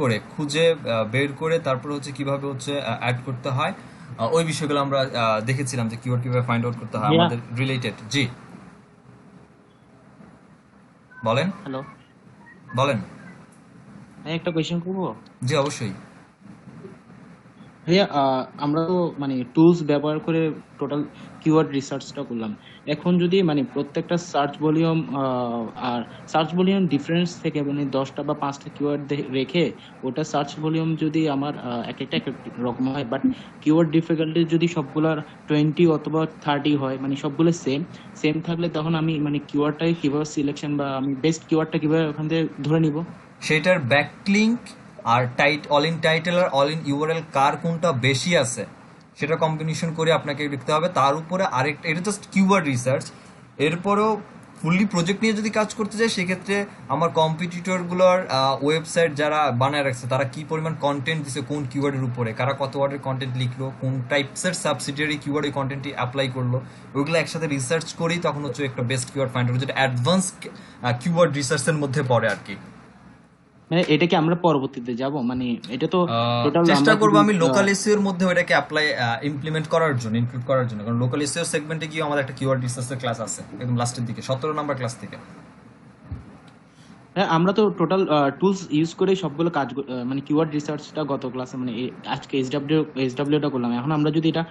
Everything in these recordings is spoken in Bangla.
করে খুঁজে বের করে তারপর হচ্ছে কিভাবে হচ্ছে অ্যাড করতে হয়, ওই বিষয়গুলো আমরা দেখেছিলাম যে কিওয়ার্ড কিভাবে ফাইন্ড আউট করতে হয় ভাইয়া, আমাদের রিলেটেড। জি বলেন। হ্যালো। বলেন। ভাই, একটা কোয়েশ্চেন করবো। জি অবশ্যই। ভাইয়া, আমরা তো মানে টুলস ব্যবহার করে টোটাল কিওয়ার্ড রিসার্চটা করলাম। এখন যদি মানে প্রত্যেকটা সার্চ ভলিউম আর সার্চ ভলিউম ডিফারেন্স থেকে মানে 10টা বা 5টা কিওয়ার্ড রেখে ওটা সার্চ ভলিউম যদি আমার এক একটা এক এক রকম হয়, বাট কিওয়ার্ড ডিফিকাল্টি যদি সবগুলোর 20 অথবা 30 হয়, মানে সবগুলো সেম সেম থাকলে তখন আমি মানে কিওয়ার্ডটাকে কিভাবে সিলেকশন বা আমি বেস্ট কিওয়ার্ডটা কিভাবে ওখান থেকে ধরে নিব? সেটার ব্যাকলিঙ্ক আর অল ইন টাইটেল আর অল ইন ইউআরএল কার কোনটা বেশি আছে সেটা কম্বিনেশন করে আপনাকে লিখতে হবে। তার উপরে আরেকটা, এটা জাস্ট কিওয়ার্ড রিসার্চ। এরপরেও ফুললি প্রজেক্ট নিয়ে যদি কাজ করতে চাই সেক্ষেত্রে আমার কম্পিটিটরগুলোর ওয়েবসাইট যারা বানায় রাখছে তারা কি পরিমাণ কন্টেন্ট দিছে কোন কিওয়ার্ডের উপরে, কারা কত ওয়ার্ডের কন্টেন্ট লিখলো, কোন টাইপসের সাবসিডিয়ারি কিওয়ার্ড এই কন্টেন্টটি অ্যাপ্লাই করলো, ওইগুলো একসাথে রিসার্চ করেই তখন হচ্ছে একটা বেস্ট কিওয়ার্ড ফাইন্ড হবে, যেটা অ্যাডভান্স কিওয়ার্ড রিসার্চের মধ্যে পড়ে আর কি। মানে এটা কি আমরা পরবর্তীতে যাব, মানে এটা তো টোটাল চেষ্টা আমরা করবো যদি আমি লোকাল এসইও এর মধ্যে ওটাকে ইমপ্লিমেন্ট করার জন্য, ইনক্লুড করার জন্য, কারণ লোকাল এসইও সেগমেন্টে গিয়ে আমাদের একটা কিওয়ার্ড রিসার্চের ক্লাস আছে একদম লাস্টের দিকে 17 নম্বর ক্লাস থেকে। হ্যাঁ, আমরা তো টোটাল টুলস ইউজ করে সবগুলো কাজ মানে কিওয়ার্ড রিসার্চটা গত ক্লাসে মানে আজকে এসডব্লিউটা করলাম। এখন আমরা যদি এটা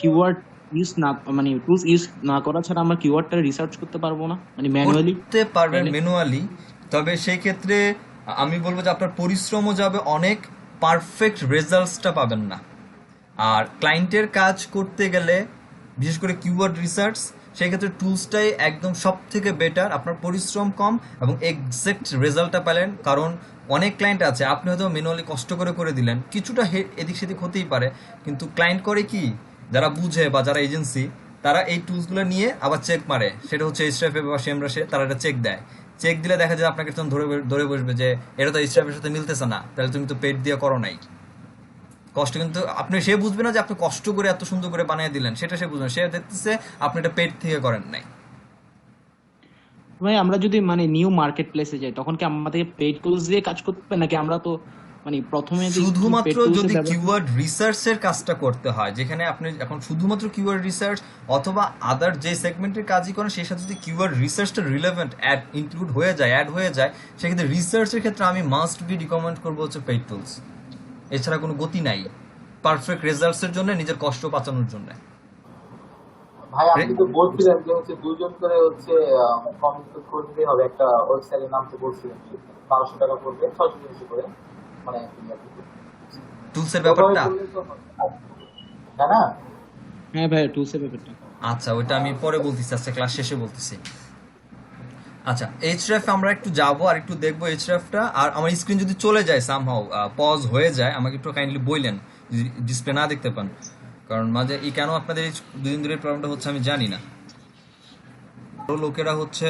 কিওয়ার্ড ইউজ না মানে টুলস ইউজ না করা ছাড়া আমরা কিওয়ার্ডটা রিসার্চ করতে পারবো না, মানে ম্যানুয়ালি করতে পারবেন চাইলে? ম্যানুয়ালি, তবে সেই ক্ষেত্রে আমি বলবো যে আপনার পরিশ্রমও যাবে অনেক, পারফেক্ট রেজাল্টসটা পাবেন না। আর ক্লায়েন্টের কাজ করতে গেলে বিশেষ করে কিওয়ার্ড রিসার্চ, সেই ক্ষেত্রে টুলসটাই একদম সব থেকে বেটার। আপনার পরিশ্রম কম এবং এক্সাক্ট রেজাল্টটা পেলেন, কারণ অনেক ক্লায়েন্ট আছে আপনি হয়তো ম্যানুয়ালি কষ্ট করে করে দিলেন, কিছুটা এদিক সেদিক হতেই পারে, কিন্তু ক্লায়েন্ট করে কি, যারা বুঝে বা যারা এজেন্সি, তারা এই টুলসগুলো নিয়ে আবার চেক মারে, সেটা হচ্ছে এইচটিএফএ বা সেমরাসে তারা এটা চেক দেয়। চেক দিলে দেখা যায় আপনাকে তখন ধরে বসবে যে এটা তো এইচটিএফের সাথে মিলতেছে না, তাহলে তুমি তো পেড দিয়ে করো নাই। কষ্ট কিন্তু আপনি, সে বুঝবে না যে আপনি কষ্ট করে এত সুন্দর করে বানিয়ে দিলেন, সেটা সে বুঝবে না, সে দেখতেছে আপনি এটা পেড থেকে করেন নাই। ভাই, আমরা যদি মানে নিউ মার্কেট প্লেসে যাই তখন কি আমাদের পেইড টুলস দিয়ে কাজ করতে হবে, নাকি আমরা তো মানে প্রথমে যে কি শুধুমাত্র পেইড টুলস এর যদি ব্যবহার করব? কিওয়ার্ড রিসার্চের কাজটা করতে হয়, যেখানে আপনি এখন শুধুমাত্র কিওয়ার্ড রিসার্চ অথবা আদার যে সেগমেন্টের কাজই করেন সেই সাথে যদি কিওয়ার্ড রিসার্চটা রিলেভেন্ট ইনক্লুড হয়ে যায়, অ্যাড হয়ে যায়, সেক্ষেত্রে রিসার্চের ক্ষেত্রে আমি মাস্ট বি রিকমেন্ড করবো হচ্ছে পেইড টুলস। এছাড়া কোনো গতি নাই পারফেক্ট রেজাল্টসের জন্য, নিজের কষ্ট বাঁচানোর জন্য। ভাই, আপনি তো বলছিলেন যে হচ্ছে দুইজন করে হচ্ছে কমিট করতে হবে একটা ওয়েবসাইটের নাম, তো বলছিলেন যে 1200 টাকা পড়বে, 600 করে, মানে টুলসের ওভাবে ব্যাপারটা। করলে তো তাই না? হ্যাঁ ভাই, টুলস এর ব্যাপারটা। আচ্ছা ওইটা আমি পরে বলতেছি, আচ্ছা ক্লাস শেষে বলতেছি। আচ্ছা এইচরেফ আমরা একটু যাবো আর একটু দেখবো এইচরেফটা। আর আমার স্ক্রিন যদি চলে যায় সামহাও পজ হয়ে যায়, আমাকে একটু কাইন্ডলি বললেন যদি ডিসপ্লে না দেখতে পান, কারণ মাঝে এই কেন আপনাদের এই দুদিন ধরে প্রবলেমটা হচ্ছে আমি জানি না। আরো লোকেরা হচ্ছে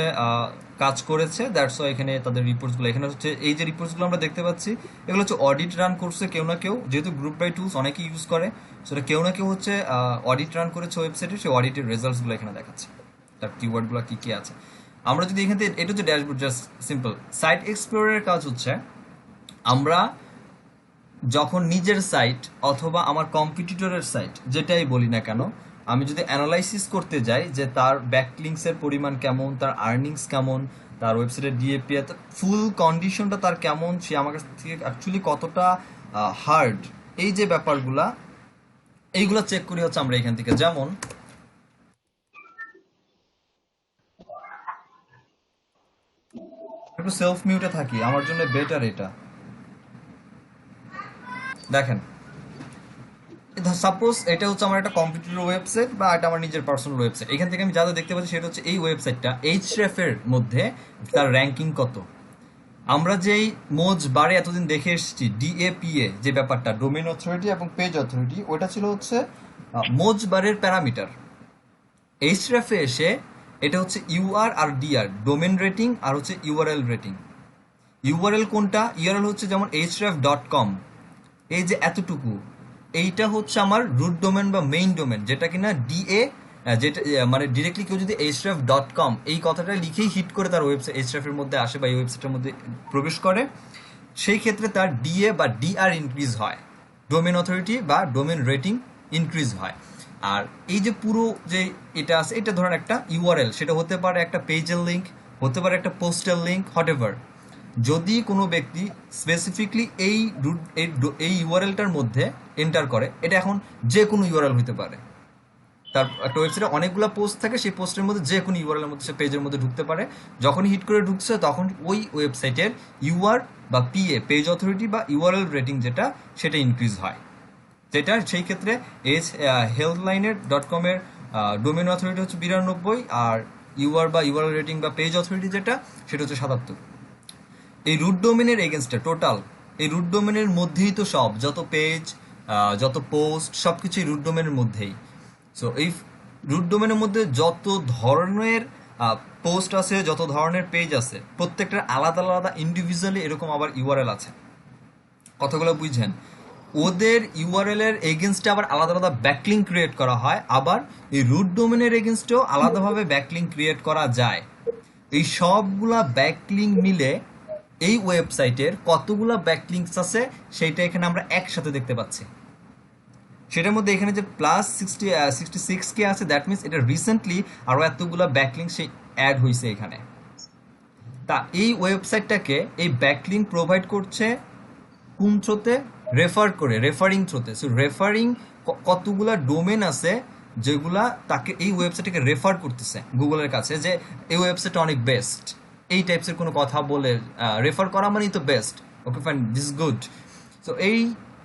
কাজ করেছে, দ্যাটস ওয়াই এখানে তাদের রিপোর্টসগুলো এখানে হচ্ছে, এই যে রিপোর্টসগুলো আমরা দেখতে পাচ্ছি এগুলো হচ্ছে অডিট রান করছে কেউ না কেউ, যেহেতু গ্রুপ বাই টুলস অনেকেই ইউজ করে, সেটা কেউ না কেউ হচ্ছে অডিট রান করেছে ওয়েবসাইটে, সেই অডিটের রেজাল্টসগুলো এখানে দেখাচ্ছে, তার কিওয়ার্ডগুলো কি কি আছে। আমরা যদি এখান থেকে, এটা হচ্ছে ড্যাশবোর্ড, জাস্ট সিম্পল সাইট এক্সপ্লোরের কাজ হচ্ছে, আমরা যখন নিজের সাইট অথবা আমার কম্পিটিটরের সাইট যেটাই বলি না কেন, আমি যদি অ্যানালাইসিস করতে যাই যে তার ব্যাকলিংসের পরিমাণ কেমন, তার আর্নিংস কেমন, তার ওয়েবসাইটের ডিএপি ফুল কন্ডিশনটা তার কেমন, সে আমার কাছ থেকে অ্যাকচুয়ালি কতটা হার্ড, এই যে ব্যাপারগুলা এইগুলো চেক করি হচ্ছে আমরা এখান থেকে। যেমন একটু সেলফ মিউটে থাকি, আমার জন্য বেটার এটা। দেখেন সাপোজ এটা হচ্ছে আমার একটা কম্পিউটার ওয়েবসাইট বা এটা আমার নিজের পার্সোনাল ওয়েবসাইট, এখান থেকে আমি যা যা দেখতে পাচ্ছি সেটা হচ্ছে এই ওয়েবসাইটটা এইচরেফ এর মধ্যে তার র্যাঙ্কিং কত। আমরা যেই মোজ বারে এতদিন দেখে এসেছি ডিএপিএ যে ব্যাপারটা, ডোমেইন অথরিটি এবং পেজ অথরিটি, ওটা ছিল হচ্ছে মোজ বারের প্যারামিটার। এইচরেফে এসে এটা হচ্ছে ইউআর আর ডিআর, ডোমেন রেটিং আর হচ্ছে ইউআরএল রেটিং। ইউআরএল কোনটা, ইউআরএল হচ্ছে যেমন href.com, এই যে এতটুকু, এইটা হচ্ছে আমার রুট ডোমেন বা মেইন ডোমেন, যেটা কিনা ডিএ, যেটা মানে ডিরেক্টলি কেউ যদি href.com এই কথাটা লিখেই হিট করে তার ওয়েবসাইট এইচরেফ এর মধ্যে আসে বা এই ওয়েবসাইটের মধ্যে প্রবেশ করে, সেই ক্ষেত্রে তার ডিএ বা ডিআর ইনক্রিজ হয়, ডোমেন অথরিটি বা ডোমেন রেটিং ইনক্রিজ হয়। আর এই যে পুরো যে এটা আছে, এটা ধরেন একটা ইউআরএল, সেটা হতে পারে একটা পেজের লিঙ্ক, হতে পারে একটা পোস্টাল লিঙ্ক, হোয়াট এভার। যদি কোনো ব্যক্তি স্পেসিফিকলি এই ইউআরএলটার মধ্যে এন্টার করে, এটা এখন যে কোনো ইউআরএল হতে পারে। তার একটা ওয়েবসাইটে অনেকগুলো পোস্ট থাকে, সেই পোস্টের মধ্যে যে কোনো ইউআরএল এর মধ্যে সে পেজের মধ্যে ঢুকতে পারে। যখনই হিট করে ঢুকছে তখন ওই ওয়েবসাইটের ইউআর বা পিএ, পেজ অথরিটি বা ইউআরএল রেটিং যেটা, সেটা ইনক্রিজ হয়। যেটা সেই ক্ষেত্রে হেলথলাইনের .com এর ডোমেন অথরিটি হচ্ছে 92, আর ইউআর বা ইউআরএল রেটিং বা পেজ অথরিটি যেটা, সেটা হচ্ছে 77। এই রুট ডোমেনের এগেনস্টে টোটাল, এই রুট ডোমেনের মধ্যেই তো সব, যত পেজ, যত পোস্ট, সব কিছুই রুট ডোমেনের মধ্যেই। সো এই রুট ডোমেনের মধ্যে যত ধরনের পোস্ট আছে, যত ধরনের পেজ আছে, প্রত্যেকটার আলাদা আলাদা ইন্ডিভিজুয়ালি এরকম আবার ইউআরএল আছে। কথাগুলো বুঝছেন? ওদের ইউআরএল এর এগেনস্টে আবার আলাদা আলাদা ব্যাকলিঙ্ক ক্রিয়েট করা হয়, আবার এই রুট ডোমেনের এগেনস্টেও আলাদাভাবে ব্যাকলিঙ্ক ক্রিয়েট করা যায়। এই সবগুলা ব্যাকলিঙ্ক মিলে এই ওয়েবসাইটের কতগুলা ব্যাকলিঙ্কস আছে সেইটা এখানে আমরা একসাথে দেখতে পাচ্ছি। সেটার মধ্যে এখানে যে +66K আছে, দ্যাট মিনস এটা রিসেন্টলি আরও এতগুলা ব্যাকলিঙ্ক সে অ্যাড হয়েছে এখানে। তা এই ওয়েবসাইটটাকে এই ব্যাকলিঙ্ক প্রোভাইড করছে কোন থ্রোতে? রেফার করে, রেফারিং থ্রোতে। সো রেফারিং কতগুলা ডোমেন আছে যেগুলা তাকে এই ওয়েবসাইটটাকে রেফার করতেছে গুগলের কাছে, যে এই ওয়েবসাইটটা অনেক বেস্ট, এই টাইপসের কোনো কথা বলে রেফার করা মানেই তো best, okay fine, this good. So এই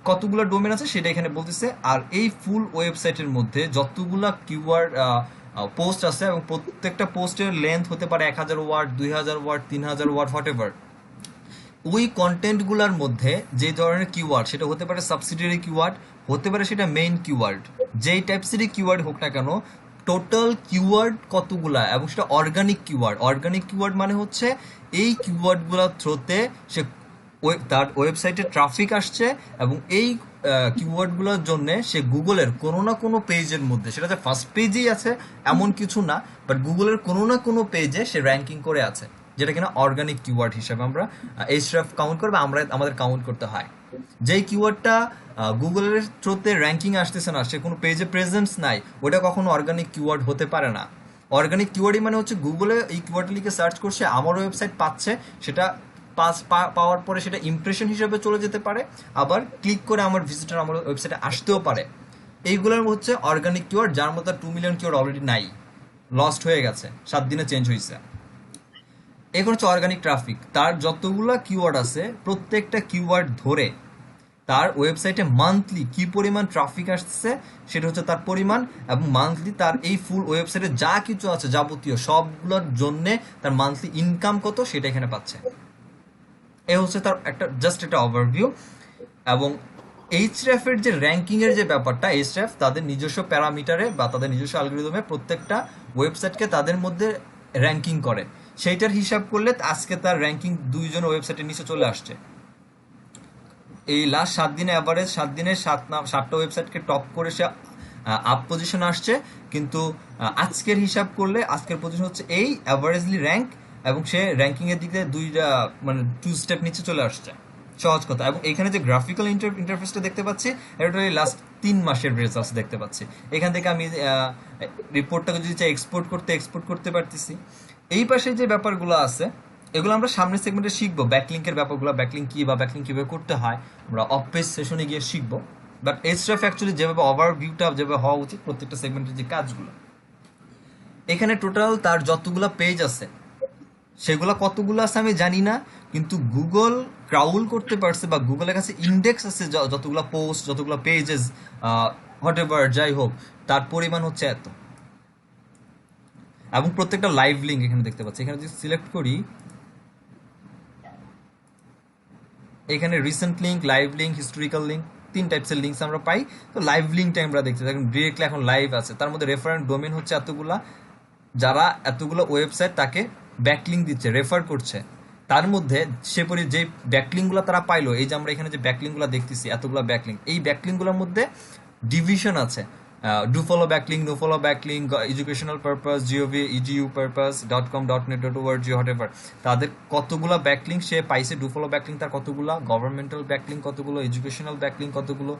কতগুলো ডোমেন আছে সেটা এখানে বলতেছে। আর এই ফুল ওয়েবসাইটের মধ্যে যতগুলা কিওয়ার্ড পোস্ট আছে, এবং প্রত্যেকটা পোস্টের লেন্থ হতে পারে 1000 word, 2000 word, 3000 word, whatever. ওই কন্টেন্টগুলোর মধ্যে যে ধরনের কিওয়ার্ড, সেটা হতে পারে সাবসিডিয়ারি কিওয়ার্ড, হতে পারে সেটা মেইন কিওয়ার্ড, যেই টাইপসেরই কিওয়ার্ড হোক না কেন, টোটাল কিওয়ার্ড কতগুলা, এবং সেটা অর্গানিক কিওয়ার্ড। অর্গানিক কিওয়ার্ড মানে হচ্ছে এই কিওয়ার্ডগুলোর থ্রোতে সে তার ওয়েবসাইটে ট্রাফিক আসছে, এবং এই কিওয়ার্ডগুলোর জন্য সে গুগলের কোনো না কোনো পেজের মধ্যে, সেটা যে ফার্স্ট পেজেই আছে এমন কিছু না, বাট গুগলের কোনো না কোনো পেজে সে র্যাঙ্কিং করে আছে, যেটা কিনা অর্গানিক কিওয়ার্ড হিসেবে আমরা এইচরেফ কাউন্ট করবে, আমাদের কাউন্ট করতে হয়। যেই কিওয়ার্ডটা গুগলের থ্রুতে র্যাঙ্কিং আসতেছে না, সে কোনো পেজে প্রেজেন্স নাই, ওটা কখনো অর্গানিক কিওয়ার্ড হতে পারে না। অর্গানিক কিওয়ার্ডই মানে হচ্ছে গুগলে এই কিওয়ার্ডটা লিখে সার্চ করছে, আমার ওয়েবসাইট পাচ্ছে, সেটা পাওয়ার পরে সেটা ইমপ্রেশন হিসেবে চলে যেতে পারে, আবার ক্লিক করে আমার ভিজিটর আমার ওয়েবসাইটে আসতেও পারে। এইগুলোর হচ্ছে অর্গানিক কিওয়ার্ড, যার মধ্যে 2 মিলিয়ন কিওয়ার্ড অলরেডি নাই, লস্ট হয়ে গেছে, 7 দিনে চেঞ্জ হয়েছে। এখন হচ্ছে অর্গানিক ট্রাফিক, তার যতগুলা কিওয়ার্ড আছে প্রত্যেকটা কিওয়ার্ড ধরে তার ওয়েবসাইটে মান্থলি কি পরিমাণ ট্রাফিক আসছে সেটা হচ্ছে তার পরিমাণ, এবং মান্থলি তার এই ফুল ওয়েবসাইটে যা কিছু আছে যাবতীয় সবগুলোর জন্যে তার মান্থলি ইনকাম কত সেটা এখানে পাচ্ছে। এ হচ্ছে তার একটা জাস্ট একটা ওভারভিউ। এবং এইচরেফ এর যে র্যাঙ্কিং এর যে ব্যাপারটা, এইচরেফ তাদের নিজস্ব প্যারামিটারে বা তাদের নিজস্ব অ্যালগরিদমে প্রত্যেকটা ওয়েবসাইটকে তাদের মধ্যে র্যাঙ্কিং করে, সেইটার হিসাব করলে আজকে তার র্যাঙ্কিং 2 জন ওয়েবসাইটের নিচে চলে আসছে। এই লাস্ট 7 দিনে অ্যাভারেজ 7 দিনে 7টা ওয়েবসাইটকে টপ করে সে আপ পজিশন আসছে, কিন্তু আজকের হিসাব করলে আজকের পজিশন হচ্ছে এই অ্যাভারেজলি র্যাঙ্ক, এবং সে র্যাঙ্কিং এর দিকে 2 স্টেপ নিচে চলে আসছে, সহজ কথা। এবং এখানে যে গ্রাফিক্যাল ইন্টারফেসটা দেখতে পাচ্ছি, এটা লাস্ট 3 মাসের রেজাল্টস দেখতে পাচ্ছি। এখান থেকে আমি রিপোর্টটাকে যদি চাই এক্সপোর্ট করতে পারতেছি। এই পাশে যে ব্যাপারগুলো আছে এগুলো আমরা সামনের সেগমেন্টে শিখবো, ব্যাকলিঙ্কের ব্যাপারগুলো, ব্যাকলিঙ্ক কি বা ব্যাকলিঙ্ক কিভাবে করতে হয় আমরা অফ পেজ সেশনে গিয়ে শিখবো। বাট এইচরেফ অ্যাকচুয়ালি যেভাবে ওভারভিউটা যেভাবে হওয়া উচিত প্রত্যেকটা সেগমেন্টের যে কাজগুলো, এখানে টোটাল তার যতগুলো পেজ আছে সেগুলো কতগুলো আছে আমি জানি না, কিন্তু গুগল ক্রাউল করতে পারছে বা গুগলের কাছে ইন্ডেক্স আছে যতগুলো পোস্ট, যতগুলো পেজেস, হোয়াট এভার যাই হোক, তার পরিমাণ হচ্ছে এত। এবং প্রত্যেকটা লাইভ লিঙ্ক এখানে দেখতে পাচ্ছি। এখানে যদি সিলেক্ট করি, এখানে recent link, live link, historical link, 3 টাইপসের লিঙ্কস আমরা পাই। তো লাইভ লিঙ্কটা আমরা দেখতে পাই, ডিরেক্টলি এখন লাইভ আছে। তার মধ্যে রেফারেন্স ডোমেন হচ্ছে এতগুলা, যারা এতগুলো ওয়েবসাইট তাকে ব্যাকলিঙ্ক দিচ্ছে, রেফার করছে, তার মধ্যে সে যে ব্যাকলিঙ্কগুলো তারা পাইলো, এই যে আমরা এখানে যে ব্যাকলিঙ্কগুলো দেখতেছি এতগুলো ব্যাকলিঙ্ক, এই ব্যাকলিঙ্কগুলোর মধ্যে ডিভিশন আছে, do follow backlink, no follow backlink, educational purpose, GOV, EDU purpose, .com, .net, .org, whatever, তাদের কতগুলা ব্যাকলিং সে পাইছে, ডু ফলো ব্যাকলিং তার কতগুলা, গভর্নমেন্টাল ব্যাকলিং কতগুলো, এডুকেশনাল ব্যাকলিং কতগুলো,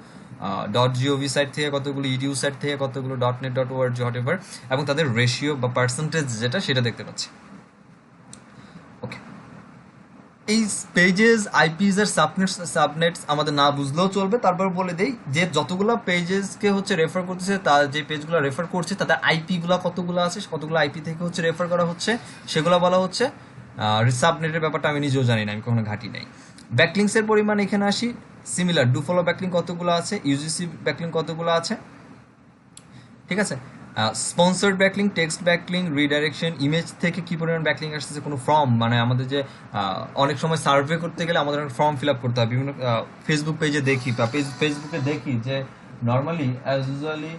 .gov সাইট থেকে কতগুলো, ইডিইউ সাইট থেকে কতগুলো, .net, .org, whatever, এবং তাদের রেশিও বা পার্সেন্টেজ যেটা সেটা দেখতে পাচ্ছি। ওকে, এই পেজেস, আইপিস আর সাবনেটস আমাদের না বুঝলেও চলবে, তারপর বলে দেই যে যতগুলো পেজেসকে হচ্ছে রেফার করতেছে, তার যে পেজগুলো রেফার করছে তাদের আইপি গুলা কতগুলো আছে, কতগুলো আইপি থেকে হচ্ছে রেফার করা হচ্ছে, সেগুলো বলা হচ্ছে। সাবনেটের ব্যাপারটা আমি নিজেও জানি না, আমি কখনো ঘাটি নাই। ব্যাকলিংস এর পরিমাণ এখানে আসি, সিমিলার ডু ফলো ব্যাকলিং কতগুলো আছে, ইউজিসি ব্যাকলিং কতগুলো আছে, ঠিক আছে। Sponsored backlink, text backlink, redirection, image থেকে কি পরিমাণ ব্যাকলিং আসছে, কোনো ফর্ম, মানে আমাদের যে অনেক সময় সার্ভে করতে গেলে আমাদের ফর্ম ফিল আপ করতে হয়, বিভিন্ন ফেসবুক পেজে দেখি বা ফেসবুকে দেখি যে নর্মালি অ্যাজ ইউজুয়ালি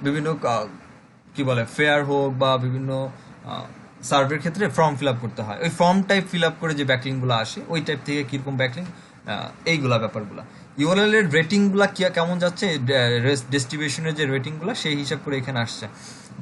বিভিন্ন কি বলে ফেয়ার হোক বা বিভিন্ন সার্ভের ক্ষেত্রে ফর্ম ফিল আপ করতে হয়, ওই ফর্ম টাইপ ফিল আপ করে যে ব্যাকলিংগুলো আসে ওই টাইপ থেকে কীরকম ব্যাকলিং, এইগুলা ব্যাপারগুলো। ইউআরএল এর রেটিংগুলো কেমন যাচ্ছে, ডিস্ট্রিবিউশনের যে রেটিংগুলো সেই হিসাব করে এখানে আসছে।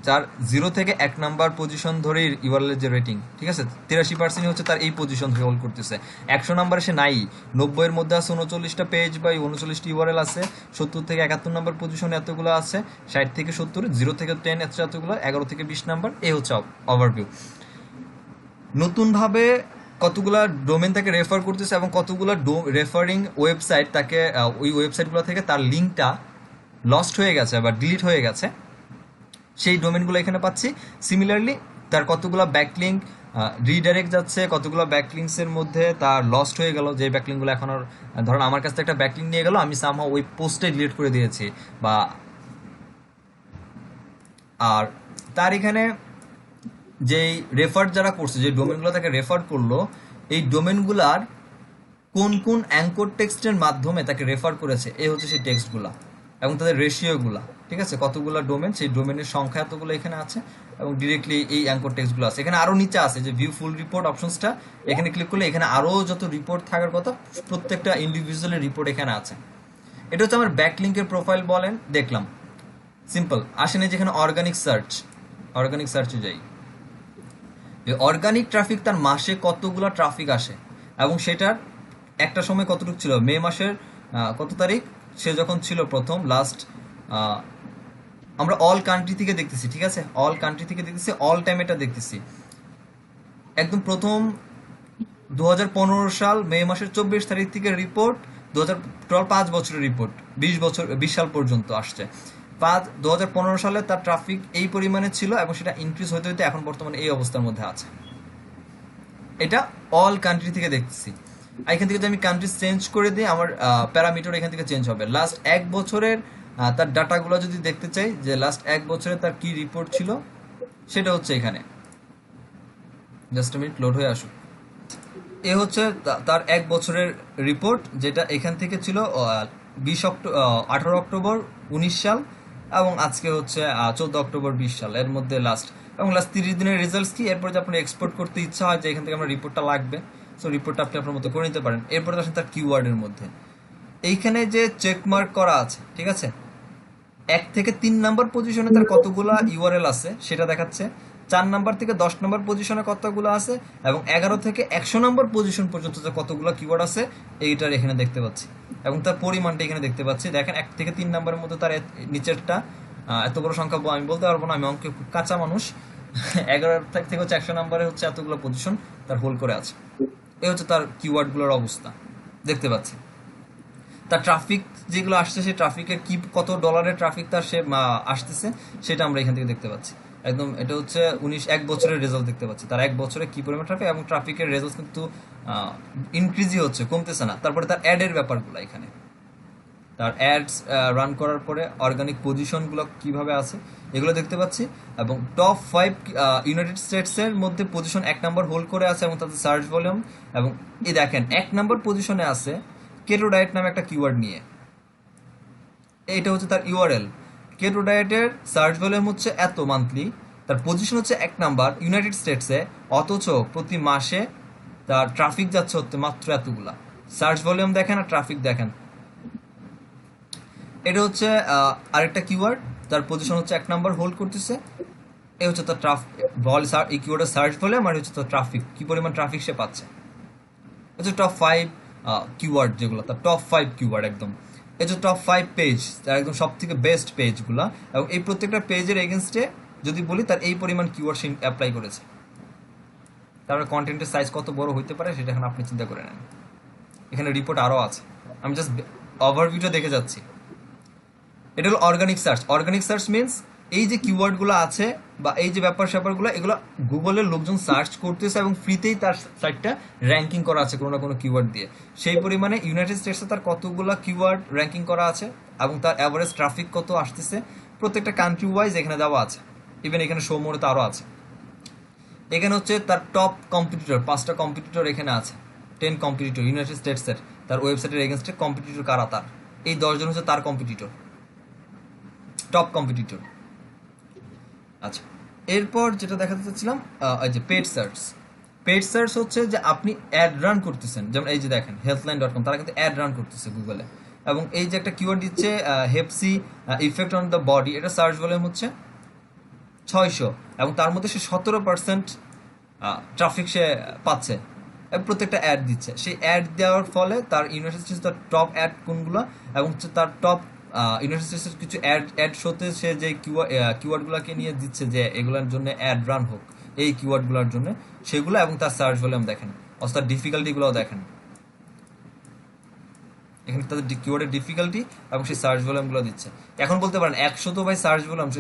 যার 0 থেকে 1 নাম্বার পজিশন ধরে ইউআরএল এর যে রেটিং, ঠিক আছে, 83% হচ্ছে তার এই পজিশন থেকে হোল্ড করতেছে। 100 নাম্বারে সে নাই, 90 এর মধ্যে আছে 39টা পেজ বা 39টি ইউআরএল আছে, 70 থেকে 71 নাম্বার পজিশনে এতগুলো আছে, 60 থেকে 70, 0 থেকে 10 এতগুলো, 11 থেকে 20 নাম্বার, এই হচ্ছে ওভারভিউ। নতুনভাবে কতগুলা ডোমেন তাকে রেফার করতেছে এবং কতগুলো রেফারিং ওয়েবসাইট তাকে ওই ওয়েবসাইটগুলো থেকে তার লিঙ্কটা লস্ট হয়ে গেছে বা ডিলিট হয়ে গেছে, সেই ডোমেনগুলো এখানে পাচ্ছি। সিমিলারলি তার কতগুলো ব্যাকলিঙ্ক রিডাইরেক্ট যাচ্ছে, কতগুলো ব্যাকলিংসের মধ্যে তার লস্ট হয়ে গেল, যে ব্যাকলিংগুলো এখন আর, ধরুন আমার কাছ থেকে একটা ব্যাকলিং নিয়ে গেল, আমি সামহাও ওই পোস্টে ডিলিট করে দিয়েছি, বা আর তার এখানে যেই রেফার যারা করছে, যে ডোমেনগুলো তাকে রেফার করলো, এই ডোমেনগুলার কোন কোন অ্যাঙ্কর টেক্সটের মাধ্যমে তাকে রেফার করেছে, এই হচ্ছে সেই টেক্সটগুলা এবং তাদের রেশিওগুলা, ঠিক আছে, কতগুলো ডোমেন, সেই ডোমেনের সংখ্যা এতগুলো এখানে আছে এবং ডিরেক্টলি এই অ্যাঙ্কর টেক্সটগুলো আছে। এখানে আরও নিচে আছে যে ভিউ ফুল রিপোর্ট অপশনসটা, এখানে ক্লিক করলে এখানে আরও যত রিপোর্ট থাকার কথা প্রত্যেকটা ইন্ডিভিজুয়ালের রিপোর্ট এখানে আছে। এটা হচ্ছে আমার ব্যাকলিঙ্কের প্রোফাইল বলেন, দেখলাম সিম্পল। আসেন যেখানে অর্গানিক সার্চে যাই, অর্গানিক ট্রাফিক তার মাসে কতগুলো ট্রাফিক আসে এবং সেটার একটা সময় কতটুকু ছিল, মে মাসের কত তারিখ সে যখন ছিল প্রথম লাস্ট, আমরা অল কান্ট্রি থেকে দেখতেছি, ঠিক আছে, অল কান্ট্রি থেকে দেখতেছি, অল টাইম এটা দেখতেছি। একদম প্রথম 2015 সাল মে মাসের 24 তারিখ থেকে রিপোর্ট, 5 বছরের রিপোর্ট, 20 সাল পর্যন্ত আসছে। 2015 সালে তার ট্রাফিক এই পরিমাণে ছিল এবং সেটা ইনক্রিজ হতে হতে এখন বর্তমানে এই অবস্থার মধ্যে আছে। এটা অল কান্ট্রি থেকে দেখতেছি। এখান থেকে যদি আমি কান্ট্রি চেঞ্জ করে দিই, আমার প্যারামিটার এখান থেকে চেঞ্জ হবে। লাস্ট 1 বছরের তার ডাটাগুলো যদি দেখতে চাই যে লাস্ট 1 বছরে তার কি রিপোর্ট ছিল, সেটা হচ্ছে এখানে, জাস্ট মিনিট লোড হয়ে আসুক। এ হচ্ছে তার 1 বছরের রিপোর্ট, যেটা এখান থেকে ছিল 18 অক্টোবর 19 সাল এবং আজকে হচ্ছে 14 অক্টোবর 20 সাল, এর মধ্যে লাস্ট, এবং লাস্ট 30 দিনের রেজাল্টস কি। এরপর যে আপনার এক্সপোর্ট করতে ইচ্ছা হয় যে এখান থেকে আমরা রিপোর্টটা লাগবে, সো রিপোর্টটা আপনি আপনার মতো করে নিতে পারেন। এরপরে আসেন তার কিওয়ার্ডের মধ্যে, এইখানে যে চেকমার্ক করা আছে, ঠিক আছে, 1 থেকে 3 নাম্বার পজিশনে তার কতগুলা ইউআরএল আছে সেটা দেখাচ্ছে, 4 নাম্বার থেকে 10 নাম্বার পজিশনে কতগুলো আছে, এবং 11 থেকে 100 নাম্বার পজিশন পর্যন্ত যে কতগুলো কিওয়ার্ড আছে এইটার এখানে দেখতে পাচ্ছি, এবং তার পরিমাণটা এখানে দেখতে পাচ্ছি। দেখেন 1 থেকে 3 নাম্বারের মধ্যে তার নিচেরটা, এত বড় সংখ্যা আমি বলতে পারবো না, আমি অঙ্কে খুব কাঁচা মানুষ। 11 থেকে হচ্ছে 100 নাম্বারে হচ্ছে এতগুলো পজিশন তার হোল্ড করে আছে। এই হচ্ছে তার কিওয়ার্ডগুলোর অবস্থা দেখতে পাচ্ছি। তার ট্রাফিক যেগুলো আসছে, সেই ট্রাফিকের কি কত ডলারের ট্রাফিক তার সে আসতেছে সেটা আমরা এখান থেকে দেখতে পাচ্ছি। একদম এটা হচ্ছে 1 বছরের রেজাল্ট দেখতে পাচ্ছি, তার 1 বছরে কি পরিমাণ ট্রাফিক, এবং ট্রাফিকের রেজাল্ট কিন্তু ইনক্রিজই হচ্ছে, কমতেছে না। তারপরে তার অ্যাডের ব্যাপারগুলো, এখানে তার অ্যাডস রান করার পরে অর্গানিক পজিশনগুলো কিভাবে আছে এগুলো দেখতে পাচ্ছি, এবং টপ 5 ইউনাইটেড স্টেটসের মধ্যে পজিশন 1 নাম্বার হোল্ড করে আছে, এবং তাদের সার্চ ভলিউম, এবং এই দেখেন 1 নাম্বার পজিশনে আছে কেটো ডায়েট নামে একটা কিওয়ার্ড নিয়ে, এইটা হচ্ছে তার ইউআরএল। কেটো ডায়েটের সার্চ ভলিউম হচ্ছে এত মান্থলি, তার পজিশন হচ্ছে 1 নাম্বার ইউনাইটেড স্টেটসে, অথচ প্রতি মাসে তার ট্রাফিক যাচ্ছে হচ্ছে মাত্র এতগুলা। সার্চ ভলিউম দেখেন আর ট্রাফিক দেখেন। এটা হচ্ছে আরেকটা কিওয়ার্ড, তার পজিশন হচ্ছে 1 নাম্বার হোল্ড করতেছে। এই হচ্ছে তার ট্রাফিক ভল, এই কিওয়ার্ডের সার্চ ভলিউম, আর হচ্ছে তার ট্রাফিক, কি পরিমাণ ট্রাফিক সে পাচ্ছে। হচ্ছে টপ 5 কিওয়ার্ড, যেগুলো তার টপ 5 কিওয়ার্ড একদম। এই যে টপ 5 পেজ, তার একদম সব থেকে বেস্ট পেজগুলো, এবং এই প্রত্যেকটা পেজের এগেনস্টে যদি বলি তার এই পরিমাণ কিওয়ার্ড সে অ্যাপ্লাই করেছে। তারপরে কন্টেন্টের সাইজ কত বড় হইতে পারে সেটা এখন আপনি চিন্তা করে নেন। এখানে রিপোর্ট আরও আছে, আমি জাস্ট ওভারভিউটা দেখে যাচ্ছি। এটা হলো organic search. Organic search means এই যে কিওয়ার্ডগুলো আছে বা এই যে ব্যাপার স্যাপারগুলো, এগুলো গুগলের লোকজন সার্চ করতেছে এবং ফ্রিতেই তার সাইটটা র্যাঙ্কিং করা আছে কোনো না কোনো কিওয়ার্ড দিয়ে। সেই পরিমাণে ইউনাইটেড স্টেটসে তার কতগুলো কিওয়ার্ড র্যাঙ্কিং করা আছে এবং তার অ্যাভারেজ ট্রাফিক কত আসতেছে প্রত্যেকটা কান্ট্রি ওয়াইজ এখানে দেওয়া আছে। ইভেন এখানে শো মোডে আরও আছে। এখানে হচ্ছে তার টপ কম্পিটিটর, 5টা কম্পিটিটর এখানে আছে, 10 কম্পিটিটর ইউনাইটেড স্টেটসের, তার ওয়েবসাইটের এগেনস্টে কম্পিটিটর কারা তার, এই 10 জন হচ্ছে তার কম্পিটিটর, টপ কম্পিটিটর। আচ্ছা, এরপর যেটা দেখাতে চাচ্ছিলাম, এই যে পেড সার্চ। পেড সার্চ হচ্ছে যে আপনি অ্যাড রান করতেছেন, যেমন এই যে দেখেন healthline.com, তারা কিন্তু অ্যাড রান করতেছে গুগলে, এবং এই যে একটা কিওয়ার্ড দিচ্ছে হেপসি ইফেক্ট অন দ্য বডি, এটা সার্চ ভলিউম হচ্ছে 600, এবং তার মধ্যে সে 17% ট্রাফিক সে পাচ্ছে এবং প্রত্যেকটা অ্যাড দিচ্ছে। সেই অ্যাড দেওয়ার ফলে তার ইউনাইটেড স্টেটস তার টপ অ্যাড কোনগুলো, এবং হচ্ছে তার টপ ইউনাইটেড স্টেটসের কিছু অ্যাড শোতে সে যে কিওয়ার্ডগুলোকে নিয়ে দিচ্ছে যে এগুলোর জন্য অ্যাড রান হোক, এই কিওয়ার্ডগুলোর জন্য সেগুলো, এবং তার সার্চ ভলিউম দেখেন, অথবা তার ডিফিকাল্টিগুলোও দেখেন। এখানে তাদের কিওয়ার্ডের ডিফিকাল্টি এবং সেই সার্চ ভলিউমগুলো দিচ্ছে। এখন বলতে পারেন 100 তো ভাই সার্চ ভলিউম,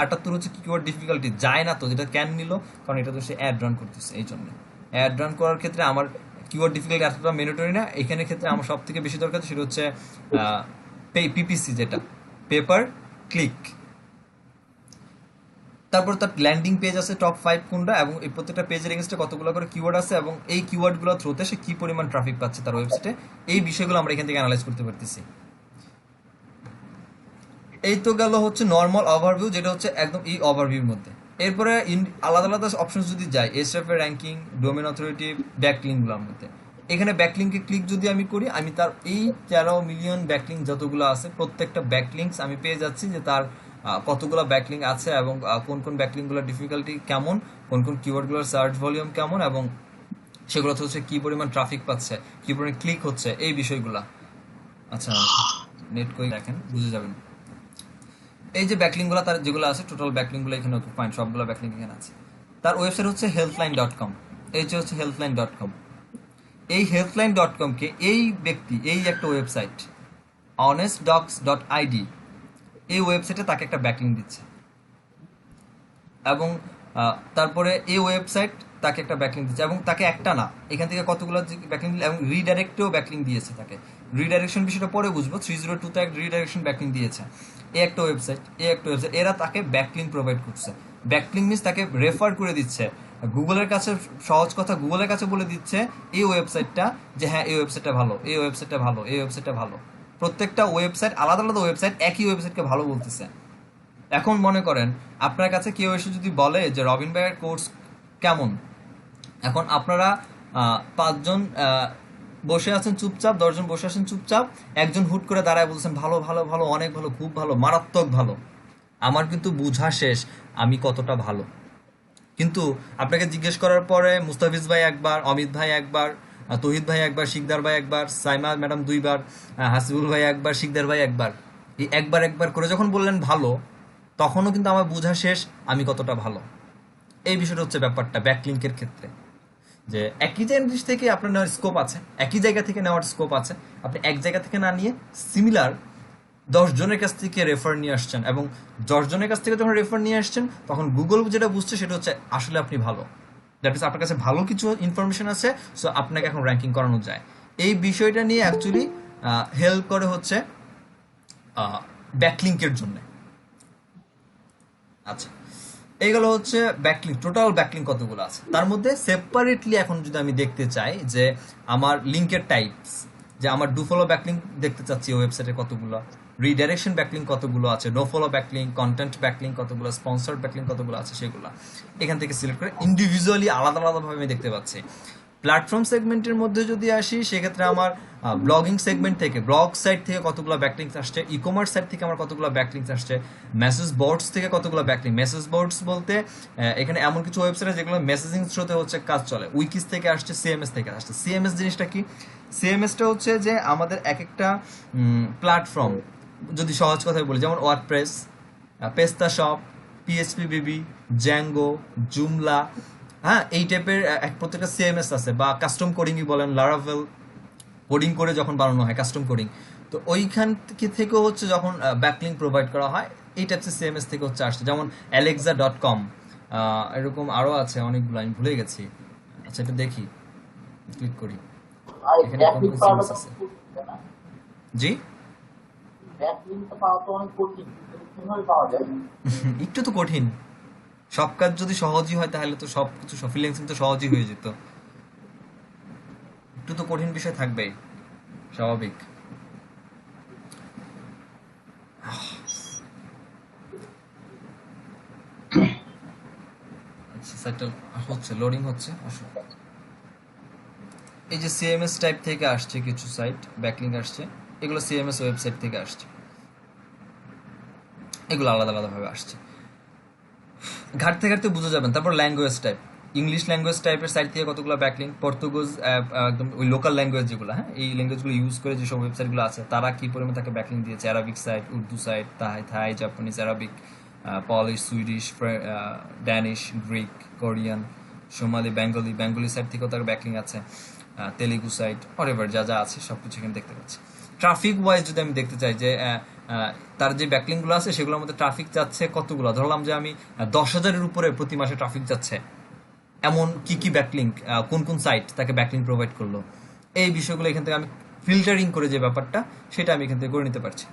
78 হচ্ছে কিওয়ার্ড ডিফিকাল্টি, যায় না তো, যেটা ক্যান নিল, কারণ এটা তো সে অ্যাড রান করতেছে। এই জন্য অ্যাড রান করার ক্ষেত্রে আমার কিওয়ার্ড ডিফিকাল্টি এতটা ম্যান্ডেটরি না। এখানে ক্ষেত্রে আমার সব থেকে বেশি দরকার সেটা হচ্ছে পিপিসি, যেটা পেপার ক্লিক। তারপর তার ল্যান্ডিং পেজ আছে টপ 5 কোনটা, এবং এই প্রত্যেকটা পেজের এগেনস্টে কতগুলো করে কিওয়ার্ড আছে, এবং এই কিওয়ার্ডগুলো থ্রুতে সে কি পরিমাণ ট্রাফিক পাচ্ছে তার ওয়েবসাইটে, এই বিষয়গুলো আমরা এখান থেকে অ্যানালাইজ করতে পারতেছি। এই তো গেল হচ্ছে নর্মাল ওভারভিউ, যেটা হচ্ছে একদম এই ওভারভিউর মধ্যে। এরপরে আলাদা আলাদা অপশন যদি যাই, এসএফ এর র্যাঙ্কিং, ডোমেন অথরিটি, ব্যাকলিংগুলোর মধ্যে, এখানে ব্যাকলিংকে ক্লিক যদি আমি করি, আমি তার এই 13 মিলিয়ন ব্যাকলিং যতগুলো আছে প্রত্যেকটা ব্যাকলিংস আমি পেয়ে যাচ্ছি, যে তার কতগুলো ব্যাকলিং আছে, এবং কোন কোন ব্যাকলিংগুলোর ডিফিকাল্টি কেমন, কোন কোন কিওয়ার্ডগুলোর সার্চ ভলিউম কেমন, এবং সেগুলো হচ্ছে কি পরিমাণ ট্রাফিক পাচ্ছে, কি পরিমাণ ক্লিক হচ্ছে, এই বিষয়গুলো। আচ্ছা, নেট করে দেখেন বুঝে যাবেন। এই যে ব্যাকলিংগুলো তার যেগুলো আছে, টোটাল ব্যাকলিংগুলো এখানে ফাইন, সবগুলো ব্যাকলিং এখানে আছে। তার ওয়েবসাইট হচ্ছে healthline.com। এই যে হচ্ছে healthline.com। এই healthline.com-কে এই ব্যক্তি, এই একটা ওয়েবসাইট honestdocs.id, এই ওয়েবসাইটে তাকে একটা ব্যাকলিং দিচ্ছে, এবং তারপরে এই ওয়েবসাইট তাকে একটা ব্যাকলিং দিচ্ছে, এবং তাকে একটা না, এখান থেকে কতগুলো ব্যাকলিং দিল, এবং রিডাইরেক্টেও ব্যাকলিং দিয়েছে তাকে। রিডাইরেকশন বিষয়টা পরে বুঝবো। 302 তে একটা রিডাইরেকশন ব্যাকলিং দিয়েছে। এই একটা ওয়েবসাইট, এরা তাকে ব্যাকলিং প্রোভাইড করছে। ব্যাকলিং মিনস তাকে রেফার করে দিচ্ছে গুগলের কাছে, সহজ কথা গুগলের কাছে বলে দিচ্ছে এই ওয়েবসাইটটা, যে হ্যাঁ এই ওয়েবসাইটটা ভালো, এই ওয়েবসাইটটা ভালো, এই ওয়েবসাইটটা ভালো। প্রত্যেকটা ওয়েবসাইট আলাদা আলাদা ওয়েবসাইট একই ওয়েবসাইটকে ভালো বলতেছে। এখন মনে করেন আপনার কাছে কেউ এসে যদি বলে যে রবিন ভাইয়ের কোর্স কেমন, এখন আপনারা 5 জন বসে আছেন চুপচাপ, 10 জন বসে আছেন চুপচাপ, একজন হুট করে দাঁড়ায় বলছেন ভালো ভালো ভালো, অনেক ভালো, খুব ভালো, মারাত্মক ভালো। আমার কিন্তু বোঝা শেষ আমি কতটা ভালো, কিন্তু আপনাকে জিজ্ঞেস করার পরে মুস্তাফিজ ভাই একবার, অমিত ভাই একবার, তহিদ ভাই একবার, শিকদার ভাই একবার, সাইমা ম্যাডাম 2 বার, হাসিবুল ভাই একবার, শিকদার ভাই একবার, এই একবার একবার করে যখন বললেন ভালো, তখনও কিন্তু আমার বোঝা শেষ আমি কতটা ভালো। এই বিষয়টা হচ্ছে ব্যাপারটা ব্যাকলিংকের ক্ষেত্রে, যে একই জিনিস থেকে আপনার নেওয়ার স্কোপ আছে, একই জায়গা থেকে নেওয়ার স্কোপ আছে। আপনি এক জায়গা থেকে না নিয়ে সিমিলার 10 জনের কাছ থেকে রেফার নিয়ে আসছেন, এবং 10 জনের কাছ থেকে যখন রেফার নিয়ে আসছেন তখন গুগল যেটা বুঝছে সেটা হচ্ছে আসলে আপনি ভালো, দ্যাট মিনস আপনার কাছে ভালো কিছু ইনফরমেশন আছে, সো আপনাকে এখন র্যাঙ্কিং করানো যায়। এই বিষয়টা নিয়ে অ্যাকচুয়ালি হেল্প করে হচ্ছে ব্যাকলিংকের জন্য। আচ্ছা, এইগুলো হচ্ছে ব্যাকলিং, টোটাল ব্যাকলিং কতগুলো আছে। তার মধ্যে সেপারেটলি এখন যদি আমি দেখতে চাই যে আমার লিঙ্কের টাইপস, যে আমার ডু ফলো ব্যাকলিং দেখতে চাচ্ছি ওয়েবসাইটে কতগুলো, রিডাইরেকশন ব্যাকলিং কতগুলো আছে, no follow backlink, content backlink কতগুলো, স্পন্সর ব্যাকলিং কতগুলো আছে, সেগুলো এখান থেকে সিলেক্ট করে ইন্ডিভিজুয়ালি আলাদা আলাদাভাবে আমি দেখতে পাচ্ছি। প্ল্যাটফর্ম সেগমেন্টের মধ্যে যদি আসি সেক্ষেত্রে আমার ব্লগিং সেগমেন্ট থেকে ব্লগ সাইট থেকে কতগুলো ব্যাকলিংস আসছে, ই কমার্স সাইট থেকে আমার কতগুলো ব্যাকলিংস আসছে, মেসেজ বোর্ডস থেকে কতগুলো ব্যাকলিং। মেসেজ বোর্ডস বলতে এখানে এমন কিছু ওয়েবসাইট আছে যেগুলো মেসেজিং থ্রুতে হচ্ছে কাজ চলে, উইকিস থেকে আসছে, সিএমএস থেকে আসছে। সিএমএস জিনিসটা কি? সিএমএসটা হচ্ছে যে আমাদের এক একটা প্ল্যাটফর্ম, যদি সহজ কথায় বলি, যেমন ওয়ার্ডপ্রেস, পেস্তা শপ, পিএসপি বিবি, জ্যাঙ্গো, জুমলা, হ্যাঁ, এই টাইপের প্রত্যেকটা সিএমএস আছে। বা কাস্টম কোডিংই বলেন, লারাভেল কোডিং করে যখন বানানো হয় কাস্টম কোডিং, তো ওইখান থেকেও হচ্ছে যখন ব্যাকলিং প্রোভাইড করা হয় এই টাইপসের সিএমএস থেকে হচ্ছে আসছে। যেমন Alexa.com, এরকম আরও আছে অনেকগুলো, আমি ভুলে গেছি। আচ্ছা, এটা দেখি, ক্লিক করি, আর এখানে কোন ব্যাকলিংক কোন পাওয়াটা সিএমএস তো আছে। কঠিন, তাই না? জি, ব্যাকলিংকটা পাওয়া তো অনেক কঠিন, কিন্তু কিভাবে পাওয়া যায়? একটু তো কঠিন। সব কাজ যদি সহজই হয় তাহলে তো সব কিছু ফ্রিল্যান্সিং তো সহজই হয়ে যেত। একটু তো কঠিন বিষয় থাকবেই, স্বাভাবিক। আচ্ছা, সাইটটা হচ্ছে, লোডিং হচ্ছে, আসুন। এই যে সিএমএস টাইপ থেকে আসছে কিছু সাইট, ব্যাকলিং আসছে, এগুলো সিএমএস ওয়েবসাইট থেকে আসছে, এগুলো আলাদা আলাদাভাবে আসছে। ঘাটতে ঘাটতে বুঝে যাবেন। তারপর ল্যাঙ্গুয়েজ টাইপ, ইংলিশ ল্যাঙ্গুয়েজ টাইপের সাইট থেকে কতগুলো ব্যাকলিং, পর্তুগিজ, একদম ওই লোকাল ল্যাঙ্গুয়েজ যেগুলো, হ্যাঁ, এই ল্যাঙ্গুয়েজগুলো ইউজ করে যেসব ওয়েবসাইটগুলো আছে তারা কি পরিমাণে তাকে ব্যাকলিং দিয়েছে। Arabic site, Urdu site, Thai, Japanese, Arabic, Polish, Swedish, Danish, Greek, Korean, Somali, Bengali site থেকেও তার ব্যাকলিং আছে, তেলেগু সাইট, অরেভার যা যা আছে সব কিছু এখানে দেখতে পাচ্ছি। ট্রাফিক ওয়াইজ যদি আমি দেখতে চাই যে তার যে ব্যাকলিংগুলো আছে সেগুলোর মধ্যে ট্রাফিক যাচ্ছে কতগুলো, ধরলাম যে আমি 10,000-এর উপরে প্রতি মাসে ট্রাফিক যাচ্ছে, এমন কি কি ব্যাকলিং, কোন কোন সাইট তাকে ব্যাকলিং প্রোভাইড করলো, এই বিষয়গুলো এখান থেকে আমি ফিল্টারিং করে যে ব্যাপারটা সেটা আমি এখান থেকে করে নিতে পারছি।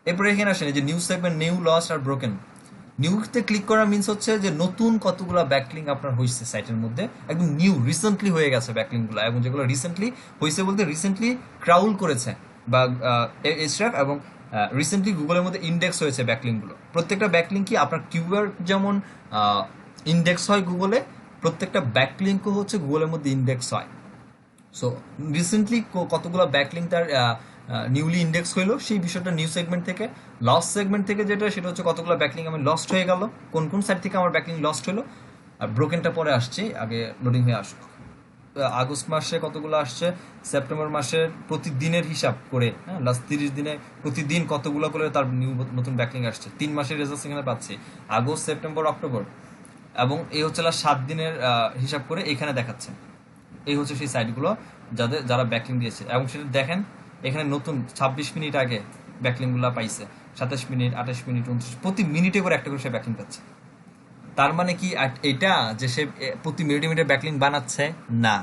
এরপরে এখানে আসেন এই যে নিউজ সেগমেন্ট, নিউ, লস্ট আর ব্রোকেন। নিউতে ক্লিক করা মিনস হচ্ছে যে নতুন কতগুলো ব্যাকলিং আপনার হয়েছে সাইটের মধ্যে, একদম নিউ, রিসেন্টলি হয়ে গেছে ব্যাকলিংগুলো, এবং যেগুলো রিসেন্টলি হয়েছে বলতে রিসেন্টলি ক্রাউল করেছে বা Ahrefs, এবং রিসেন্টলি গুগলের মধ্যে ইন্ডেক্স হয়েছে ব্যাকলিংগুলো। প্রত্যেকটা ব্যাকলিং কি আপনার কিওয়ার্ড যেমন ইন্ডেক্স হয় গুগলে, প্রত্যেকটা ব্যাকলিংকও হচ্ছে গুগলের মধ্যে ইন্ডেক্স হয়। সো রিসেন্টলি কতগুলো ব্যাকলিং তার নিউলি ইন্ডেক্স হইলো সেই বিষয়টা নিউ সেগমেন্ট থেকে। লস্ট সেগমেন্ট থেকে যেটা, সেটা হচ্ছে কতগুলো ব্যাকলিং আমার লস্ট হয়ে গেল, কোন কোন সাইট থেকে আমার ব্যাকলিং লস্ট হলো। আর ব্রোকেনটা পরে আসছে, আগে লোডিং হয়ে আসুক। আগস্ট মাসে কতগুলো আসছে, সেপ্টেম্বর মাসের প্রতিদিনের হিসাব করে, হ্যাঁ, লাস্ট 30 দিনে প্রতিদিন কতগুলো করে তার নতুন ব্যাকলিং আসছে। 3 মাসের রেজাল্ট এখানে পাচ্ছি, আগস্ট, সেপ্টেম্বর, অক্টোবর, এবং এই হচ্ছে 7 দিনের হিসাব করে এখানে দেখাচ্ছে। এই হচ্ছে সেই সাইটগুলো যারা ব্যাকলিং দিয়েছে, এবং সেটা দেখেন এখানে নতুন 26 মিনিট আগে ব্যাকলিংগুলো পাইছে, 27 মিনিট, 28 মিনিট, 29, প্রতি মিনিটে করে একটা করে সে ব্যাকলিং পাচ্ছে। তার মানে কি এটা যে সে প্রতি মিনিটে মিনিটে ব্যাকলিং বানাচ্ছে না।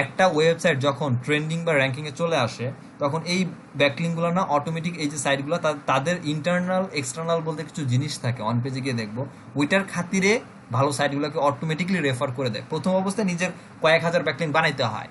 একটা ওয়েবসাইট যখন ট্রেন্ডিং বা র্যাঙ্কিংয়ে চলে আসে তখন এই ব্যাকলিংগুলো না অটোমেটিক, এই যে সাইটগুলো তাদের ইন্টারনাল এক্সটার্নাল বলতে কিছু জিনিস থাকে, অন পেজে গিয়ে দেখবো, ওইটার খাতিরে ভালো সাইটগুলোকে অটোমেটিকলি রেফার করে দেয়। প্রথম অবস্থায় নিজের কয়েক হাজার ব্যাকলিং বানাইতে হয়,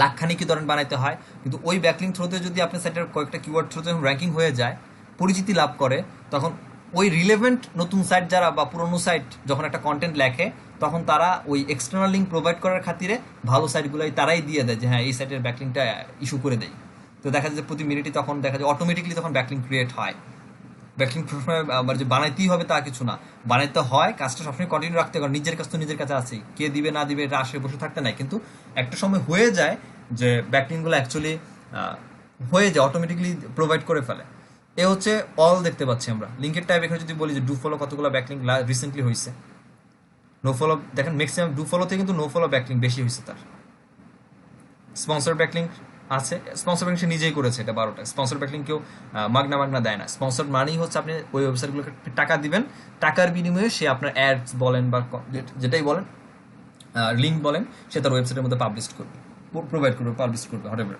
লাখখানি কি ধরেন বানাইতে হয়, কিন্তু ওই ব্যাকলিং থ্রুতে যদি আপনার সাইটের কয়েকটা কিওয়ার্ড থ্রুতে র্যাঙ্কিং হয়ে যায়, পরিচিতি লাভ করে, তখন ওই রিলেভেন্ট নতুন সাইট যারা বা পুরনো সাইট যখন একটা কন্টেন্ট লেখে তখন তারা ওই এক্সটার্নাল লিঙ্ক প্রোভাইড করার খাতিরে ভালো সাইটগুলোই তারাই দিয়ে দেয় যে হ্যাঁ এই সাইটের ব্যাকলিংটা ইস্যু করে দেয়। তো দেখা যায় যে প্রতি মিনিটই তখন দেখা যায় অটোমেটিকলি তখন ব্যাকলিং ক্রিয়েট হয়। ব্যাকলিং সবসময় আবার যে বানাইতেই হবে তা কিছু না, বানাইতে হয়, কাজটা সবসময় কন্টিনিউ রাখতে হবে, নিজের কাজ তো নিজের কাছে আছেই, কে দিবে না দিবে এটা আসে বসে থাকতে নাই। কিন্তু একটা সময় হয়ে যায় যে ব্যাকলিংগুলো অ্যাকচুয়ালি হয়ে যায়, অটোমেটিকলি প্রোভাইড করে ফেলে। এ হচ্ছে অল দেখতে পাচ্ছি আমরা। লিঙ্কের টাইপ এখানে যদি বলি যে ডু ফলো কতগুলো ব্যাকলিং রিসেন্টলি হয়েছে, নো ফলো দেখেন ম্যাক্সিমাম ডু ফলোতে কিন্তু নো ফলো ব্যাকলিং বেশি হয়েছে তার। স্পন্সর ব্যাকলিং আছে, স্পন্সর ব্যাকলিং সে নিজেই করেছে, এটা 12টা। স্পন্সর ব্যাকলিং কেউ মাগনা দেয় না। স্পন্সর মানেই হচ্ছে আপনি ওই ওয়েবসাইটগুলোকে টাকা দিবেন, টাকার বিনিময়ে সে আপনার অ্যাডস বলেন বা যেটাই বলেন, লিঙ্ক বলেন, সে তার ওয়েবসাইটের মধ্যে পাবলিশ করবে, প্রোভাইড করবে, পাবলিশ করবে, হটেভার।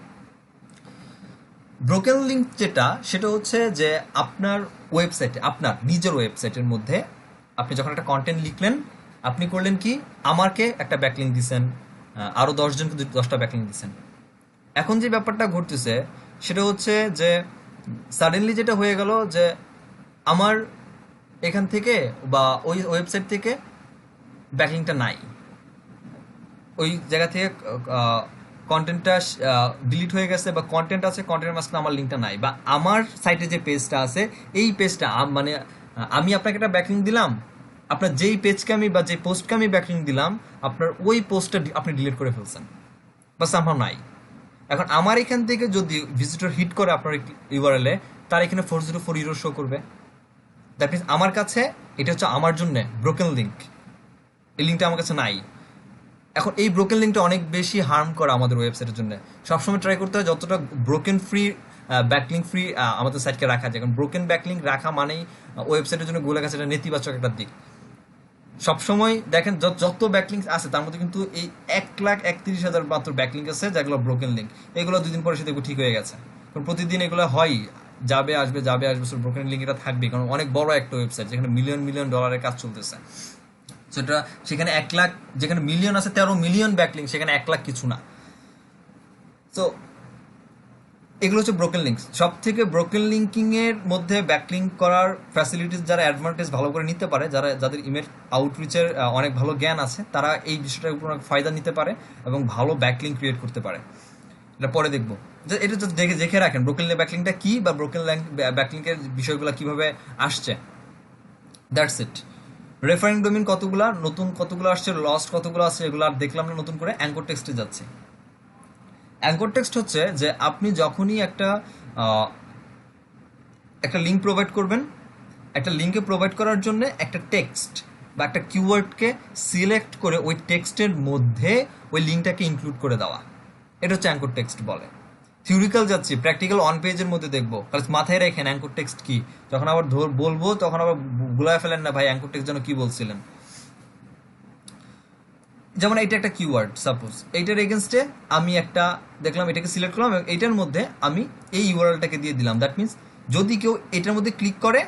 ব্রোকেন লিঙ্ক যেটা, সেটা হচ্ছে যে আপনার ওয়েবসাইটে, আপনার নিজের ওয়েবসাইটের মধ্যে আপনি যখন একটা কন্টেন্ট লিখলেন, আপনি করলেন কি, আমাকে একটা ব্যাকলিং দিছেন, আরও 10 জনকে 10টা ব্যাকলিং দিছেন। এখন যে ব্যাপারটা ঘটতেছে সেটা হচ্ছে যে সাডেনলি যেটা হয়ে গেল যে আমার এখান থেকে বা ওই ওয়েবসাইট থেকে ব্যাকলিংটা নাই, ওই জায়গা থেকে কন্টেন্টটা ডিলিট হয়ে গেছে, বা কন্টেন্ট আছে, কন্টেন্টের মাঝখানে আমার লিঙ্কটা নাই, বা আমার সাইটে যে পেজটা আছে এই পেজটা মানে আমি আপনাকে একটা ব্যাকলিঙ্ক দিলাম, আপনার যেই পেজকে আমি বা যে পোস্টকে আমি ব্যাকলিঙ্ক দিলাম, আপনার ওই পোস্টটা আপনি ডিলিট করে ফেলছেন বা সামহাও নাই। এখন আমার এখান থেকে যদি ভিজিটর হিট করে আপনার ইউআরএল এ, তার এখানে 404 ইউরো শো করবে। দ্যাট মিনস আমার কাছে এটা হচ্ছে আমার জন্য ব্রোকেন লিঙ্ক, এই লিঙ্কটা আমার কাছে নাই। এখন এই ব্রোকেন লিঙ্কটা অনেক বেশি হার্ম করে আমাদের ওয়েবসাইটের জন্য। সবসময় ট্রাই করতে হয় যতটা ব্রোকেন ফ্রি, ব্যাকলিঙ্ক ফ্রি আমাদের সাইটকে রাখা যায়। কারণ ব্রোকেন ব্যাকলিঙ্ক রাখা মানেই ওয়েবসাইটের জন্য গুগলের কাছে এটা নেতিবাচক একটা দিক। সবসময় দেখেন যত ব্যাকলিঙ্ক আছে তার মধ্যে কিন্তু এই 1,31,000 মাত্র ব্যাকলিঙ্ক আছে যেগুলো ব্রোকেন লিঙ্ক। এগুলো 2 দিন পরে সে দেখবো ঠিক হয়ে গেছে, কারণ প্রতিদিন এগুলো হয়, যাবে আসবে যাবে আসবে, ব্রোকেন লিঙ্ক এটা থাকবে, কারণ অনেক বড় একটা ওয়েবসাইট যেখানে মিলিয়ন মিলিয়ন ডলারের কাজ চলতেছে। সেটা সেখানে 1 লাখ, যেখানে মিলিয়ন আছে 13 মিলিয়ন ব্যাকলিঙ্ক, সেখানে 1 লাখ কিছু না। তো এগুলো হচ্ছে ব্রোকেন লিঙ্ক। সব থেকে ব্রোকেন লিঙ্কিং এর মধ্যে ব্যাকলিঙ্ক করার ফ্যাসিলিটিস যারা অ্যাডভান্টেজ ভালো করে নিতে পারে, যাদের ইমেল আউটরিচের অনেক ভালো জ্ঞান আছে, তারা এই বিষয়টার উপর অনেক ফায়দা নিতে পারে এবং ভালো ব্যাকলিঙ্ক ক্রিয়েট করতে পারে। এটা পরে দেখবো, যে এটা just দেখে রাখেন ব্রোকেন ব্যাকলিঙ্কটা কি, বা ব্রোকেন ব্যাকলিঙ্কের বিষয়গুলো কিভাবে আসছে। That's it. রেফারিং ডোমেইন কতগুলা, নতুন কতগুলো আসছে, লস্ট কতগুলো আসছে, এগুলো আর দেখলাম না নতুন করে। অ্যাঙ্কর টেক্সটে যাচ্ছে। অ্যাঙ্কর টেক্সট হচ্ছে যে আপনি যখনই একটা লিঙ্ক প্রোভাইড করবেন, একটা লিঙ্কে প্রোভাইড করার জন্য একটা টেক্সট বা একটা কিওয়ার্ডকে সিলেক্ট করে ওই টেক্সটের মধ্যে ওই লিঙ্কটাকে ইনক্লুড করে দেওয়া, এটা হচ্ছে অ্যাঙ্কর টেক্সট বলে। থিওরিক্যাল যাচ্ছি, প্র্যাকটিক্যাল অন পেজের মধ্যে দেখবো, তাহলে মাথায় রাখেন অ্যাঙ্কর টেক্সট কি। যখন আবার বলবো তখন আবার গুলায় ফেলেন না ভাই অ্যাঙ্কর টেক্সট যেন কি বলছিলেন। যেমন এটা একটা কিওয়ার্ড, সাপোজ এইটার এগেনস্টে আমি একটা দেখলাম, এটাকে সিলেক্ট করলাম এবং এইটার মধ্যে আমি এই ইউআরএলটাকে দিয়ে দিলাম। দ্যাট মিনস যদি কেউ এটার মধ্যে ক্লিক করে,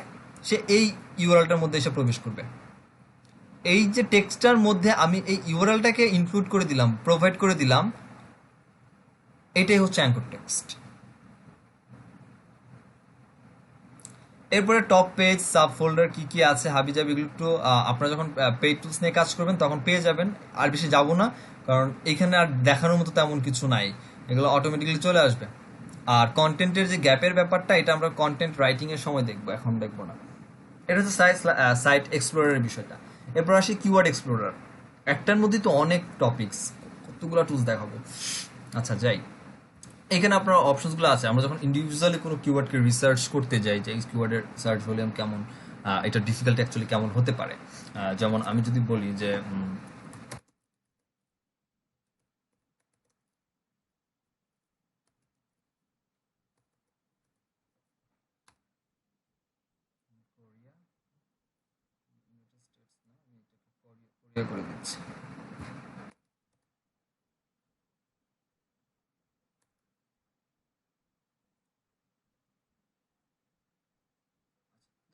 সে এই ইউআরএলটার মধ্যে এসে প্রবেশ করবে। এই যে টেক্সটটার মধ্যে আমি এই ইউআরএলটাকে ইনক্লুড করে দিলাম, প্রোভাইড করে দিলাম, এটাই হচ্ছে অ্যাঙ্কর টেক্সট। এরপরে টপ পেজ, সাব ফোল্ডার কি কি আছে হাবিজাবি, এগুলো একটু আপনারা যখন পেজ টুলস নিয়ে কাজ করবেন তখন পেয়ে যাবেন। আর বেশি যাব না, কারণ এখানে আর দেখানোর মতো তেমন কিছু নাই, এগুলো অটোমেটিক্যালি চলে আসবে। আর কন্টেন্টের যে গ্যাপের ব্যাপারটা, এটা আমরা কন্টেন্ট রাইটিং এর সময় দেখবো, এখন দেখবো না। এটা হচ্ছে সাইট এক্সপ্লোরারের বিষয়টা। এরপর আসি কিওয়ার্ড এক্সপ্লোরার। একটার মধ্যেই তো অনেক টপিকস, কতগুলো টুলস দেখাবো। আচ্ছা যাই, এখানে আপনার অপশনসগুলো আছে। আমরা যখন ইন্ডিভিজুয়ালি কোনো কিওয়ার্ডকে রিসার্চ করতে যাই যে এই কিওয়ার্ডের সার্চ ভলিউম কেমন, এটা ডিফিকাল্ট অ্যাকচুয়ালি কেমন হতে পারে। যেমন আমি যদি বলি যে করে দিচ্ছি,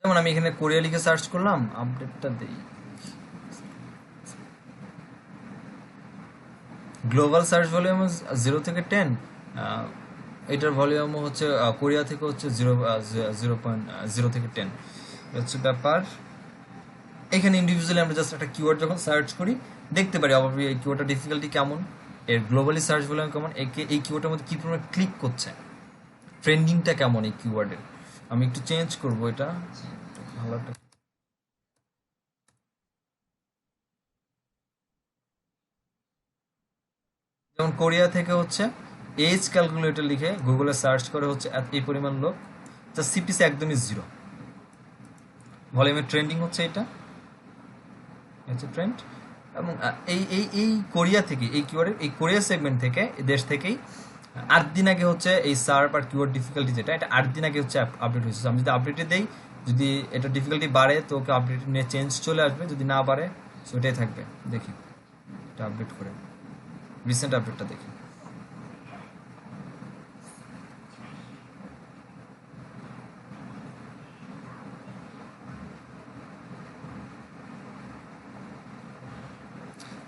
যেমন আমি এখানে কোরিয়া লিখে সার্চ করলাম, আপডেটটা দেই। গ্লোবাল সার্চ ভলিউম 0 থেকে 10, এটার ভলিউম হচ্ছে কোরিয়া থেকে হচ্ছে 0.0 থেকে 10, হচ্ছে ব্যাপার। এখানে ইন্ডিভিজুয়ালি আমরা জাস্ট একটা কিওয়ার্ড যখন সার্চ করি দেখতে পারি অবশ্যই এই কিওয়ার্ডটা ডিফিকাল্টি কেমন, এর গ্লোবালি সার্চ ভলিউম কেমন, এই কিওয়ার্ডের মধ্যে কি পরিমাণে ক্লিক করছে, ট্রেন্ডিংটা কেমন এই কিওয়ার্ডের। আমি একটু চেঞ্জ করবো এটা, ভালো একটা। যেমন কোরিয়া থেকে হচ্ছে এজ ক্যালকুলেটর লিখে গুগলে সার্চ করে হচ্ছে এই পরিমাণ লোক, যা সিপিসি একদমই 0, ভলিউমের ট্রেন্ডিং হচ্ছে এটা হচ্ছে ট্রেন্ড। এবং এই কোরিয়া থেকে, এই কিওয়ার্ডের এই কোরিয়া সেগমেন্ট থেকে, দেশ থেকেই 8 দিন আগে হচ্ছে এই সার্ভ আর কিওয়ার্ড ডিফিকাল্টি যেটা, এটা 8 দিন আগে হচ্ছে আপডেট হয়েছে। আমি যদি আপডেটে দেই, যদি এটা ডিফিকাল্টি বাড়ে তো ওকে আপডেট নিয়ে চেঞ্জ চলে আসবে, যদি না বাড়ে সেটাই থাকবে। দেখি এটা আপডেট করে, রিসেন্ট আপডেটটা দেখি।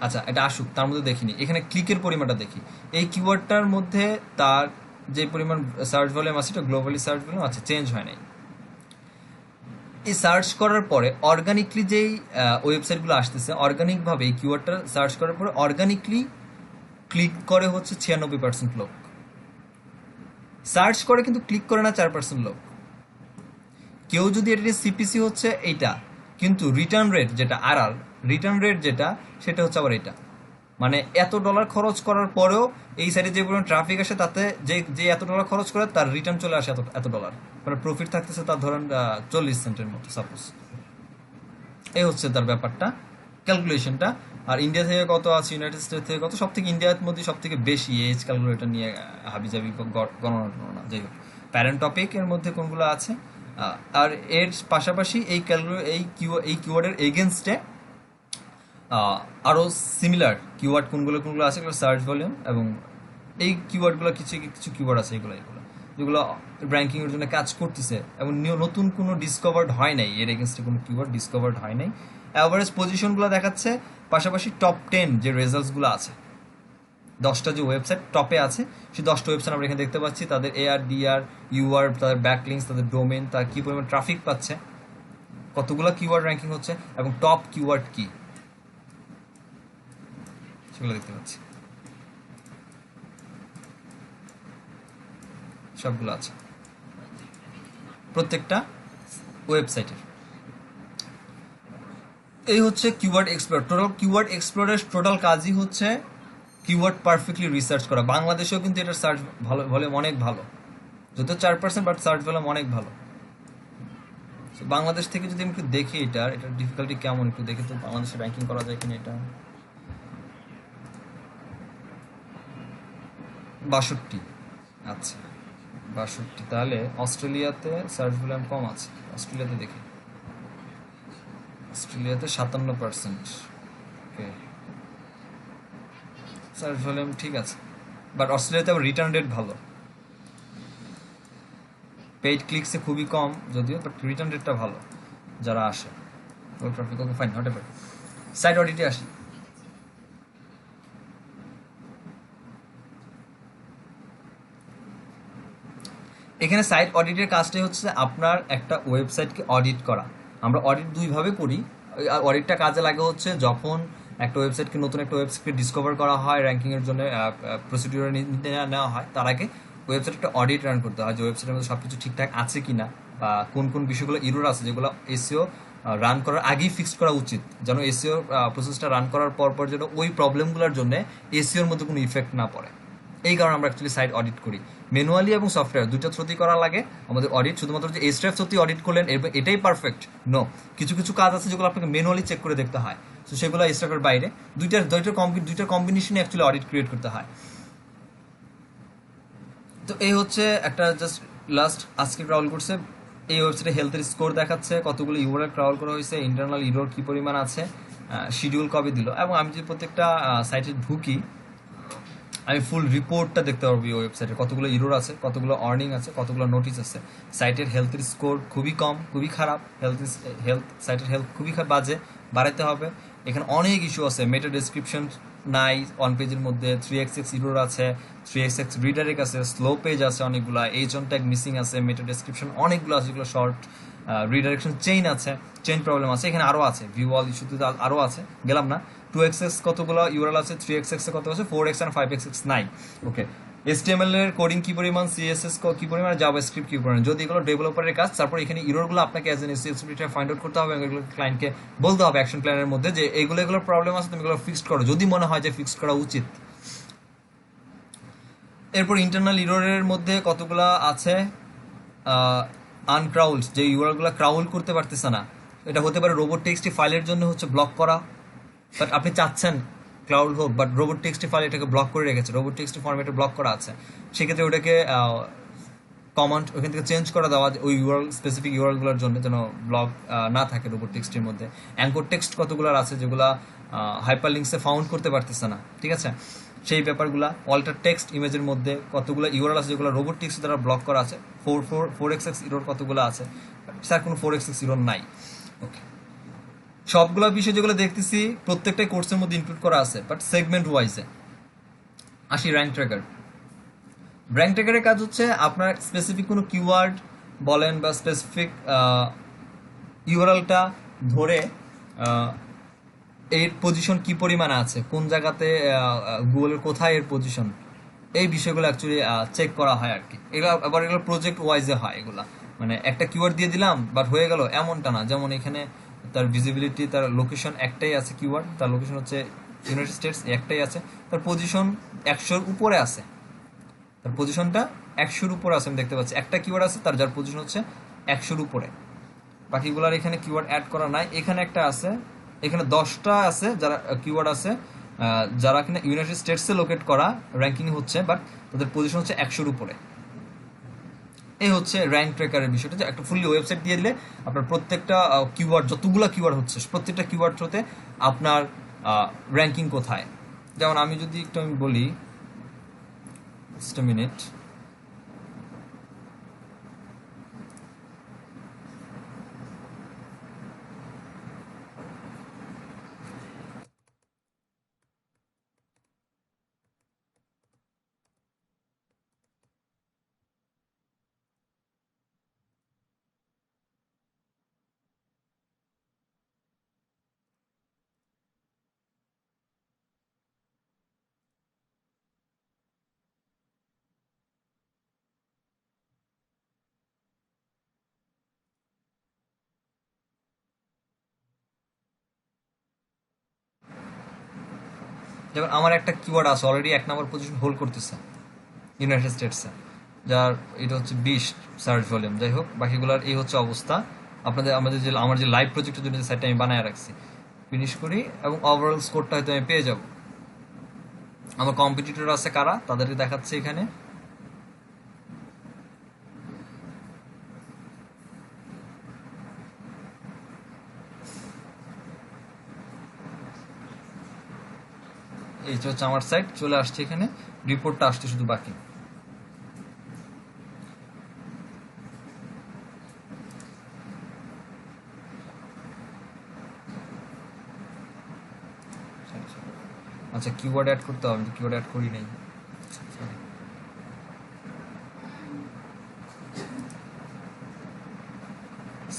আচ্ছা এটা আসুক, তার মধ্যে দেখিনি, এখানে ক্লিকের পরিমাণটা দেখি। এই কিওয়ার্ডটার মধ্যে তার যে পরিমাণ সার্চ ভলিউম আছে, এটা গ্লোবালি সার্চ ভলিউম আছে, চেঞ্জ হয় নাই। এই সার্চ করার পরে অর্গানিকলি যেই ওয়েবসাইটগুলো আসতেছে, অর্গানিকভাবে এই কিওয়ার্ডটা সার্চ করার পরে অর্গানিকলি ক্লিক করে হচ্ছে 96% লোক, সার্চ করে কিন্তু ক্লিক করে না 4% লোক। কেউ যদি এটা সিপিসি হচ্ছে এইটা, কিন্তু রিটার্ন রেট যেটা রিটার্ন রেট যেটা সেটা হচ্ছে আবার এটা। মানে এত ডলার খরচ করার পরেও এই সাইডে যে পরিমাণ ট্রাফিক আসে তাতে যে এত ডলার খরচ করে তার রিটার্ন চলে আসে এত ডলার, মানে প্রফিট থাকতেছে তার ধরেন 40 সেন্টের মতো সাপোজ। এই হচ্ছে তার ব্যাপারটা, ক্যালকুলেশনটা। আর ইন্ডিয়া থেকে কত আছে, ইউনাইটেড স্টেট থেকে কত, সব থেকে ইন্ডিয়ার মধ্যে সব থেকে বেশি এজ ক্যালকুলেটর নিয়ে হাবিজাবি গণনা। যাই হোক, প্যারেন্ট টপিক এর মধ্যে কোনগুলো আছে। আর এর পাশাপাশি এই কিওয়ার্ডের এগেনস্টে আরও সিমিলার কিওয়ার্ড কোনগুলো আছে, এগুলো সার্চ ভলিউম, এবং এই কিওয়ার্ডগুলো কিছু কিওয়ার্ড আছে এগুলো যেগুলো র্যাঙ্কিংয়ের জন্য কাজ করতেছে এবং নতুন কোনো ডিসকভার্ড হয় নাই, এর এগেনস্টে কোনো কিওয়ার্ড ডিসকভার্ড হয় নাই। অ্যাভারেজ পজিশনগুলো দেখাচ্ছে, পাশাপাশি টপ 10 যে রেজাল্টসগুলো আছে, 10টা যে ওয়েবসাইট টপে আছে সেই 10টা ওয়েবসাইট আমরা এখানে দেখতে পাচ্ছি, তাদের AR DR UR, তাদের ব্যাকলিংস, তাদের ডোমেন, তার কী পরিমাণ ট্রাফিক পাচ্ছে, কতগুলো কিওয়ার্ড র্যাঙ্কিং হচ্ছে এবং টপ কিওয়ার্ড কি সেগুলো দেখতে পাচ্ছি, সবগুলো আছে প্রত্যেকটা ওয়েবসাইটের। এই হচ্ছে কিওয়ার্ড এক্সপ্লোর। কিওয়ার্ড এক্সপ্লোরের টোটাল কাজই হচ্ছে কিওয়ার্ড পারফেক্টলি রিসার্চ করা। বাংলাদেশেও কিন্তু এটার সার্চ ভলিউম অনেক ভালো, যত 4%, বাট সার্চ ভলিউম অনেক ভালো। বাংলাদেশ থেকে যদি আমি একটু দেখি এটার ডিফিকাল্টি কেমন, একটু দেখে তো বাংলাদেশে র্যাঙ্কিং করা যায় কিনা। এটা 62, আচ্ছা 62। তাহলে অস্ট্রেলিয়াতে সার্চ ভলিউম কম আছে, অস্ট্রেলিয়াতে দেখি, অস্ট্রেলিয়াতে 57%। ওকে, সার্চ ভলিউম ঠিক আছে, বাট অস্ট্রেলিয়াতে আবার রিটার্ন রেট ভালো। পেইড ক্লিকসে খুবই কম যদিও, বাট রিটার্ন রেটটা ভালো যারা আসে। Traffic okay fine, whatever. Site অডিটে আসি। এখানে সাইট অডিটের কাজটাই হচ্ছে আপনার একটা ওয়েবসাইটকে অডিট করা। আমরা অডিট দুইভাবে করি। অডিটটা কাজে লাগে হচ্ছে যখন একটা ওয়েবসাইটকে নতুন একটা ওয়েবসাইটকে ডিসকভার করা হয়, র্যাঙ্কিংয়ের জন্য প্রসিডিউরে নেওয়া হয়, তার আগে ওয়েবসাইট একটা অডিট রান করতে হয় যে ওয়েবসাইটের মধ্যে সব কিছু ঠিকঠাক আছে কিনা, বা কোন কোন বিষয়গুলো ইরর আছে যেগুলো এসইও রান করার আগেই ফিক্স করা উচিত, যেন এসইও প্রসেসটা রান করার পর যেন ওই প্রবলেমগুলোর জন্য এসইওর মধ্যে কোনো ইফেক্ট না পড়ে। এই কারণে আমরা অ্যাকচুয়ালি সাইট অডিট করি, ম্যানুয়ালি এবং সফটওয়্যার দুটো থ্রুতেই করা লাগে আমাদের অডিট। শুধুমাত্র যে Ahrefs থ্রুতেই অডিট করলেন এটাই পারফেক্ট নো, কিছু কিছু কাজ আছে যেগুলো আপনাকে ম্যানুয়ালি চেক করে দেখতে হয়, তো সেগুলো Ahrefs-এর বাইরে দুইটার কম্বিনেশনে অ্যাকচুয়ালি অডিট ক্রিয়েট করতে হয়। তো এই হচ্ছে একটা জাস্ট লাস্ট আজকে ক্রাউল করছে, এই ওয়েবসাইটে হেলথের স্কোর দেখাচ্ছে, কতগুলো ইউআরএল ক্রাউল করা হয়েছে, ইন্টারনাল ইরর কি পরিমাণ আছে, শিডিউল কবে দিল, এবং আমি যদি প্রত্যেকটা সাইটে ঢুকি আমি ফুল রিপোর্টটা দেখতে পারবো এই ওয়েবসাইটে, কতগুলো ইরর আছে, কতগুলো আর্নিং আছে, কতগুলো নোটিস আছে। সাইটের হেলথের স্কোর খুবই কম, খুবই খারাপ, সাইটের হেলথ খুবই বাজে, বাড়াইতে হবে। এখানে অনেক ইস্যু আছে, মেটা ডেসক্রিপশন নাই অন পেজের মধ্যে, 3xx ইরর আছে, 3xx রিডাইরেক্ট আছে, স্লো পেজ আছে অনেকগুলো, H1 ট্যাগ মিসিং আছে, মেটা ডেসক্রিপশন অনেকগুলো আছে যেগুলো শর্ট, রিডাইরেকশন চেইন আছে, চেইন প্রবলেম আছে, এখানে আরও আছে, ভিউ অল ইস্যুতে আরও আছে, গেলাম না। 2xx কতগুলো ইউআরএল আছে, 3xx এ কত আছে, 4x and 5xx নাই। ওকে, HTML এর কোডিং কি পরিমাণ, CSS কি পরিমাণ, জাভাস্ক্রিপ্ট কি পরিমাণ, যদি এগুলো ডেভেলপারের কাজ, তারপর এখানে ইররগুলো আপনাকে as an SEO find out করতে হবে এবং এগুলো ক্লায়েন্টকে বলতে হবে অ্যাকশন প্ল্যানের মধ্যে যে এগুলো প্রবলেম আছে, তুমি এগুলো ফিক্সড করো যদি মনে হয় যে ফিক্সড করা উচিত। এরপর ইন্টারনাল ইররের মধ্যে কতগুলো আছে, আনক্রাউলড, যে ইউআরএলগুলো ক্রাউল করতে পারতেছে না, এটা হতে পারে রোবট টেক্সটি ফাইলের জন্য হচ্ছে ব্লক করা, বাট আপনি চাচ্ছেন ক্লাউড হোক, বাট রোবট টেক্সটি ফাইল এটাকে ব্লক করে রেখেছে, রোবট টেক্সটি ফরম্যাটে ব্লক করা আছে, সেক্ষেত্রে ওটাকে কমান্ড ওখান থেকে চেঞ্জ করে দেওয়া ওই ইউআরএল স্পেসিফিক ইউআরএলগুলোর জন্য যেন ব্লক না থাকে রোবট টেক্সটের মধ্যে। অ্যাঙ্কর টেক্সট কতগুলোর আছে যেগুলো হাইপার লিঙ্কসে ফাউন্ড করতে পারতেছে না, ঠিক আছে, সেই ব্যাপারগুলো। অল্টার টেক্সট ইমেজের মধ্যে কতগুলো ইউআরএল আছে যেগুলো রোবট টেক্সট দ্বারা ব্লক করা আছে, 4xx ইরর কতগুলো আছে, স্যার কোনো 4xx ইরর নাই। ওকে, সবগুলো বিষয় যেগুলো দেখতেছি প্রত্যেকটাই কোর্সের মধ্যে ইনক্লুড করা আছে, বাট সেগমেন্ট ওয়াইজে আসি। র্যাঙ্ক ট্র্যাকারের কাজ হচ্ছে আপনার স্পেসিফিক কোনো কিওয়ার্ড বলেন বা স্পেসিফিক ইউআরএলটা ধরে এর পজিশন কি পরিমাণে আছে, কোন জায়গাতে গুগলের কোথায় এর পজিশন, এই বিষয়গুলো অ্যাকচুয়ালি চেক করা হয় আর কি। এগুলো আবার এগুলো প্রজেক্ট ওয়াইজে হয় এগুলা, মানে একটা কিওয়ার্ড দিয়ে দিলাম বাট হয়ে গেল এমনটা না। যেমন এখানে তার ভিজিবিলিটি, তার লোকেশন একটাই আছে, কিওয়ার্ড তার লোকেশন হচ্ছে ইউনাইটেড স্টেটস, একটাই আছে, তার পজিশন 100-র উপরে আছে, তার পজিশনটা 100-র উপরে আছে, আমি দেখতে পাচ্ছি একটা কিওয়ার্ড আছে তার যার পজিশন হচ্ছে 100-র উপরে। বাকিগুলার এখানে কিওয়ার্ড অ্যাড করা নাই। এখানে একটা আছে, এখানে 10টা আছে যারা কিওয়ার্ড আছে যারা কিনা ইউনাইটেড স্টেটসে লোকেট করা র্যাঙ্কিং হচ্ছে, বাট তাদের পজিশন হচ্ছে 100-র উপরে। এই হচ্ছে র্যাঙ্ক ট্র্যাকারের বিষয়টা, যে একটা ফুললি ওয়েবসাইট দিয়ে দিলে আপনার প্রত্যেকটা কিওয়ার্ড, যতগুলো কিওয়ার্ড হচ্ছে প্রত্যেকটা কিওয়ার্ড থ্রুতে আপনার র্যাঙ্কিং কোথায়। যেমন আমি যদি একটু আমি বলি, জাস্ট আ মিনিট, যেমন আমার একটা কিওয়ার্ড আছে অলরেডি 1 নম্বর পজিশন হোল্ড করতেছে ইউনাইটেড স্টেটসে, যার এটা হচ্ছে 20 সার্চ ভলিউম। যাই হোক, বাকিগুলোর এই হচ্ছে অবস্থা। আমাদের যে আমার যে লাইভ প্রজেক্টের জন্য যে সাইটটা আমি বানায় রাখছি, ফিনিশ করি এবং ওভারঅল স্কোরটা হয়তো আমি পেয়ে যাব। আমার কম্পিটিটর আছে কারা, তাদেরকে দেখাচ্ছে এখানে। এই যে হচ্ছে আমার সাইট, চলে আসছে এখানে, রিপোর্টটা আসছে শুধু বাকি। আচ্ছা, কিওয়ার্ড অ্যাড করতে হবে, কিওয়ার্ড অ্যাড করি নাই।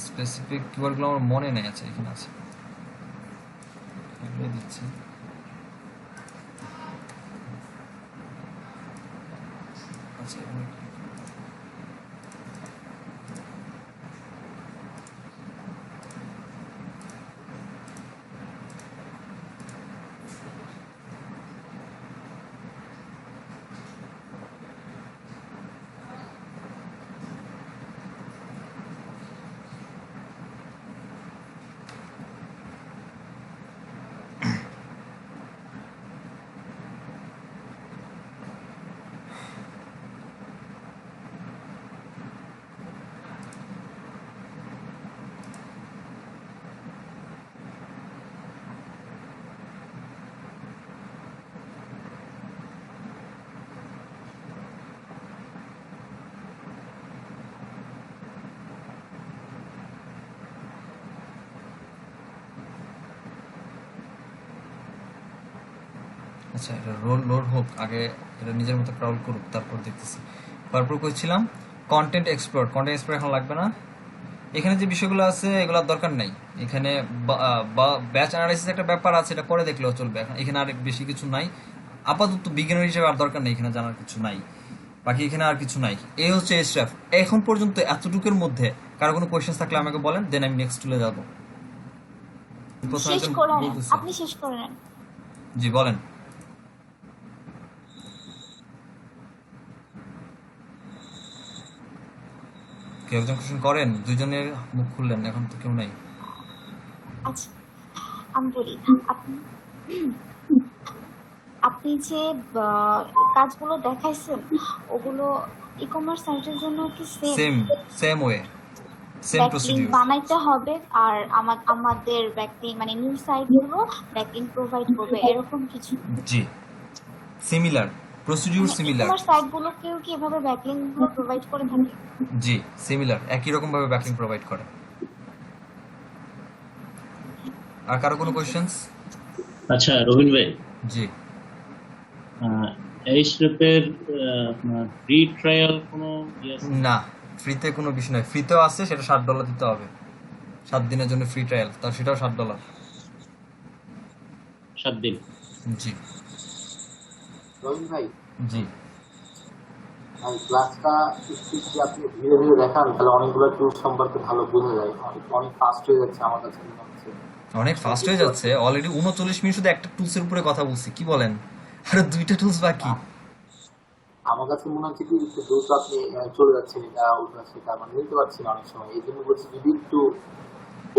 স্পেসিফিক কিওয়ার্ডগুলো আমার মনে নেই। আচ্ছা, এখানে আছে, এগুলো দিচ্ছি। আচ্ছা, আচ্ছা, এটা লোড হোক আগে, এটা নিজের মতো ক্রাউল করুক, তারপর দেখতেছি। তারপর কইছিলাম কন্টেন্ট এক্সপ্লোর এখন লাগবে না। এখানে যে বিষয়গুলো আছে এগুলোর দরকার নাই। এখানে ব্যাচ অ্যানালাইসিস একটা ব্যাপার আছে, এটা পরে দেখলেও চলবে। এখন এখানে আর বেশি কিছু নাই আপাতত, বিজ্ঞানের হিসেবে আর দরকার নেই, এখানে জানার কিছু নাই। বাকি এখানে আর কিছু নাই। এই হচ্ছে এসরাফ। এখন পর্যন্ত এতটুকুর মধ্যে কারো কোনো কোয়েশ্চেন থাকলে আমাকে বলেন, দেন আমি নেক্সট চলে যাবো। প্রথমে শেষ একজন করে নেন, বলতেছে। আপনি শেষ করে নেন। জি বলেন। কেউ একজন কোশ্চেন করেন, দুইজনের মুখ খুললেন, এখন তো কেউ নাই। আচ্ছা, আমি বলি, আপনি আপনি যে কাজগুলো দেখাইছেন ওগুলো ই কমার্স সাইটের জন্য কি same same way, same backlink procedure. বানাইতে হবে? আর আমাদের ব্যাকলিংক মানে নিউ সাইটগুলো ব্যাকলিংক প্রোভাইড করবে এরকম কিছু? জি, সিমিলার প্রসিডিউর, মানে ই সিমিলার। কমার্স সাইটগুলো কেউ কি এভাবে ব্যাকলিংক গুলো প্রোভাইড করে থাকে? জি, সিমিলার, একই রকম ভাবে ব্যাকলিংক প্রোভাইড করে। আর কারো কোনো কোশ্চেনস? আচ্ছা রবিন ভাই, জি, এই স্টেপের আপনার ফ্রি ট্রায়াল কোনো না, ফ্রিতে কোনো বিষয় নয়। ফ্রিতেও আছে, সেটা $60 দিতে হবে 7 দিনের জন্য ফ্রি ট্রায়াল, তার সেটাও $60। 7 দিন। জি রহিম ভাই, জি আর ক্লাসটা একটু যদি আপনি ধীরে ধীরে দেখান তাহলে অনেকগুলো টুলস সম্পর্কে ভালো বোঝা যায়। অনেক ফাস্ট হয়ে যাচ্ছে আমার কাছে মনে হচ্ছে। অনেক ফাস্ট হয়ে যাচ্ছে, অলরেডি 39 মিনিট শুধু একটা টুলসের উপরে কথা বলছি, কি বলেন? আর 2টা টুলস বাকি। আমার কাছে মনে হচ্ছে কি একটু দ্রুত আপনি চলে যাচ্ছেন, এটা ওটা সেটা মানে নিতে পারছি না অনেক সময়। এই জন্য বলছি যদি একটু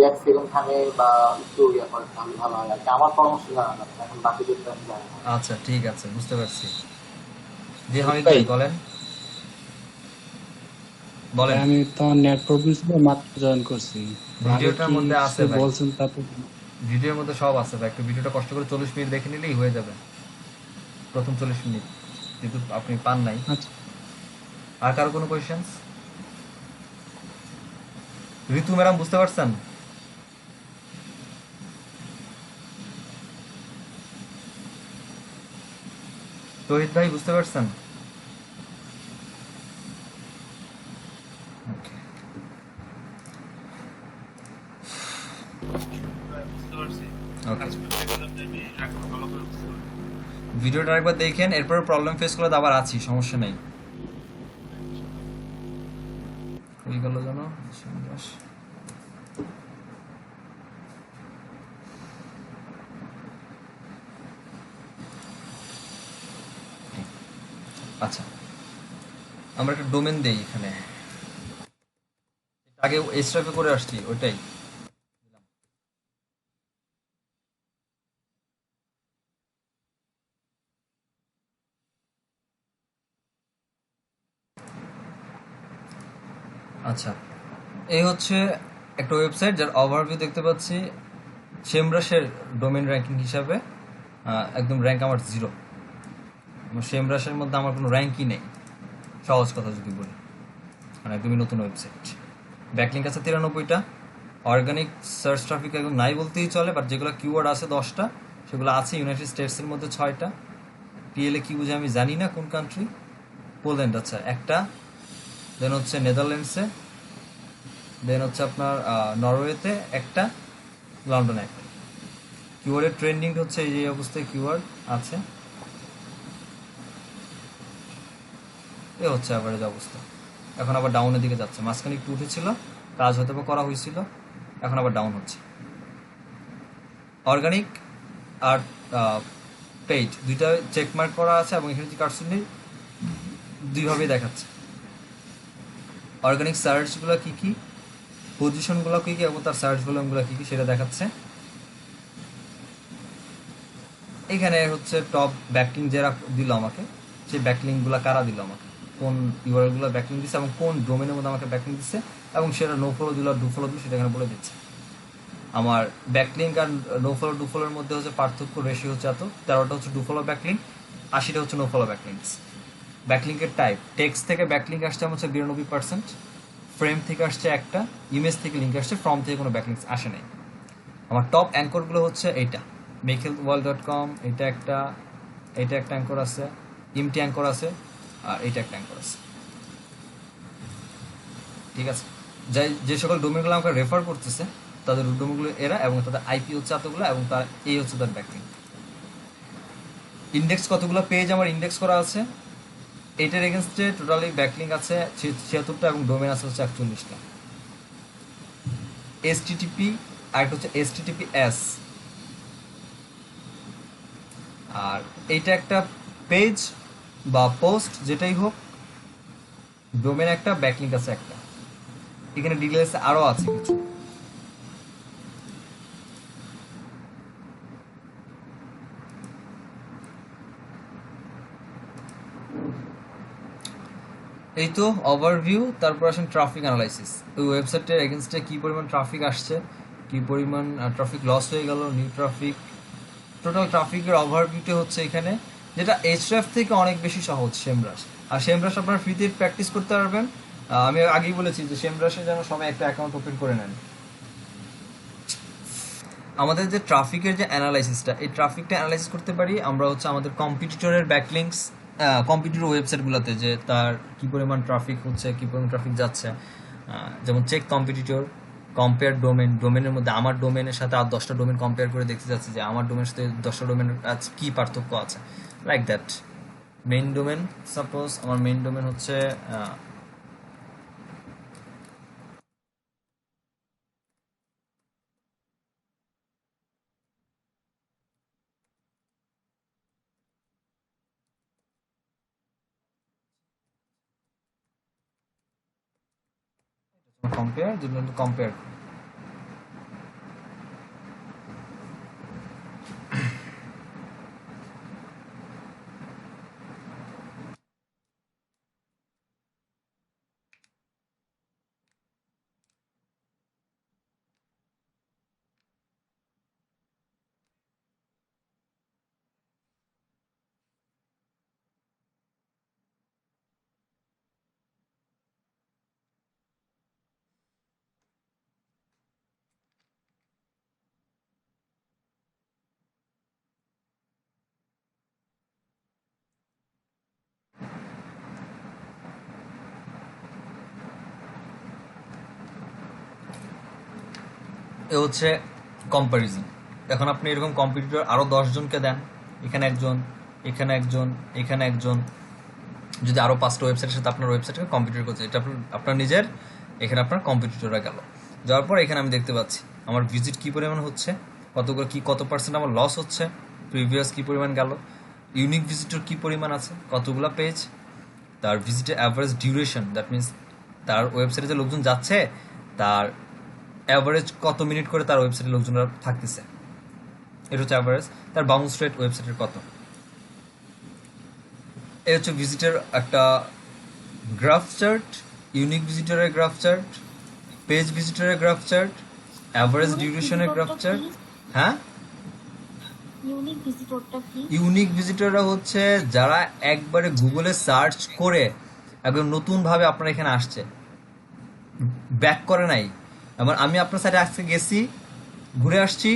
1 সেকেন্ড থামে বা একটু ইয়ে করেন তাহলে ভালো হয় আর কি। আমার পরামর্শ জানান আপনি, এখন বাকিদের তো আমি জানি না। আচ্ছা ঠিক আছে, বুঝতে পারছি। জি হামিদ ভাই, ভাই বলেন বলেন। আমি তো নেট প্রবলেম ছিল, মাত্র জয়েন করছি। তো আগে ভিডিওটার কি মধ্যে আছে কিছু ভাই, বলছেন তারপর? ভিডিওর মধ্যে সব আছে ভাই, একটু ভিডিওটা কষ্ট করে 40 মিনিট দেখে নিলেই হয়ে যাবে, প্রথম 40 মিনিট, যেহেতু আপনি পান নাই। আচ্ছা, আর কারো কোনো কোয়েশ্চেন্স? ঋতু ম্যাডাম বুঝতে পারছেন? তহিদ ভাই বুঝতে পারছেন? Okay. Okay. ভিডিওটা একবার দেখেন, এরপর প্রবলেম ফেস করলে তো আবার আছি, সমস্যা নেই। হয়ে গেল যেন আচ্ছা, আমরা একটা ডোমেন দেই এখানে, আগে এসট্রাফে করে আসছি ওইটাই। আচ্ছা, এই হচ্ছে একটা ওয়েবসাইট যার ওভারভিউ দেখতে পাচ্ছি। সেমরাশের ডোমেন র্যাঙ্কিং হিসাবে একদম র্যাঙ্ক আমার 0। সেমরাশের মধ্যে আমার কোনো র্যাঙ্কই নেই, সহজ কথা যদি বলি, মানে একদমই নতুন ওয়েবসাইট। ব্যাকলিঙ্ক আছে 93টা, অর্গানিক সার্চ ট্রাফিক একদম নাই বলতেই চলে, বাট যেগুলো কিওয়ার্ড আছে 10টা, সেগুলো আছে ইউনাইটেড স্টেটসের মধ্যে 6টা। পিএলএ কি বুঝে আমি জানি না, কোন কান্ট্রি? পোল্যান্ড, আচ্ছা একটা। দেন হচ্ছে নেদারল্যান্ডসে, দেন হচ্ছে আপনার নরওয়েতে একটা, লন্ডনে একটা। কিওয়ার্ডের ট্রেন্ডিং হচ্ছে এই যে অবস্থায় কিওয়ার্ড আছে, এ হচ্ছে অ্যাভারেজ অবস্থা। এখন আবার ডাউনের দিকে যাচ্ছে, মাঝখানে একটু উঠেছিল, কাজ হয়তো বা করা হয়েছিল, এখন আবার ডাউন হচ্ছে। অর্গানিক আর পেইড দুইটা চেকমার্ক করা আছে, এবং এখানে যে কার্সুনি দুইভাবেই দেখাচ্ছে। অর্গানিক সার্চগুলো কী কী, পজিশনগুলো কী কী, এবং তার সার্চ ভলিউমগুলো কী কী সেটা দেখাচ্ছে। এখানে হচ্ছে টপ ব্যাকলিং যারা দিল আমাকে, সেই ব্যাকলিংগুলো কারা দিল আমাকে, কোন ইউআরএলগুলো ব্যাকলিং দিচ্ছে এবং কোন ডোমেনের মধ্যে আমাকে ব্যাকলিং দিচ্ছে, এবং সেটা নো ফলো দিল ডু ফলো দিল সেটা এখানে বলে দিচ্ছে। আমার ব্যাকলিং আর নো ফলো ডু ফলোর মধ্যে হচ্ছে পার্থক্য রেশিও হচ্ছে এত, 13টা হচ্ছে ডু ফলো ব্যাকলিং, 80টা হচ্ছে নো ফলো ব্যাকলিংস। ব্যাকলিংকের টাইপ, টেক্সট থেকে ব্যাকলিং আসছে আমার হচ্ছে 92%, ফ্রেম থেকে আসছে একটা, ইমেজ থেকে লিঙ্ক আসছে, ফর্ম থেকে কোনো ব্যাকলিংস আসে নাই। আমার টপ অ্যাঙ্করগুলো হচ্ছে এইটা, মেকহেলথওয়ার্ল্ড.com, এটা একটা অ্যাঙ্কর আছে, ইমটি অ্যাঙ্কর আছে, আর এইটা একটা অ্যাঙ্কর আছে। ঠিক আছে, যে সকল ডোমেনগুলো আমাকে রেফার করতেছে তাদের ডোমেনগুলো এরা, এবং তাদের আইপি হচ্ছে এতগুলো, এবং তার এই হচ্ছে তার ব্যাকলিং। ইন্ডেক্স কতগুলো পেজ আমার ইন্ডেক্স করা আছে, এইটার এগেনস্টে টোটালি ব্যাকলিং আছে 76টা, এবং ডোমেন আছে হচ্ছে 41টা। এসটিটিপি আর একটা হচ্ছে এসটিটিপিএস, আর এইটা একটা পেজ বা পোস্ট যেটাই হোক, ডোমেন একটা, ব্যাকলিংক আছে একটা। এখানে ডিটেলস আরো আছে কিছু। এই তো ওভারভিউ, তারপর আসেন ট্রাফিক অ্যানালাইসিস। ওই ওয়েবসাইটের এগেনস্টে কি পরিমাণ ট্রাফিক আসছে, কি পরিমাণ ট্রাফিক লস হয়ে গেল, নিউ ট্রাফিক, টোটাল ট্রাফিকের ওভারভিউটা হচ্ছে এখানে, যেটা এইচরেফ থেকে অনেক বেশি সহজ সেমরাশ। আর সেমরাশ আপনার ফ্রিতে প্র্যাকটিস করতে পারবেন। আমি আগেই বলেছি যে সেমরাশে যেন সবাই একটা অ্যাকাউন্ট ওপেন করে নেন। আমাদের যে ট্রাফিকের যে অ্যানালাইসিসটা, এই ট্রাফিকটা অ্যানালাইসিস করতে পারি আমরা হচ্ছে আমাদের কম্পিটিটরের ব্যাকলিংস, কম্পিটিটর ওয়েবসাইটগুলোতে, যে তার কি পরিমাণ ট্রাফিক হচ্ছে, কি পরিমাণ ট্রাফিক যাচ্ছে। যেমন চেক কম্পিটিটর, কম্পেয়ার ডোমেন, ডোমেনের মধ্যে আমার ডোমেনের সাথে আর 10টা ডোমেন কম্পেয়ার করে দেখতে যাচ্ছে যে আমার ডোমেনের সাথে 10টা ডোমেনের আছে কি পার্থক্য আছে, like that. Main domain, suppose আমার মেইন ডোমেন হচ্ছে কম্পেয়ার, কম্পেয়ার এ হচ্ছে কম্পারিজন। এখন আপনি এরকম কম্পিটিটর আরো 10 জনকে দেন, এখানে একজন, এখানে একজন, এখানে একজন, যদি আরো 5টা ওয়েবসাইটের সাথে আপনার ওয়েবসাইটকে কম্পিটিটর করছে, এটা আপনার নিজের, এখানে আপনার কম্পিটিটররা গেল। যাওয়ার পর এখানে আমি দেখতে পাচ্ছি আমার ভিজিট কি পরিমাণ হচ্ছে, কত পার্সেন্ট আমার লস হচ্ছে, প্রিভিয়াস কি পরিমাণ গেল, ইউনিক ভিজিটর কি পরিমাণ আছে, কতগুলো পেজ, তার ভিজিটের অ্যাভারেজ ডিউরেশন, দ্যাট মিনস তার ওয়েবসাইটে যে লোকজন যাচ্ছে তার অ্যাভারেজ কত মিনিট করে তার ওয়েবসাইটে লোকজনরা থাকতেছে, এটা হচ্ছে অ্যাভারেজ। তার বাউন্স রেট ওয়েবসাইটের কত, এই হচ্ছে ভিজিটের একটা গ্রাফ চার্ট, ইউনিক ভিজিটরের গ্রাফ চার্ট, পেজ ভিজিটরের গ্রাফ চার্ট, অ্যাভারেজ ডিউরেশনের গ্রাফ চার্ট। হ্যাঁ, ইউনিক ভিজিটরটা কি? ইউনিক ভিজিটররা হচ্ছে যারা একবারে গুগলে সার্চ করে একদম নতুনভাবে আপনার এখানে আসছে, ব্যাক করে নাই। এবার আমি আপনার সাইডে আজকে গেছি, ঘুরে আসছি,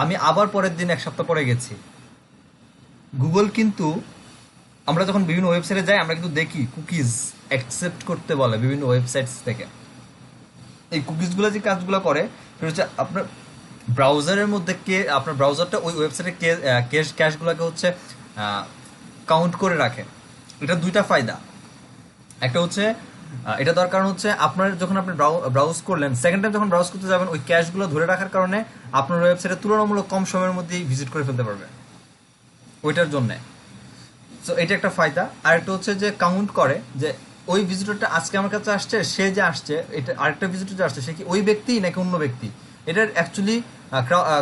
আমি আবার পরের দিন 1 সপ্তাহ পরে গেছি। গুগল কিন্তু আমরা যখন বিভিন্ন ওয়েবসাইটে যাই আমরা কিন্তু দেখি কুকিজ অ্যাকসেপ্ট করতে বলে বিভিন্ন ওয়েবসাইটস থেকে। এই কুকিজগুলো যে কাজগুলো করে সেটা হচ্ছে আপনার ব্রাউজারের মধ্যে আপনার ব্রাউজারটা ওই ওয়েবসাইটের ক্যাশগুলোকে হচ্ছে কাউন্ট করে রাখে। এটা দুইটা ফায়দা, একটা হচ্ছে এটা দরকার হচ্ছে আপনার যখন আপনি ব্রাউজ করলেন, সেকেন্ড টাইম যখন ব্রাউজ করতে যাবেন ওই ক্যাশগুলো ধরে রাখার কারণে আপনার ওয়েবসাইটে তুলনামূলক কম সময়ের মধ্যেই ভিজিট করে ফেলতে পারবে ওইটার জন্যে। সো এটা একটা ফায়দা। আর একটা হচ্ছে যে কাউন্ট করে যে ওই ভিজিটরটা আজকে আমার কাছে আসছে, সে যে আসছে, এটা আরেকটা ভিজিটর যে আসছে সে কি ওই ব্যক্তি নাকি অন্য ব্যক্তি, এটার অ্যাকচুয়ালি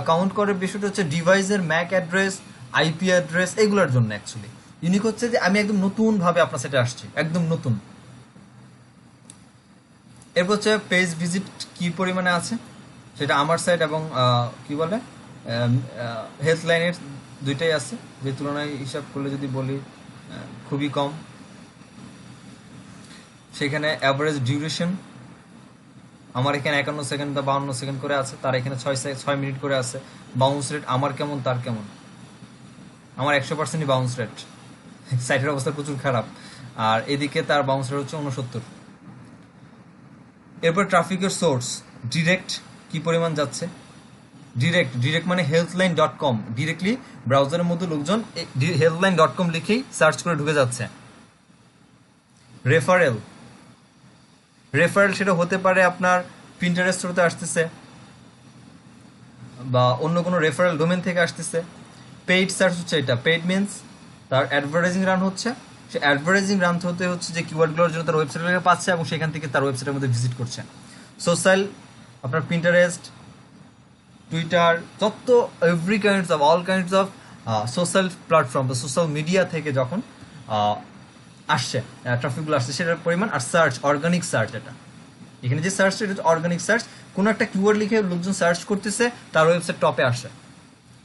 কাউন্ট করার বিষয়টা হচ্ছে ডিভাইসের ম্যাক অ্যাড্রেস, আইপি অ্যাড্রেস, এগুলোর জন্য অ্যাকচুয়ালি। ইউনিক হচ্ছে যে আমি একদম নতুনভাবে আপনার সাথে আসছি, একদম নতুন। এরপর হচ্ছে পেজ ভিজিট কি পরিমাণে আছে সেটা আমার সাইট এবং কি বলে হেল্পলাইনের দুইটাই আছে, যে তুলনায় হিসাব করলে যদি বলি খুবই কম। সেখানে অ্যাভারেজ ডিউরেশন আমার এখানে 51 সেকেন্ড বা 52 সেকেন্ড করে আছে, তার এখানে 6 মিনিট করে আছে। বাউন্স রেট আমার কেমন তার কেমন, আমার 100%ই বাউন্স রেট, সাইটের অবস্থা প্রচুর খারাপ, আর এদিকে তার বাউন্স রেট হচ্ছে 69। এরপর ট্রাফিকের সোর্স, ডিরেক্ট কি পরিমাণ যাচ্ছে, ডিরেক্ট মানে healthline.com, ডিরেক্টলি ব্রাউজারের মধ্যে লোকজন healthline.com লিখেই সার্চ করে ঢুকে যাচ্ছে। রেফারেল সেটা হতে পারে আপনার পিন্টারেস্ট হতে আসতেছে বা অন্য কোনো রেফারেল ডোমেন থেকে আসতেছে। পেইড সার্চ হচ্ছে এটা, পেইড মিনস তার অ্যাডভার্টাইজিং রান হচ্ছে, সে অ্যাডভার্টাইজিং রান হতে হচ্ছে যে কিওয়ার্ডগুলোর জন্য তার ওয়েবসাইটে পাচ্ছে এবং সেখান থেকে তার ওয়েবসাইটের মধ্যে ভিজিট করছে। সোশ্যাল আপনার পিন্টারেস্ট, টুইটার, যত every kinds of all kinds of social platform বা সোশ্যাল মিডিয়া থেকে যখন আসছে ট্রাফিকগুলো আসছে সেটার পরিমাণ। আর সার্চ, অর্গানিক সার্চ, এখানে যে সার্চ এটা হচ্ছে অর্গানিক সার্চ, কোনো একটা কিওয়ার্ড লিখে লোকজন সার্চ করতেছে, তার ওয়েবসাইট টপে আসে,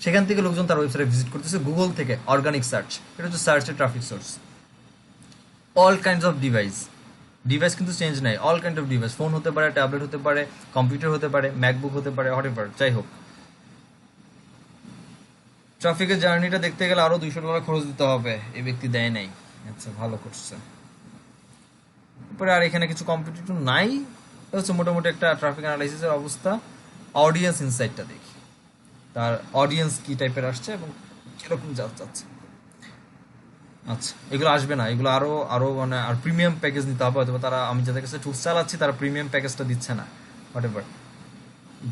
সেখান থেকে লোকজন তার ওয়েবসাইটে ভিজিট করতেছে গুগল থেকে। অর্গানিক সার্চ এটা হচ্ছে সার্চের traffic source. All kinds of device কিন্তু চেঞ্জ নাই, all kind of device, phone হতে পারে, ট্যাবলেট হতে পারে, কম্পিউটার হতে পারে, ম্যাকবুক হতে পারে, হোয়াটএভার, যাই হোক। ট্রাফিকের জার্নিটা দেখতে গেলে আরো $200 খরচ দিতে হবে, এই ব্যক্তি দেয় নাই, আচ্ছা ভালো করছে। এরপরে আর এখানে কিছু কম্পিটিটর নাই, এটা হচ্ছে মোটামুটি একটা ট্রাফিক অ্যানালাইসিসের অবস্থা। অডিয়েন্স ইনসাইটটা দেখি, তার অডিয়েন্স কি টাইপের আসছে এবং কিরকম যাচ্ছে। আচ্ছা, এগুলো আসবে না, এগুলো আরো আরো মানে আর প্রিমিয়াম প্যাকেজ নিতে হবে হয়তো, তারা আমি যাদের কাছে টুলস চালাচ্ছি তারা প্রিমিয়াম প্যাকেজটা দিচ্ছে না, হোয়াট এভার।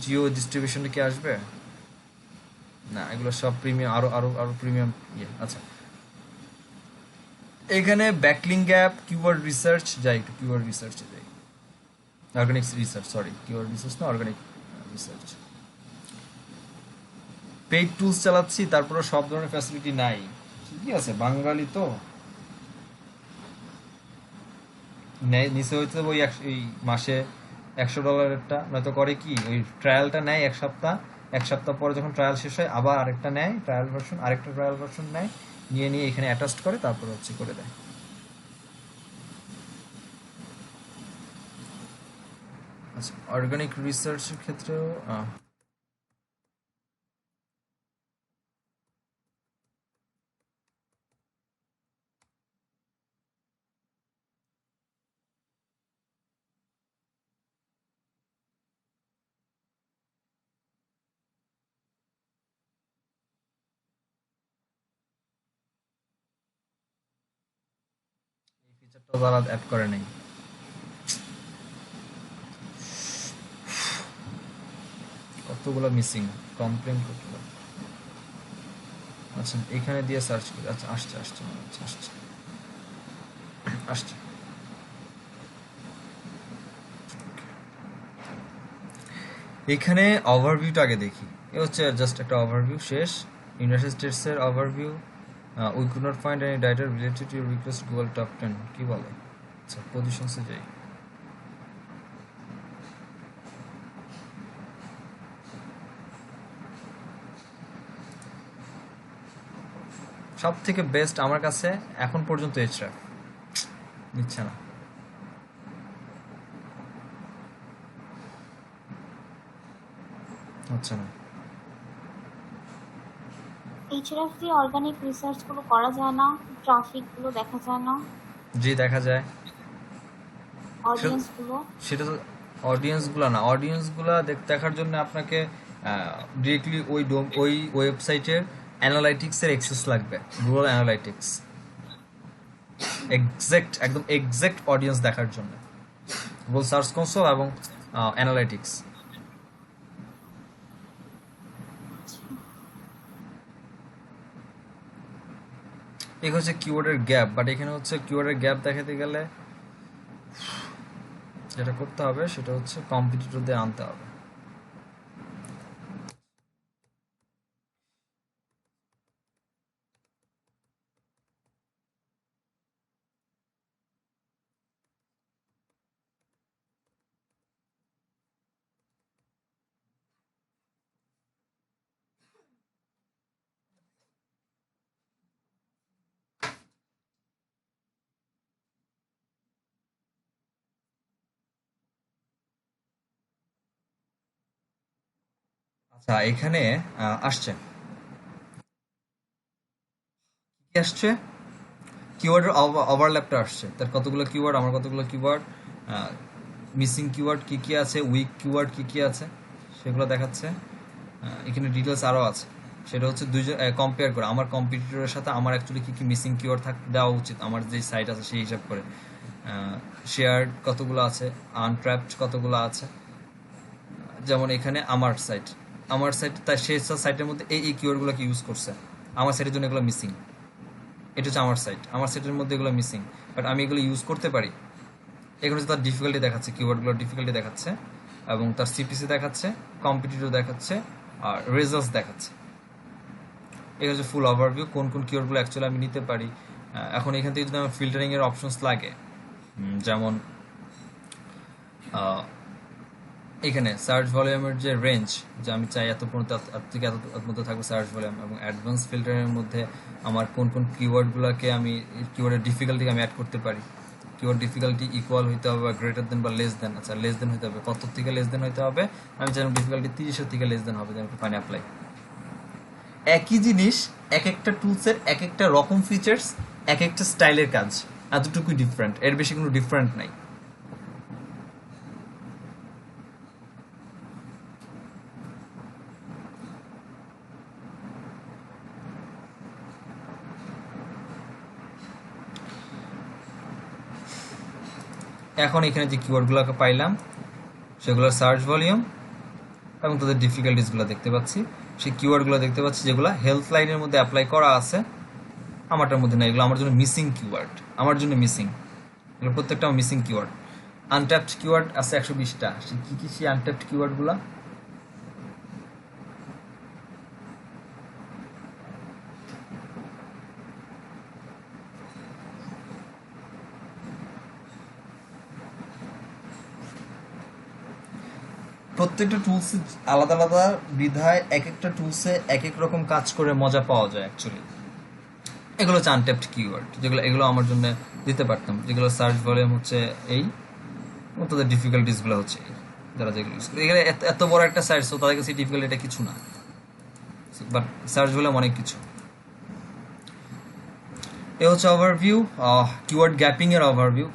জিও ডিস্ট্রিবিউশনে কি আসবে না, এগুলো সব প্রিমিয়াম, আরো আরো আরো প্রিমিয়াম ইয়ে। আচ্ছা, এখানে ব্যাকলিং গ্যাপ, কিওয়ার্ড রিসার্চ, যাই একটু কিওয়ার্ড রিসার্চে যাই, organic research, sorry keyword research না, অর্গানিক রিসার্চ। পেইড টুলস চালাচ্ছি, তারপরে সব ধরনের ফ্যাসিলিটি নাই, ঠিকই আছে, বাঙালি তো নিচে হইতে ওই এই মাসে $100 নয়তো করে কি ওই ট্রায়ালটা নেয় এক সপ্তাহ পরে যখন ট্রায়াল শেষ হয় আবার আরেকটা নেয় ট্রায়াল ভার্সন, আরেকটা ট্রায়াল ভার্সন নেয়, নিয়ে এখানে অ্যাটাচ করে তারপর হচ্ছে করে দেয়। আচ্ছা, অর্গানিক রিসার্চের ক্ষেত্রেও এই ফিচারটা তারা অ্যাড করে নাই। কতগুলো মিসিং, কমপ্লেন কতগুলো। আচ্ছা, এখানে দিয়ে সার্চ করি, আচ্ছা আসছে আসছে আচ্ছা আসছে আসছে। এখানে ওভারভিউটা আগে দেখি, এ হচ্ছে জাস্ট একটা ওভারভিউ, শেষ। ইউনাইটেড স্টেটসের overview, we could not find any data related to your request Google top 10, কি বলে। আচ্ছা, পজিশনসে যাই, সব থেকে বেস্ট আমার কাছে এখন পর্যন্ত Href নিচ্ছে না। আচ্ছা না, এইচআরএফ দিয়ে অর্গানিক রিসার্চ গুলো করা যায় না, ট্রাফিক গুলো দেখা যায় না, জি দেখা যায়, অডিয়েন্স গুলো। সেটা তো অডিয়েন্সগুলো না, অডিয়েন্সগুলো দেখার জন্য আপনাকে ডিরেক্টলি ওই ওয়েবসাইটের অ্যানালাইটিক্সের অ্যাক্সেস লাগবে, গুগল অ্যানালাইটিক্স, একদম এক্সাক্ট অডিয়েন্স দেখার জন্য গুগল সার্চ কনসোল এবং অ্যানালাইটিক্স। এখানে হচ্ছে কিওয়ার্ডের গ্যাপ, বাট এখানে হচ্ছে কিওয়ার্ডের গ্যাপ দেখাতে গেলে যেটা করতে হবে সেটা হচ্ছে কম্পিটিটরদের আনতে হবে। আচ্ছা, এখানে আসছে কি আসছে, কিওয়ার্ডের ওভারল্যাপটা আসছে, তার কতগুলো কিওয়ার্ড, আমার কতগুলো কিওয়ার্ড, মিসিং কিওয়ার্ড কি কি আছে, উইক কিওয়ার্ড কি কি আছে সেগুলো দেখাচ্ছে। এখানে ডিটেলস আরও আছে, সেটা হচ্ছে দুইজন কম্পেয়ার করে আমার কম্পিটিটরের সাথে আমার অ্যাকচুয়ালি কী কী মিসিং কিওয়ার্ড দেওয়া উচিত আমার যে সাইট আছে সেই হিসাব করে। শেয়ার্ড কতগুলো আছে, আনট্র্যাপড কতগুলো আছে, যেমন এখানে আমার সাইট তাই সে সাইটের মধ্যে এই কিওয়ার্ডগুলোকে ইউজ করছে, আমার সাইটের জন্য এগুলো মিসিং, এটা হচ্ছে আমার সাইটের মধ্যে এগুলো মিসিং, বাট আমি এগুলো ইউজ করতে পারি। এখানে হচ্ছে তার ডিফিকাল্টি দেখাচ্ছে, কিওয়ার্ডগুলোর ডিফিকাল্টি দেখাচ্ছে এবং তার সিপিসি দেখাচ্ছে, কম্পিটিটর দেখাচ্ছে আর রেজাল্টস দেখাচ্ছে। এটা হচ্ছে ফুল ওভারভিউ, কোন কোন কিওয়ার্ডগুলো অ্যাকচুয়ালি আমি নিতে পারি। এখন এখান থেকে যদি আমার ফিল্টারিংয়ের অপশনস লাগে, যেমন এখানে সার্চ ভলিউমের যে রেঞ্জ, যে আমি চাই এত পর্যন্ত থেকে এত মধ্যে থাকবে সার্চ ভলিউম, এবং অ্যাডভান্স ফিল্টারের মধ্যে আমার কোন কোন কিওয়ার্ডগুলোকে আমি কিওয়ার্ডের ডিফিকাল্টিকে আমি অ্যাড করতে পারি। কিওয়ার্ড ডিফিকাল্টি ইকুয়াল হইতে হবে বা গ্রেটার দেন বা লেস দেন। আচ্ছা, লেস দেন হইতে হবে, কত থেকে লেস দেন হইতে হবে, আমি চাই ডিফিকাল্টি 30-এর থেকে লেস দেন হবে, দেন ফাইন অ্যাপ্লাই। একই জিনিস এক একটা টুলসের এক একটা রকম ফিচার্স, এক একটা স্টাইলের কাজ, এতটুকুই ডিফারেন্ট, এর বেশি কোনো ডিফারেন্ট নাই। এখন এখানে যে কিওয়ার্ডগুলোকে পাইলাম সেগুলোর সার্চ ভলিউম এবং তাদের ডিফিকাল্টিসগুলো দেখতে পাচ্ছি, সেই কিওয়ার্ডগুলো দেখতে পাচ্ছি যেগুলো হেলথ লাইনের মধ্যে অ্যাপ্লাই করা আছে, আমারটার মধ্যে না। এগুলো আমার জন্য মিসিং কিওয়ার্ড, আমার জন্য মিসিং, এগুলো প্রত্যেকটা আমার মিসিং কিওয়ার্ড। আনট্যাপড কিওয়ার্ড আছে 120টা। সে কী কী সেই আনট্যাপড কিওয়ার্ডগুলো? প্রত্যেকটা টুলসে আলাদা আলাদা বিধায় এক একটা টুলসে এক এক রকম কাজ করে মজা পাওয়া যায় অ্যাকচুয়ালি। এগুলো হচ্ছে আনট্যাপড কিওয়ার্ড, যেগুলো এগুলো আমার জন্য দিতে পারতাম, যেগুলো সার্চ ভলিউম হচ্ছে এই, এবং তাদের ডিফিকাল্টিসগুলো হচ্ছে এই। যারা যেগুলো ইউজ করে, এগুলো এত বড় একটা সাইট, তো তাদের কাছে ডিফিকাল্ট এটা কিছু না, বাট সার্চ ভলিউম অনেক কিছু। এ হচ্ছে ওভারভিউ, কিওয়ার্ড গ্যাপিং এর ওভারভিউ।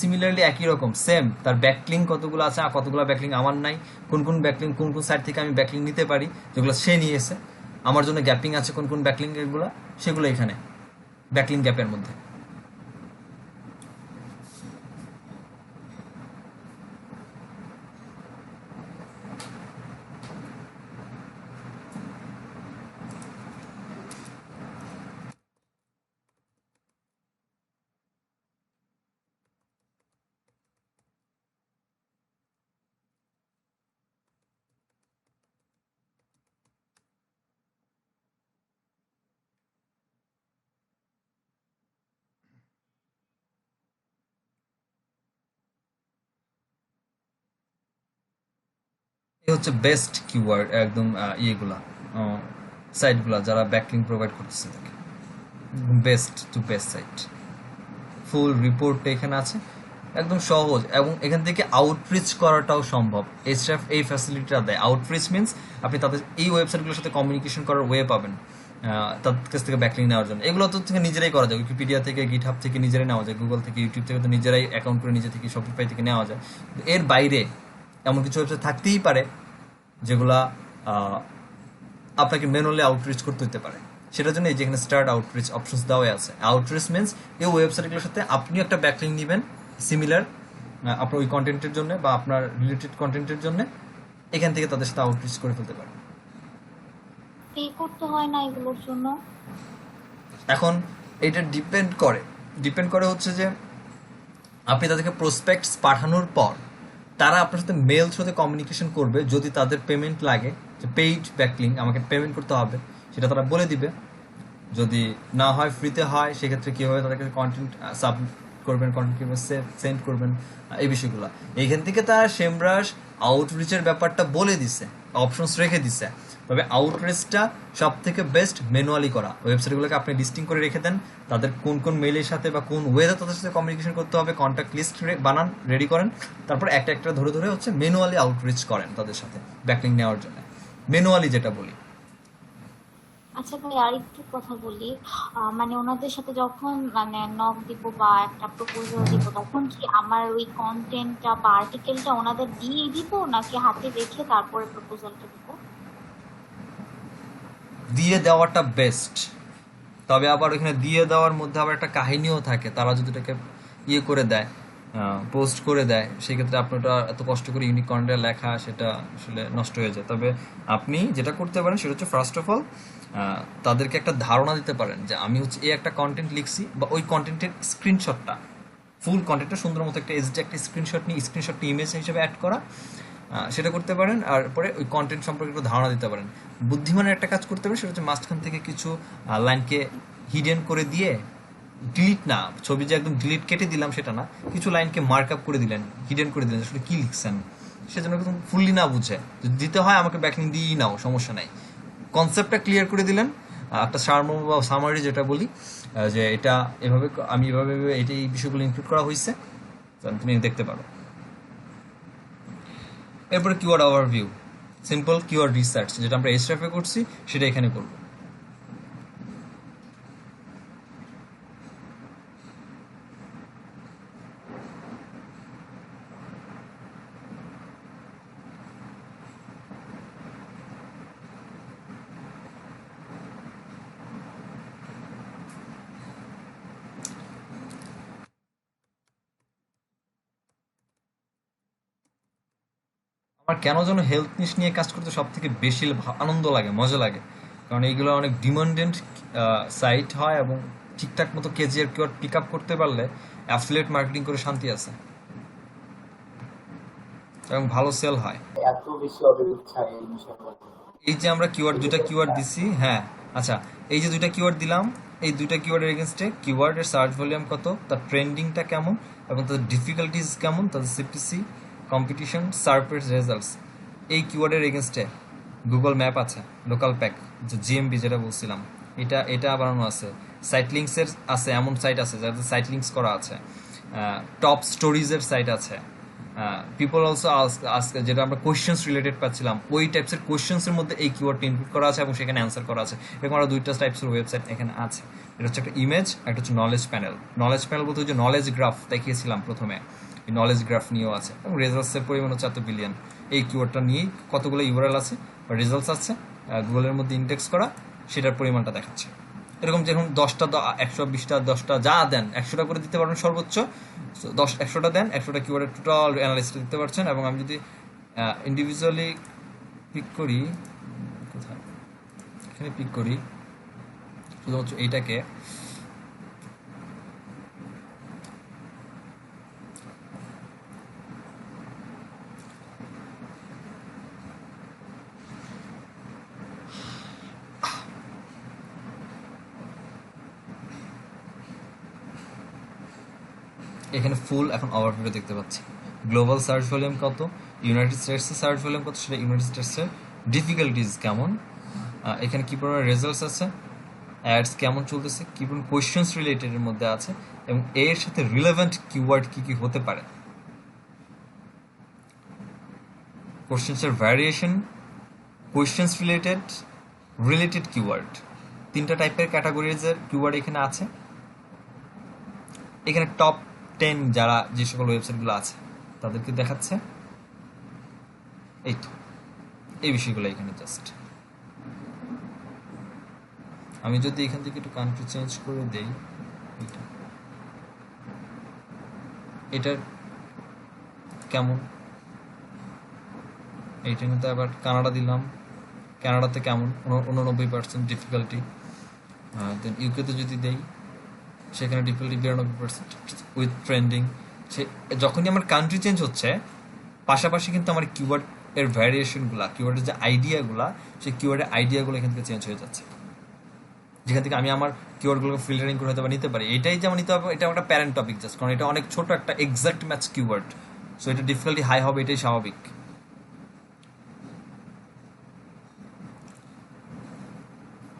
সিমিলারলি একই রকম সেম, তার ব্যাকলিং কতগুলো আছে আর কতগুলো ব্যাকলিং আমার নাই, কোন কোন ব্যাকলিং কোন কোন সাইট থেকে আমি ব্যাকলিং নিতে পারি, যেগুলো সে নিয়েছে, আমার জন্য গ্যাপিং আছে কোন কোন ব্যাকলিং এরগুলো, সেগুলো এখানে ব্যাকলিং গ্যাপের মধ্যে। এই হচ্ছে বেস্ট কিওয়ার্ড, একদম ইয়েগুলা সাইটগুলা যারা ব্যাকলিং প্রোভাইড করতেছে তাকে, best to best site. Full report এখানে আছে, একদম সহজ, এবং এখান থেকে আউটরিচ করাটাও সম্ভব। এইচএফ এই ফ্যাসিলিটিটা দেয়। আউটরিচ মিনস আপনি তাদের এই ওয়েবসাইটগুলোর সাথে কমিউনিকেশন করার ওয়ে পাবেন, তাদের কাছ থেকে ব্যাকলিং নেওয়ার জন্য। এগুলো তো থেকে নিজেরাই করা যায়, উইকিপিডিয়া থেকে, গিটহাব থেকে নিজেরাই নেওয়া যায়, গুগল থেকে, ইউটিউব থেকে তো নিজেরাই অ্যাকাউন্ট করে নিজে থেকে, শপিফাই থেকে নেওয়া যায়। এর বাইরে এমন কিছু ওয়েবসাইট থাকতেই পারে যেগুলা আপনাকে ম্যানুয়ালি আউটরিচ করতে হতে পারে। সেটার জন্য এই যেখানে স্টার্ট আউটরিচ অপশনস দেওয়া আছে। আউটরিচ মিনস এই ওয়েবসাইটগুলোর সাথে আপনিও একটা ব্যাকলিং নেবেন সিমিলার আপনার ওই কন্টেন্টের জন্য বা আপনার রিলেটেড কন্টেন্টের জন্য, এখান থেকে তাদের সাথে আউটরিচ করে ফেলতে পারেন। পে করতে হয় না এগুলোর জন্য? এখন এটা ডিপেন্ড করে হচ্ছে যে আপনি তাদেরকে প্রসপেক্টস পাঠানোর পর তারা আপনার সাথে মেল থ্রুতে কমিউনিকেশন করবে। যদি তাদের পেমেন্ট লাগে, যে পেইড ব্যাকলিং আমাকে পেমেন্ট করতে হবে, সেটা তারা বলে দিবে। যদি না হয়, ফ্রিতে হয়, সেক্ষেত্রে কীভাবে তাদেরকে কন্টেন্ট সাবমিট করবেন, কন্টেন্ট কীভাবে সেন্ড করবেন, এই বিষয়গুলো। এইখান থেকে তারা সেমরাস আউটরিচের ব্যাপারটা বলে দিছে, অপশনস রেখে দিছে। তবে আউটরিচটা সব থেকে বেস্ট ম্যানুয়ালি করা। ওয়েবসাইটগুলোকে আপনি লিস্টিং করে রেখে দেন, তাদের কোন কোন মেলের সাথে বা কোন ওয়েতে তাদের সাথে কমিউনিকেশন করতে হবে, কন্ট্যাক্ট লিস্ট বানান, রেডি করেন, তারপর একটা একটা ধরে ধরে হচ্ছে ম্যানুয়ালি আউটরিচ করেন তাদের সাথে ব্যাকলিং নেওয়ার জন্য, ম্যানুয়ালি যেটা বলি। আচ্ছা ভাই, আর একটু কথা বলি। মানে ওনাদের সাথে যখন মানে নক দিব বা একটা প্রপোজাল দিব, তখন কি আমার ওই কন্টেন্টটা বা আর্টিকেলটা ওনাদের দিয়ে দিব, নাকি হাতে রেখে তারপরে প্রপোজালটা দিব? দিয়ে দেওয়াটা বেস্ট। তবে আবার ওইখানে দিয়ে দেওয়ার মধ্যে আবার একটা কাহিনীও থাকে। তারা যদি এটাকে ইয়ে করে দেয়, পোস্ট করে দেয়, সেক্ষেত্রে আপনারটা এত কষ্ট করে ইউনিক কন্টেন্ট লেখা, সেটা আসলে নষ্ট হয়ে যায়। তবে আপনি যেটা করতে পারেন সেটা হচ্ছে ফার্স্ট অফ অল তাদেরকে একটা ধারণা দিতে পারেন যে আমি হচ্ছে এই একটা কন্টেন্ট লিখছি, বা ওই কন্টেন্টের স্ক্রিনশটটা, ফুল কন্টেন্টটা সুন্দর মতো একটা এসডি একটা স্ক্রিনশট নিয়ে স্ক্রিনশটটি ইমেজ হিসেবে অ্যাড করা, সেটা করতে পারেন। আর পরে ওই কন্টেন্ট সম্পর্কে একটু ধারণা দিতে পারেন। বুদ্ধিমানের একটা কাজ করতে পারেন, সেটা হচ্ছে মাঝখান থেকে কিছু লাইনকে হিডেন করে দিয়ে, ডিলিট না, ছবি যে একদম ডিলিট কেটে দিলাম সেটা না, কিছু লাইনকে মার্ক আপ করে দিলেন, হিডেন করে দিলেন, আসলে কি লিখছেন সেজন্য একদম ফুললি না বুঝে। যদি দিতে হয় আমাকে ব্যাকলিং দিয়েই নাও, সমস্যা নাই। কনসেপ্টটা ক্লিয়ার করে দিলেন, একটা সারমর্ম বা সামারি যেটা বলি, যে এটা এভাবে, আমি এভাবে এটা এই বিষয়গুলো ইনক্লুড করা হয়েছে, তুমি দেখতে পারো। এরপরে keyword overview, simple keyword research, যেটা আমরা এসটিএফ এ করছি সেটা এখানে করব। আমার কেন যেন হেলথ নিশ নিয়ে কাজ করতে সব থেকে বেশি আনন্দ লাগে, মজা লাগে, কারণ এইগুলো অনেক ডিমান্ডেন্ট সাইট হয় এবং ঠিকঠাক মতো কেজিএর কিওয়ার্ড পিক আপ করতে পারলে অ্যাফিলিয়েট মার্কেটিং করে শান্তি আছে এবং ভালো সেল হয়। এত বেশি অর্ডার ইচ্ছা এই বিষয়ে? এই যে আমরা দুইটা কিওয়ার্ড দিছি, হ্যাঁ আচ্ছা, এই যে দুইটা কিওয়ার্ড দিলাম, এই দুইটা কিওয়ার্ডের এগেনস্টে কিওয়ার্ডের সার্চ ভলিউম কত, তার ট্রেন্ডিংটা কেমন এবং তাদের ডিফিকাল্টিজ কেমন, তাদের সিপিসি, কম্পিটিশন, সার্পের রেজাল্টস, এই কিওয়ার্ডের এগেনস্টে গুগল ম্যাপ আছে, লোকাল প্যাক, যে জিএমবি যেটা বলছিলাম, এটা বানানো আছে, সাইট লিঙ্কসের আছে, এমন সাইট আছে যাদের সাইট লিঙ্কস করা আছে, টপ স্টোরিজের সাইট আছে, পিপল অলসো আস্ক, যেটা আমরা কোয়েশ্চেন্স রিলেটেড পাচ্ছিলাম, ওই টাইপসের কোয়েশ্চেন্সের মধ্যে এই কিওয়ার্ডটা ইনক্লুড করা আছে এবং সেখানে অ্যান্সার করা আছে। এরকম আরও দুইটা টাইপসের ওয়েবসাইট এখানে আছে। এটা হচ্ছে একটা ইমেজ, একটা হচ্ছে নলেজ প্যানেল। নলেজ প্যানেল বলতে যে নলেজ গ্রাফ দেখিয়েছিলাম প্রথমে, এই নলেজ গ্রাফ নিয়েও আছে এবং রেজাল্টসের পরিমাণ হচ্ছে 1 বিলিয়ন। এই কিওয়ার্ডটা নিয়েই কতগুলো ইউআরএল আছে বা রেজাল্টস আছে গুগলের মধ্যে ইন্ডেক্স করা, সেটার পরিমাণটা দেখাচ্ছে। এরকম যেরকম 10টা 120টা 10টা যা দেন 100টা করে দিতে পারবেন সর্বোচ্চ, 100টা দেন, 100টা কিওয়ার্ডের টোটাল অ্যানালিসিস দিতে পারছেন। এবং আমি যদি ইন্ডিভিজুয়ালি পিক করি, কোথায় এখানে পিক করি শুধুমাত্র এইটাকে, এখানে ফুল এখন ওভারভিউ দেখতে পাচ্ছি। গ্লোবাল সার্চ ভলিউম কত, ইউনাইটেড স্টেটসের সার্চ ভলিউম কত, সেটা ইউনাইটেড স্টেটসের ডিফিকাল্টিজ কেমন, এখানে কী পরিমাণ রেজাল্টস আছে, অ্যাডস কেমন চলতেছে, কী পরিমাণ কোয়েশ্চেন্স রিলেটেডের মধ্যে আছে এবং এর সাথে রিলেভেন্ট কিওয়ার্ড কী কী হতে পারে, কোয়েশ্চেন্সের ভ্যারিয়েশন, কোয়েশ্চেন্স রিলেটেড কিওয়ার্ড, 3টা টাইপের ক্যাটাগরিজের কিওয়ার্ড এখানে আছে। এখানে টপ 10 যারা যে সকল ওয়েবসাইটগুলো আছে তাদেরকে দেখাচ্ছে। এই তো এই বিষয়গুলো এখানে জাস্ট, আমি যদি এখান থেকে একটু কান্ট্রি চেঞ্জ করে দেই, এটার কেমন, এইটার মধ্যে আবার কানাডা দিলাম, কানাডাতে কেমন 89% ডিফিকাল্টি, দেন ইউকেতে যদি দেই সেখানে ডিফিকাল্টি 92% উইথ ট্রেন্ডিং। সে যখনই আমার কান্ট্রি চেঞ্জ হচ্ছে পাশাপাশি কিন্তু আমার কিওয়ার্ড এর ভ্যারিয়েশনগুলো, কিওয়ার্ডের যে আইডিয়াগুলো, সেই কিওয়ার্ডের আইডিয়াগুলো এখান থেকে চেঞ্জ হয়ে যাচ্ছে, যেখান থেকে আমি আমার কিওয়ার্ডগুলোকে ফিল্টারিং করে হয়তো নিতে পারি। এটাই যেমন নিতে হবে, এটা একটা প্যারেন্ট টপিক জাস্ট, কারণ এটা অনেক ছোট একটা এক্সাক্ট ম্যাচ কিওয়ার্ড, সো এটা ডিফিকাল্টি হাই হবে, এটাই স্বাভাবিক।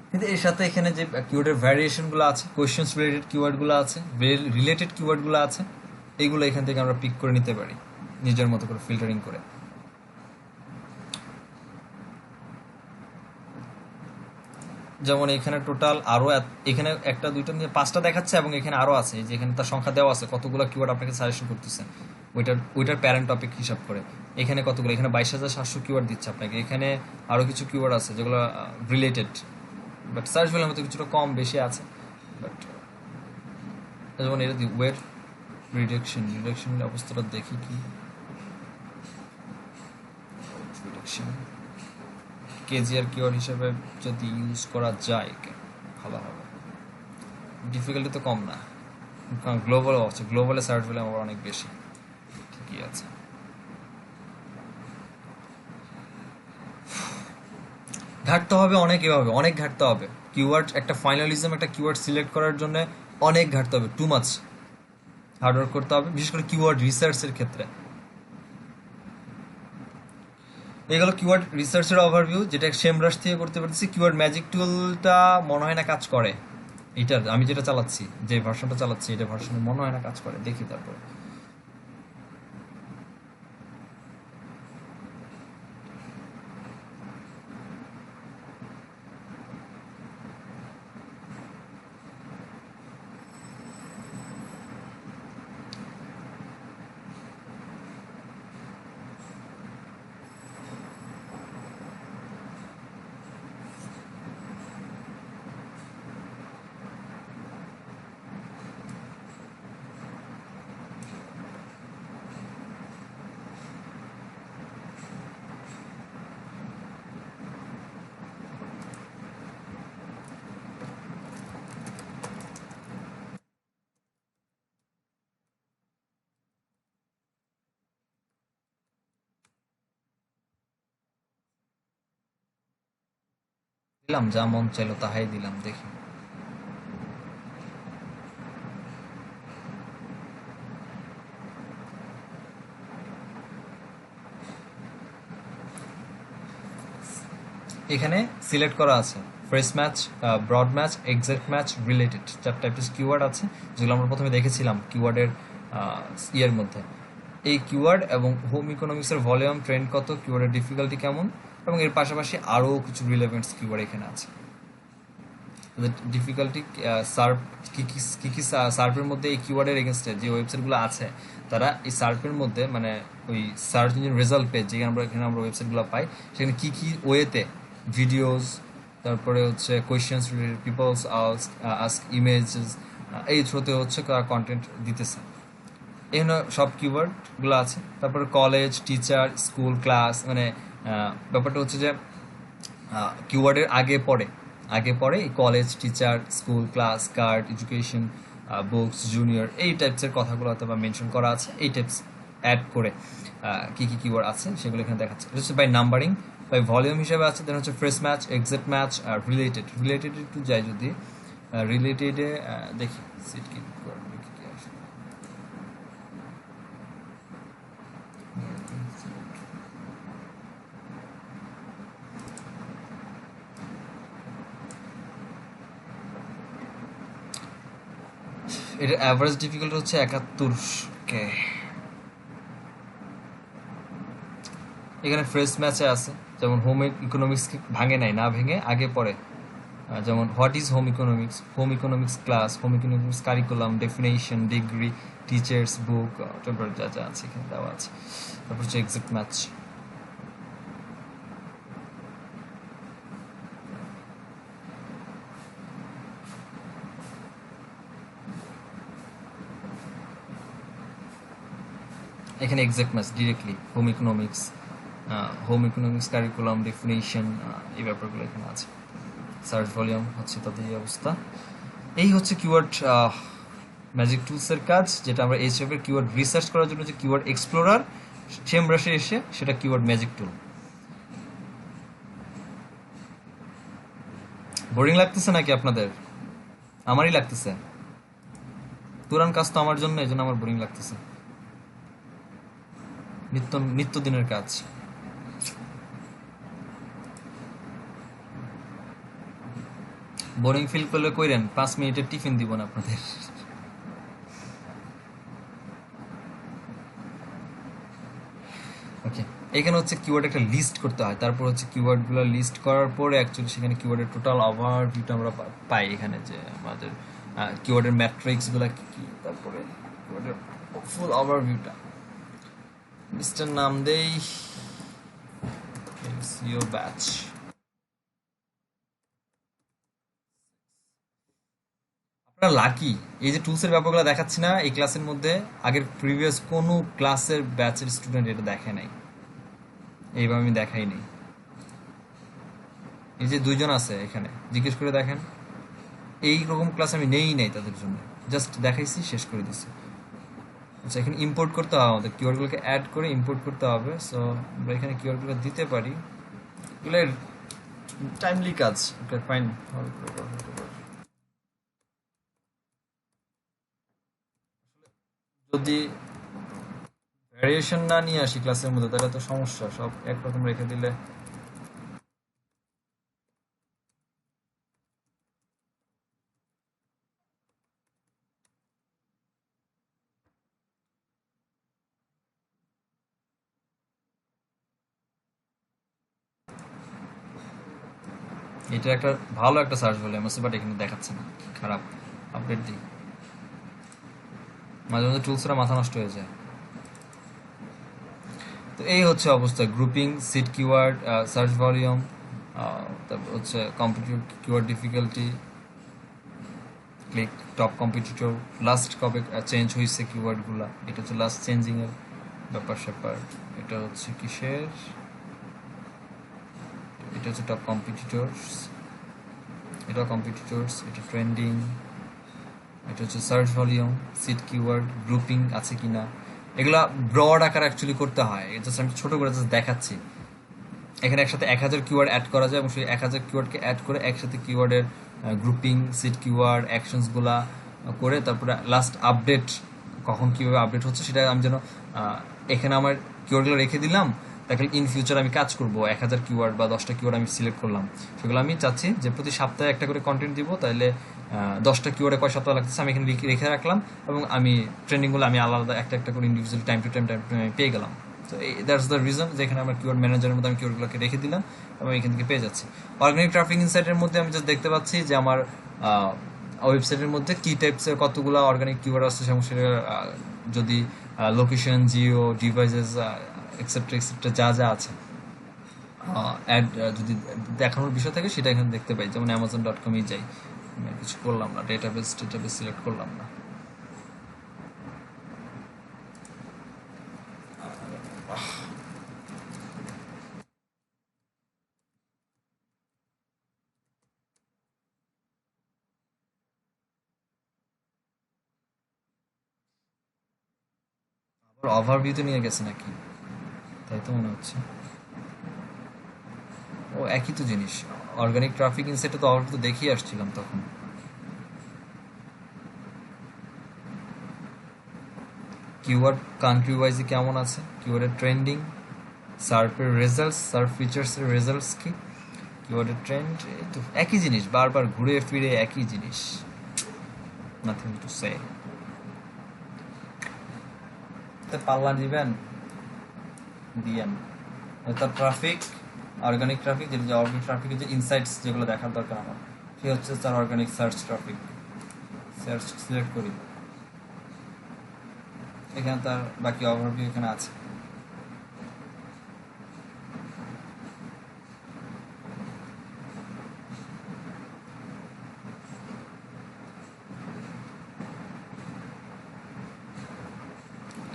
কিন্তু এর সাথে এখানে যে কিওয়ার্ডের ভ্যারিয়েশনগুলো আছে, কোয়েশ্চেন্স রিলেটেড কিওয়ার্ডগুলো আছে, রিলেটেড কিওয়ার্ডগুলো আছে, এইগুলো এখান থেকে আমরা পিক করে নিতে পারি নিজের মতো করে ফিল্টারিং করে। যেমন এখানে টোটাল আরও এখানে 1টা 2টা নিয়ে 5টা দেখাচ্ছে এবং এখানে আরও আছে, যে এখানে তার সংখ্যা দেওয়া আছে কতগুলো কিওয়ার্ড আপনাকে সাজেশন করতেছেন ওইটার প্যারেন্ট টপিক হিসাব করে। এখানে কতগুলো, এখানে 22,700 কিওয়ার্ড দিচ্ছে আপনাকে। এখানে আরও কিছু কিওয়ার্ড আছে যেগুলো রিলেটেড, বাট সার্চ ভলিউম মতো কিছুটা কম বেশি আছে। বাট যেমন এটা দি ওয়ের রিডাকশনের অবস্থাটা দেখি কি, রিডাকশন কেজিআর কিওয়ার্ড হিসেবে যদি ইউজ করা যায় ভালো হবে। ডিফিকাল্টি তো কম না, কারণ গ্লোবালও আছে, গ্লোবালে সার্চ ভলিউম আবার অনেক বেশি, ঠিকই আছে। ঘাটতে হবে অনেক, এভাবে অনেক ঘাটতে হবে কিওয়ার্ড, একটা ফাইনালিজম একটা কিওয়ার্ড সিলেক্ট করার জন্য অনেক ঘাটতে হবে, টু মাচ হার্ডওয়ার্ক করতে হবে, বিশেষ করে কিওয়ার্ড রিসার্চের ক্ষেত্রে। এগুলো কিওয়ার্ড রিসার্চের ওভারভিউ, যেটা সেমরাশ থেকে করতে পারতেছি। কিওয়ার্ড ম্যাজিক টুলটা মনে হয় না কাজ করে, এটার আমি যেটা চালাচ্ছি, যে ভার্সনটা চালাচ্ছি, এটা ভার্সনে মনে হয় না কাজ করে, দেখি তারপরে। দিলাম, যা মন চাইলো তাহাই দিলাম, দেখি। এখানে সিলেক্ট করা আছে phrase match, broad match, exact match, related, 4 টাইপের কিওয়ার্ড আছে যেগুলো আমরা প্রথমে দেখেছিলাম কিওয়ার্ডের ইয়ের মধ্যে। এই কিওয়ার্ড এবং হোম ইকোনমিক্সের ভলিউম, ট্রেন্ড কত, কিওয়ার্ডের ডিফিকাল্টি কেমন, এবং এর পাশাপাশি আরও কিছু রিলেভেন্ট কিওয়ার্ড এখানে আছে। ডিফিকাল্টি, সার্ভ, কি কি সার্ভের মধ্যে এই কিওয়ার্ডের এগেনস্টে যে ওয়েবসাইটগুলো আছে তারা এই সার্ভের মধ্যে মানে ওই সার্চ ইঞ্জিন রেজাল্ট পেজ যেখানে আমরা ওয়েবসাইটগুলো পাই সেখানে কি কি ওয়েতে ভিডিওস, তারপরে হচ্ছে questions related, peoples ask images, এই থ্রুতে হচ্ছে কন্টেন্ট দিতেছে। এখানে সব কিওয়ার্ডগুলো আছে। তারপরে কলেজ, টিচার, স্কুল, ক্লাস, মানে ব্যাপারটা হচ্ছে যে কিওয়ার্ডের আগে পরে এই college, teacher, school, class, card, education, books, junior, এই টাইপসের কথাগুলো হয়তো বা মেনশন করা আছে। এই টাইপস অ্যাড করে কি কি কিওয়ার্ড আছে সেগুলো এখানে দেখাচ্ছে। এটা হচ্ছে বাই নাম্বারিং, বাই ভলিউম হিসেবে আছে। দেন হচ্ছে ফ্রেশ ম্যাচ, এক্সাক্ট ম্যাচ, আর রিলেটেড একটু যাই, যদি রিলেটেডে দেখি সিট কি আসে। এটার অ্যাভারেজ ডিফিকাল্টি হচ্ছে 71 কে। এখানে ফ্রেশ ম্যাচে আছে, যেমন হোম ইকোনমিক্স ভাঙে নাই, না ভেঙে আগে পরে, যেমন what is home economics class, home economics curriculum, definition, degree, teachers, book, তারপর যা যা আছে এখানে দেওয়া আছে। তারপর হচ্ছে এক্সাক্ট ম্যাচ। এখানে exact match directly home economics curriculum, definition, এই ব্যাপারগুলো এখানে আছে। সার্চ ভলিউম হচ্ছে তাদের এই অবস্থা। এই হচ্ছে কিওয়ার্ড ম্যাজিক টুলসের কাজ, যেটা আমরা এইচএফের কিওয়ার্ড রিসার্চ করার জন্য যে কিওয়ার্ড এক্সপ্লোরার সেম ব্রাশে এসে সেটা কিওয়ার্ড ম্যাজিক টুল। বোরিং লাগতেছে নাকি আপনাদের? আমারই লাগতেছে, পুরান কাজ তো আমার জন্য, এই জন্য আমার বোরিং লাগতেছে। নিত্যদিনের কাজ। বোরিং ফিল করলে কইরেন, 5 মিনিটের টিফিন দিব না আপনাদের। ওকে, এখানে হচ্ছে কিওয়ার্ড একটা লিস্ট করতে হয়, তারপর হচ্ছে কিওয়ার্ডগুলো লিস্ট করার পরে অ্যাকচুয়ালি সেখানে কিওয়ার্ডের টোটাল ওভারভিউটা আমরা পাই। এখানে যে আমাদের কিওয়ার্ডের ম্যাট্রিক্সগুলো কি কি, তারপরে কিওয়ার্ডের ফুল ওভারভিউটা। লিস্টের নাম দেই সিও ব্যাচ। আপনারা লাকি, এই যে টুলসের ব্যাপারগুলো দেখাচ্ছি না এই ক্লাসের মধ্যে, আগের প্রিভিয়াস কোনো ক্লাসের ব্যাচের স্টুডেন্ট এটা দেখে নাই, এইভাবে আমি দেখাই নাই। এই যে 2 জন আছে এখানে, জিজ্ঞেস করে দেখেন, এই রকম ক্লাস আমি নেই নাই তাদের জন্য, জাস্ট দেখাইছি, শেষ করে দিছি। আচ্ছা, এখানে ইম্পোর্ট করতে হবে, আমাদের কিওয়ার্ডগুলোকে অ্যাড করে ইম্পোর্ট করতে হবে। সো আমরা এখানে কিওয়ার্ডগুলো দিতে পারি, এগুলো টাইমলি কাজ। Okay fine. যদি ভ্যারিয়েশন না নিয়ে আসি ক্লাসের মধ্যে তাহলে তো সমস্যা, সব একরকম রেখে দিলে। এটা একটা ভালো একটা সার্চ ভলিউম আছে, বাট এখানে দেখাচ্ছে না, খারাপ। আপডেট দিই, মাঝে মাঝে টুলসরা মাথা নষ্ট হয়ে যায়। তো এই হচ্ছে অবস্থা, grouping, seed keyword, search volume, তারপর হচ্ছে competitive keyword difficulty, click, top competitor, last কবে চেঞ্জ হয়েছে কিওয়ার্ডগুলা, এটা হচ্ছে লাস্ট চেঞ্জিং এর ব্যাপার স্যাপার। এটা হচ্ছে কিসের, এটা হচ্ছে টপ কম্পিটিটরস, এটা কম্পিটিটরস, এটা ট্রেন্ডিং, এটা হচ্ছে search volume, seed keyword, grouping আছে কিনা, এগুলা ব্রড আকার অ্যাকচুয়ালি করতে হয়। জাস্ট আমি ছোট করে জাস্ট দেখাচ্ছি, এখানে একসাথে 1000 কিওয়ার্ড অ্যাড করা যায় এবং সেই 1000 কিওয়ার্ডকে অ্যাড করে একসাথে কিওয়ার্ডের গ্রুপিং, সিট কিওয়ার্ড, অ্যাকশনসগুলা করে তারপরে লাস্ট আপডেট কখন কীভাবে আপডেট হচ্ছে সেটা আমি যেন এখানে আমার কিওয়ার্ডগুলো রেখে দিলাম। তাহলে ইন ফিউচার আমি কাজ করবো 1000 কিওয়ার্ড বা 10টা কিওয়ার্ড আমি সিলেক্ট করলাম, সেগুলো আমি চাচ্ছি যে প্রতি সপ্তাহে একটা করে কন্টেন্ট দিব, তাহলে 10টা কিওয়ার্ডে কয় সপ্তাহ লাগতেছে আমি এখানে রেখে রাখলাম এবং আমি ট্রেন্ডিংগুলো আমি আলাদা একটা একটা করে ইন্ডিভিজুয়াল টাইম টু টাইম আমি পেয়ে গেলাম। তো দ্যাটস দ্য রিজন যে এখানে আমার কিওয়ার্ড ম্যানেজারের মধ্যে আমি কিওয়ার্ডগুলোকে রেখে দিলাম এবং এখান থেকে পেয়ে যাচ্ছি। অর্গানিক ট্রাফিক ইনসাইটের মধ্যে আমি জাস্ট দেখতে পাচ্ছি যে আমার ওয়েবসাইটের মধ্যে কি টাইপসের কতগুলো অর্গানিক কিওয়ার্ড আসছে এবং সেটা যদি location, Jio, devices etcetera etcetera যা যা আছে অ্যাড যদি দেখানোর বিষয় থাকে সেটা এখানে দেখতে পাই। যেমন amazon.com যাই, আমি আর কিছু করলাম না, ডেটাবেস সিলেক্ট করলাম না। আবার ওভারভিউতে নিয়ে গেছে নাকি, তাই তো মনে হচ্ছে। ও একই তো জিনিস, অর্গানিক ট্রাফিক ইনসাইটে তো ওভারভিউ তো দেখিয়ে আসছিলাম তখন। কিওয়ার্ড কান্ট্রি ওয়াইজে কেমন আছে, কিওয়ার্ডের ট্রেন্ডিং, সার্ফের রেজাল্টস, সার্ফ ফিচার্সের রেজাল্টস কি, কিওয়ার্ডের ট্রেন্ড, এই তো একই জিনিস, বারবার ঘুরে ফিরে একই জিনিস, নাথিং টু সে। পাল্লা দিবেন দিয়েন, তার ট্রাফিক, অর্গানিক ট্রাফিক, যেটা অর্গানিক ট্রাফিকের যে ইনসাইটস যেগুলো দেখার দরকার আমার, সে হচ্ছে তার organic search traffic. Search select করি, এখানে তার বাকি ওভারভিউ এখানে আছে।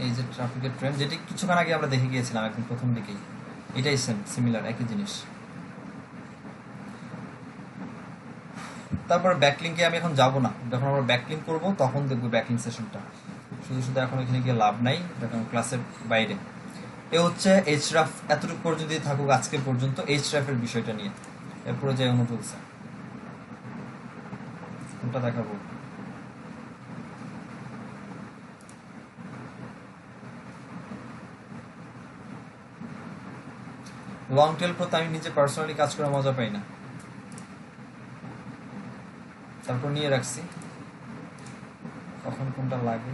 এই যে ট্রাফিকের ট্রেন্ড, যেটি কিছুক্ষণ আগে আমরা দেখে গিয়েছিলাম একদম প্রথম দিকেই, এটাই সেম সিমিলার একই জিনিস। তারপর ব্যাকলিংকে আমি এখন যাব না, যখন আমরা ব্যাকলিং করব তখন দেখবো ব্যাকলিং সেশনটা, শুধু শুধু এখন এখানে গিয়ে লাভ নাই, যখন ক্লাসের বাইরে। এ হচ্ছে এইচরাফ, এতটুকু পর্যন্ত থাকুক আজকে পর্যন্ত এইচরাফের বিষয়টা নিয়ে। এরপরে যে অনুভূতি কোনটা দেখাবো, লং টেল প্রো আমি নিজে পার্সোনালি কাজ করে মজা পাই না, তারপর নিয়ে রাখছি, কখন কোনটা লাগে।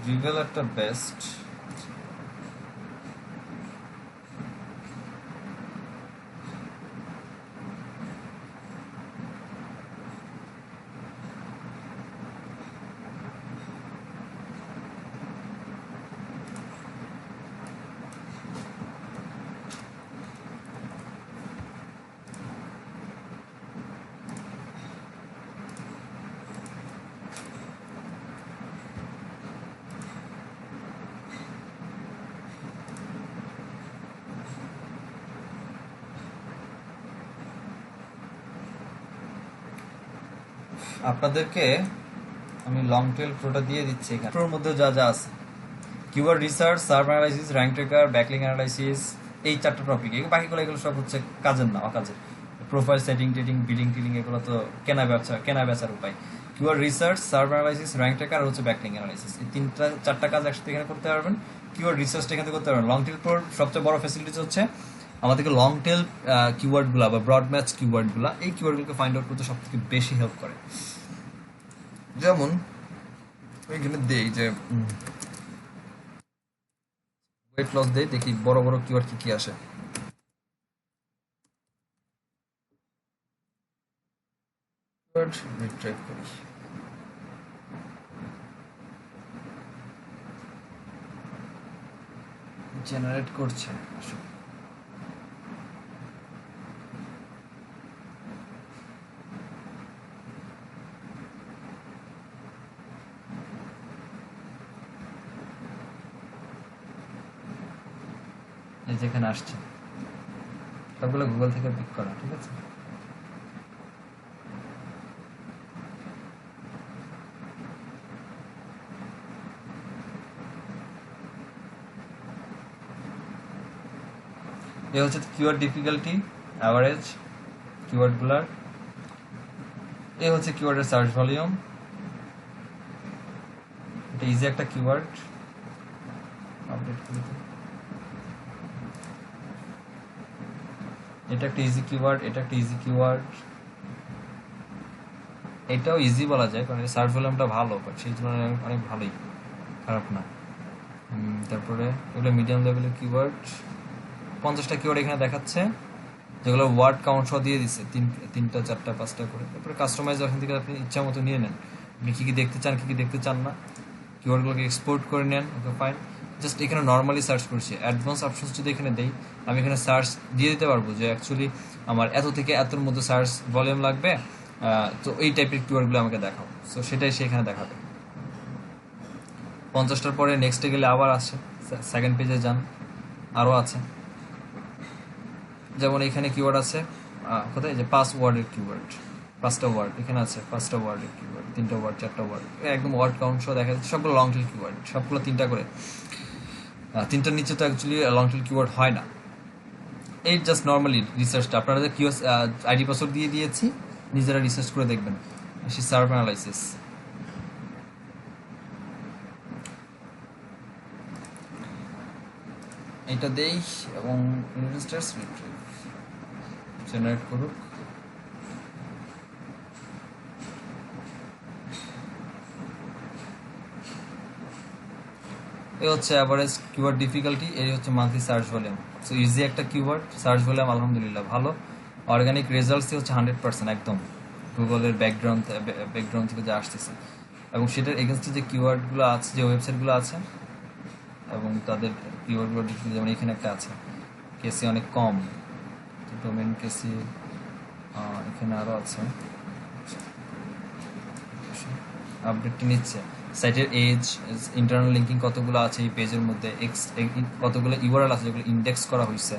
রিভেলারটা বেস্ট, আপনাদেরকে আমি লং টেল প্রোটা দিয়ে দিচ্ছি। এখানে প্রোর মধ্যে যা যা আছে, keyword research, SERP analysis, rank trekker, backlink analysis, এই 4টা টপিক। এই বাকিগুলো এগুলো সব হচ্ছে কাজের না, অকাজের। প্রোফাইল সেটিং টেটিং, বিলিং টিলিং, এগুলো তো কেনা বেচার উপায়। Keyword research, SERP analysis, rank tracker আর হচ্ছে ব্যাকলিং অ্যানালাইসিস, এই 4টা কাজ একসাথে এখানে করতে পারবেন। কিওয়ার্ড রিসার্চটা এখানে করতে পারবেন। লং টেল প্রোর সবচেয়ে বড় ফ্যাসিলিটিস হচ্ছে আমাদেরকে লং টেল কিওয়ার্ডগুলো বা ব্রড ম্যাচ কিওয়ার্ডগুলো, এই কিওয়ার্ডগুলোকে ফাইন্ড আউট করতে সবথেকে বেশি হেল্প করে। যেমন এখানে দেই যে ওয়েট লস দেই, দেখি বড় বড় কিওয়ার্ড কি কি আসে। কিওয়ার্ড রিট্রাইভ করি, জেনারেট করছে। যেখানে আসছে সবগুলো গুগল থেকে পিক করা, ঠিক আছে। এ হচ্ছে কিওয়ার্ড ডিফিকাল্টি, অ্যাভারেজ কিওয়ার্ডগুলার। এ হচ্ছে কিওয়ার্ডের সার্চ ভলিউম, এটা ইজি একটা কিওয়ার্ড। আপডেট করে দিই। এটা একটা ইজি কিওয়ার্ড, এটা একটা ইজি কিওয়ার্ড, এটাও ইজি বলা যায় কারণ সার্চ ভলিউমটা ভালো, বাট সেই তুলনায় অনেক ভালোই, খারাপ না। তারপরে এগুলো মিডিয়াম লেভেলের কিওয়ার্ড, 50টা কিওয়ার্ড এখানে দেখাচ্ছে, যেগুলো ওয়ার্ড কাউন্ট সহ দিয়ে দিচ্ছে, তিনটা 4টা 5টা করে। তারপরে কাস্টমাইজ এখান থেকে আপনি ইচ্ছা মতো নিয়ে নেন, আপনি কী কী দেখতে চান, কী কী দেখতে চান না, কিওয়ার্ডগুলোকে এক্সপোর্ট করে নেন, ওকে ফাইন। জাস্ট এখানে নর্মালি সার্চ করছি, অ্যাডভান্স অপশনস যদি এখানে দেই, আমি এখানে সার্চ দিয়ে দিতে পারবো যে অ্যাকচুয়ালি আমার এত থেকে এতর মধ্যে সার্চ ভলিউম লাগবে, তো এই টাইপের কিওয়ার্ডগুলো আমাকে দেখাও, সো সেটাই সে এখানে দেখাবে। 50টার পরে নেক্সটে গেলে আবার আছে, সেকেন্ড পেজে যান, আরও আছে। যেমন এখানে কিওয়ার্ড আছে কোথায়, যে 5 ওয়ার্ডের কিওয়ার্ড, 5টা ওয়ার্ড এখানে আছে, 5টা ওয়ার্ডের কিওয়ার্ড, 3টা ওয়ার্ড, 4টা ওয়ার্ড, একদম ওয়ার্ড কাউন্ট সহ দেখা যাচ্ছে। সবগুলো লং টেল কিওয়ার্ড, সবগুলো 3টা করে, 3টার নিচে তো অ্যাকচুয়ালি লং টেল কিওয়ার্ড হয় না। এই জাস্ট নর্মালি রিসার্চটা আপনারা কিওয়ার্ড আইডি পাসওয়ার্ড দিয়ে দিয়েছি, নিজেরা রিসার্চ করে দেখবেন। আসি সার্ভ অ্যানালাইসিস, এটা দেই এবং ইনভেস্টার্স রিট্রিভ জেনারেট করুক। এই হচ্ছে অ্যাভারেজ কিওয়ার্ড ডিফিকাল্টি, এই হচ্ছে monthly search volume. So easy একটা কিওয়ার্ড, সার্চ ভলিউম আলহামদুলিল্লাহ ভালো। অর্গানিক রেজাল্টসই হচ্ছে 100% একদম গুগলের ব্যাকগ্রাউন্ড থেকে যা আসতেছে, এবং সেটার এগেনস্টে যে কিওয়ার্ডগুলো আছে, যে ওয়েবসাইটগুলো আছে এবং তাদের কিওয়ার্ডগুলো ডিফিকাল্টি, যেমন এখানে একটা আছে কেসি অনেক কম, ডোমেন কেসি, এখানে আরও আছে, আপডেটটি নিচ্ছে। সাইটের এজ, ইন্টারনাল লিঙ্কিং কতগুলো আছে এই পেজের মধ্যে, কতগুলো ইউআরএল আছে যেগুলো ইন্ডেক্স করা হয়েছে,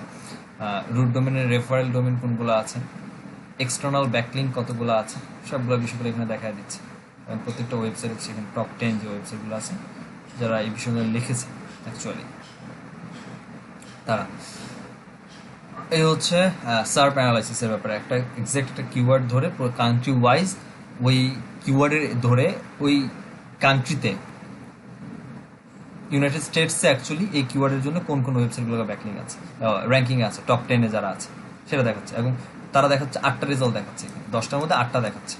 রুট ডোমেনের রেফারেল ডোমেন কোনগুলো আছে, এক্সটার্নাল ব্যাকলিঙ্ক কতগুলো আছে, সবগুলো বিষয়গুলো এখানে দেখা দিচ্ছে। এবং প্রত্যেকটা ওয়েবসাইট হচ্ছে এখানে টপ 10 যে ওয়েবসাইটগুলো আছে যারা এই বিষয়গুলো লিখেছে অ্যাকচুয়ালি তারা। এই হচ্ছে সার্ভ অ্যানালাইসিসের ব্যাপারে, একটা এক্সাক্ট একটা কিওয়ার্ড ধরে পুরো কান্ট্রি ওয়াইজ ওই কিওয়ার্ডের ধরে ওই কান্ট্রিতে, ইউনাইটেড স্টেটসে অ্যাকচুয়ালি এই কিওয়ার্ডের জন্য কোন কোন ওয়েবসাইটগুলো ব্যাকলিং আছে, র্যাঙ্কিং আছে, টপ 10-এ যারা আছে সেটা দেখাচ্ছে। এবং তারা দেখাচ্ছে 8টা রেজাল্ট দেখাচ্ছে, 10টার মধ্যে 8টা দেখাচ্ছে।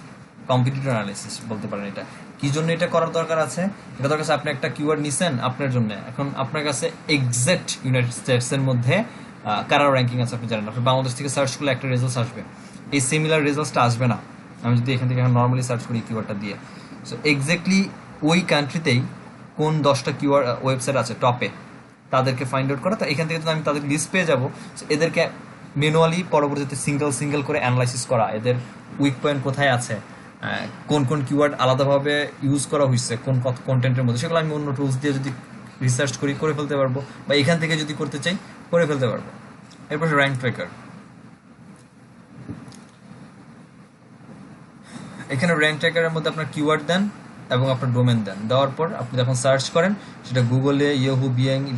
কম্পিটিটর অ্যানালাইসিস বলতে পারেন এটা। কি জন্য এটা করার দরকার আছে? এটা দরকার আছে, আপনি একটা কিওয়ার্ড নিছেন আপনার জন্য, এখন আপনার কাছে এক্সাক্ট ইউনাইটেড স্টেটসের মধ্যে কারা র্যাঙ্কিং আছে আপনি জানেন। আপনি বাংলাদেশ থেকে সার্চ করলে একটা রেজাল্ট আসবে, এই সিমিলার রেজাল্টটা আসবে না আমি যদি এখান থেকে নর্মালি সার্চ করি কিওয়ার্ডটা দিয়ে। সো এক্স্যাক্টলি ওই কান্ট্রিতেই কোন 10টা কিওয়ার্ড ওয়েবসাইট আছে টপে, তাদেরকে ফাইন্ড আউট করা। তো এখান থেকে যদি আমি তাদের লিস্ট পেয়ে যাবো, এদেরকে ম্যানুয়ালি পরবর্তীতে সিঙ্গেল করে অ্যানালাইসিস করা, এদের উইক পয়েন্ট কোথায় আছে, কোন কোন কিওয়ার্ড আলাদাভাবে ইউজ করা হয়েছে কোন কন্টেন্টের মধ্যে, সেগুলো আমি অন্য টুলস দিয়ে যদি রিসার্চ করে ফেলতে পারবো, বা এখান থেকে যদি করতে চাই করে ফেলতে পারবো। এরপর র্যাঙ্ক ট্র্যাকার, এখানে র্যাঙ্ক ট্র্যাকারের মধ্যে আপনার কিওয়ার্ড দেন এবং আপনার ডোমেন দেন, দেওয়ার পর আপনি যখন সার্চ করেন সেটা গুগলে, ইয়াহু,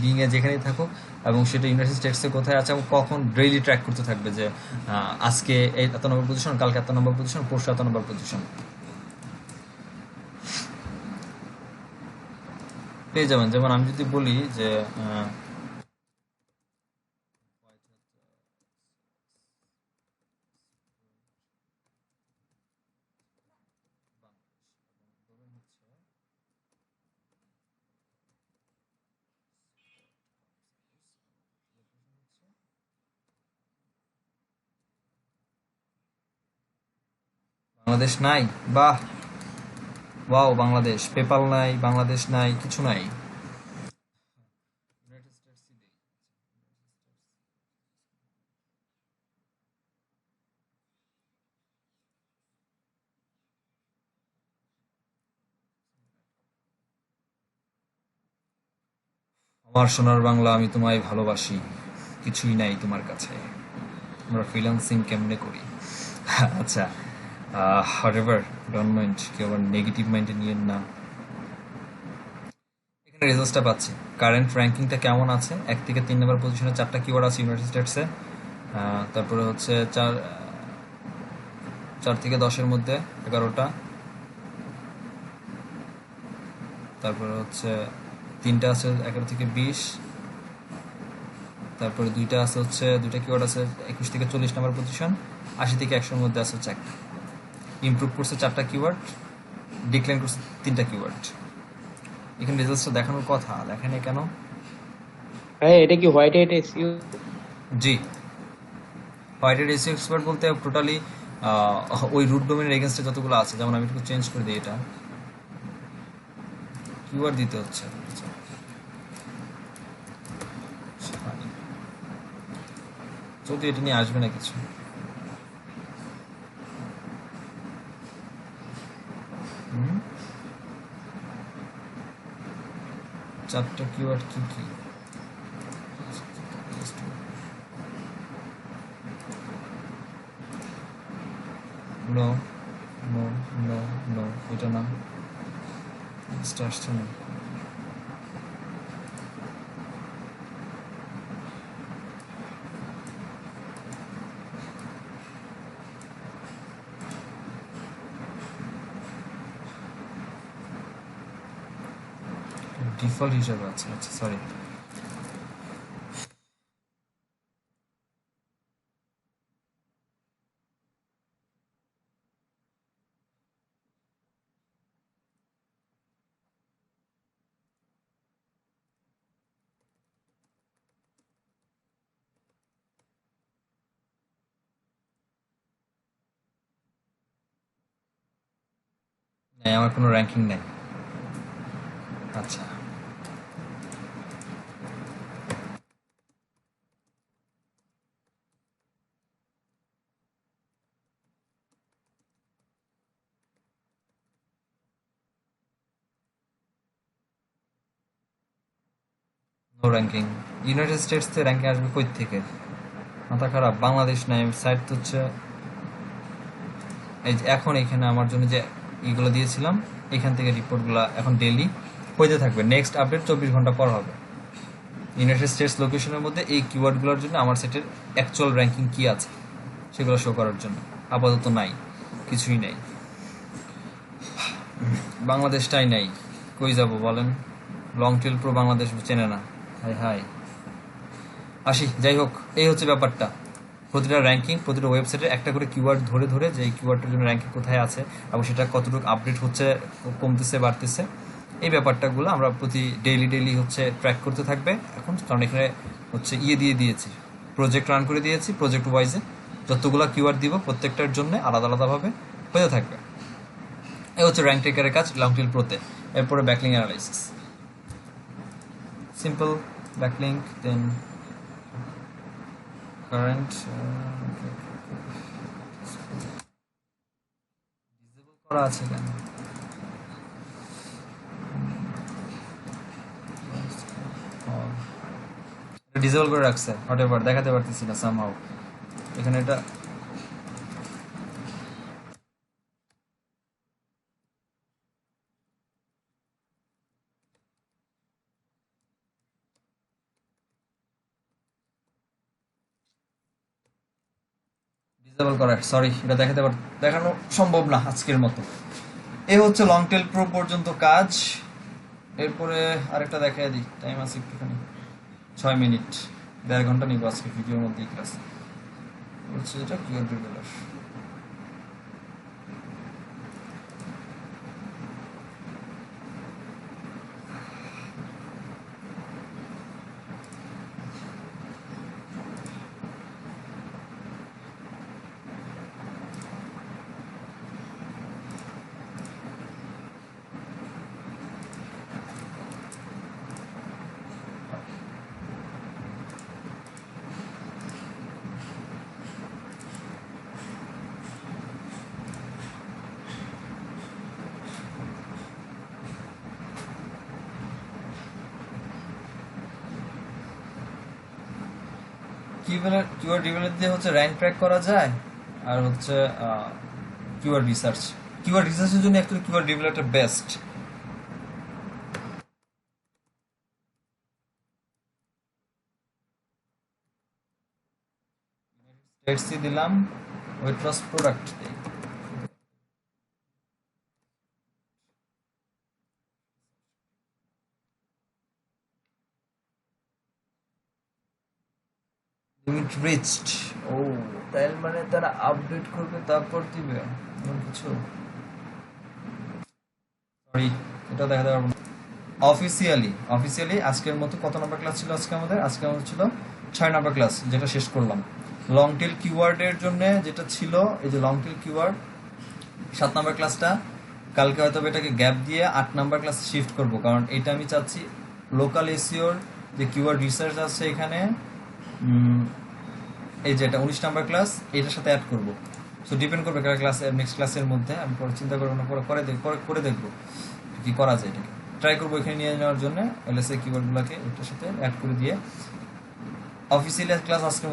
বিং-এ যেখানেই থাকুক, এবং সেটা ইউনাইটেড স্টেটসে কোথায় আছে এবং কখন ডেইলি ট্র্যাক করতে থাকবে যে আজকে এত নম্বর পজিশন, কালকে এত নম্বর পজিশন, পরশু এত নম্বর পজিশন পেয়ে যাবেন। যেমন আমি যদি বলি যে বাংলাদেশ নাই, বাহ ওয়াও, বাংলাদেশ, পেপাল নাই, বাংলাদেশ নাই, কিছু নাই। আমার সোনার বাংলা, আমি তোমায় ভালোবাসি, কিছুই নাই তোমার কাছে, আমরা ফ্রিল্যান্সিং কেমনে করি। আচ্ছা, হোয়াটএভার, ডোন্ট মাইন্ড, কেউ আবার নেগেটিভ মাইন্ডে নিয়েন না। এখানে রেজাল্টটা পাচ্ছি, কারেন্ট র্যাঙ্কিংটা কেমন আছে, 1 থেকে 3 নম্বর পজিশনে 4টা কিওয়ার্ড আছে ইউনাইটেড স্টেটসে, তারপরে হচ্ছে 4 থেকে 10-এর মধ্যে 11টা, তারপরে হচ্ছে 3টা আছে 11 থেকে 20, তারপরে 2টা আছে হচ্ছে 2টা কিওয়ার্ড আছে 21 থেকে 40 নাম্বার পজিশন, 80 থেকে 100-এর মধ্যে আছে হচ্ছে একটা। ইমপ্রুভ করছে 4টা কিওয়ার্ড, ডিক্লাইন করছে 3টা কিওয়ার্ড। এখানে রেজাল্টসটা দেখানোর কথা, দেখানে কেন? ভাই এটা কি হোয়াইট হেড এসইও? জি, হোয়াইটেড এসইও এক্সপার্ট বলতে টোটালি ওই রুট ডোমেনের এগেনস্টে যতগুলো আছে, যেমন আমি একটু চেঞ্জ করে দিই, এটা কিওয়ার্ড দিতে হচ্ছে। যদি এটা নিয়ে আসবে না কিছু, হুম? 4টা কিওয়ার্ড কি কি? নো নো নো নো, এটা না, এটা আসছে না। ডিফল্ট হিসাবে আছে, আচ্ছা সরি। আমার কোনো র্যাঙ্কিং নেই। আচ্ছা, নো র্যাঙ্কিং। ইউনাইটেড স্টেটস থেকে র্যাঙ্কিং আসবে কই থেকে? মাথা খারাপ, বাংলাদেশ নাই। সাইট তো হচ্ছে এই যে এখন এখানে আমার জন্য যে ইগুলো দিয়েছিলাম, এখান থেকে রিপোর্টগুলো এখন ডেইলি হইতে থাকবে। নেক্সট আপডেট 24 ঘন্টা পর হবে। ইউনাইটেড স্টেটস লোকেশনের মধ্যে এই কিওয়ার্ডগুলোর জন্য আমার সেটের অ্যাকচুয়াল র্যাঙ্কিং কি আছে সেগুলো শো করার জন্য। আপাতত নাই, কিছুই নাই, বাংলাদেশটাই নাই। কই যাব বলেন? লং টেল প্রো বাংলাদেশ চেনে না। হাই হাই, আসি, যাই হোক, এই হচ্ছে ব্যাপারটা। প্রতিটা র্যাঙ্কিং, প্রতিটা ওয়েবসাইটে একটা করে কিওয়ার্ড ধরে ধরে যে এই কিওয়ার্ডটার জন্য র্যাঙ্কিং কোথায় আছে এবং সেটা কতটুকু আপডেট হচ্ছে, কমতেছে, বাড়তেছে, এই ব্যাপারটাগুলো আমরা প্রতি ডেইলি হচ্ছে ট্র্যাক করতে থাকবে এখন। কারণ এখানে হচ্ছে দিয়ে দিয়েছি, প্রজেক্ট রান করে দিয়েছি, প্রজেক্ট ওয়াইজে যতগুলো কিওয়ার্ড দিব প্রত্যেকটার জন্য আলাদা আলাদাভাবে হতে থাকবে। এই হচ্ছে র্যাঙ্ক টেকারের কাজ লংটেল প্রোতে। এরপরে ব্যাকলিং অ্যানালাইসিস, সিম্পল ব্যাকলিঙ্ক, দেন কারেন্ট ডিসেবল করা আছে কেন? ডিসেবল করে রাখছে, হোয়াটএভার, দেখাতে পারতেছি না সামহাউ। এখানে এটা ডিসেবল করা, সরি, এটা দেখানো সম্ভব না আজকের মতো। এই হচ্ছে লং টেল প্রো পর্যন্ত কাজ। এরপরে আরেকটা দেখাই দিই, টাইম আছে একটুখানি, 6 মিনিট, 1.5 ঘন্টা নিব আজকে ভিডিওর মধ্যে ক্লাস। হচ্ছে এটা কিওয়ার্ড রিভিউলার। কিওয়ার্ড রিভিউলার দিয়ে হচ্ছে র্যাঙ্ক ট্র্যাক করা যায়, আর হচ্ছে কিওয়ার্ড রিসার্চ। কিওয়ার্ড রিসার্চের জন্য অ্যাকচুয়ালি কিওয়ার্ড রিভিউলারটা বেস্ট। লেটস সি দিলাম, ওয়েট লস প্রোডাক্ট দেই। Limit reached. ও, তার মানে তারা আপডেট করবে তারপর দিবে এমন কিছু? সরি, এটা দেখা যাবে না। অফিসিয়ালি আজকের মতো কত নম্বর ক্লাস ছিল? আজকে আমাদের ছিল 6 নম্বর ক্লাস, যেটা শেষ করলাম। লং টেল কিওয়ার্ডের জন্য যেটা ছিল, এই যে লং টেল কিওয়ার্ড 7 নম্বর ক্লাসটা, কালকে হয়তো এটাকে গ্যাপ দিয়ে 8 নম্বর ক্লাস শিফট করব, কারণ এটা আমি চাচ্ছি লোকাল এসইওর যে কিওয়ার্ড রিসার্চ আছে এখানে, এই যে এটা 19 নম্বর ক্লাস, এটার সাথে অ্যাড করব। সো ডিপেন্ড করবে কার ক্লাসে, নেক্সট ক্লাসের মধ্যে আমি পরে চিন্তা করবো না, করে দেখবো কি করা যায়। এটাকে ট্রাই করবো এখানে নিয়ে নেওয়ার জন্য এলএসএ কিওয়ার্ডগুলোকে এটার সাথে অ্যাড করে দিয়ে। অফিসিয়ালি ক্লাস আজকে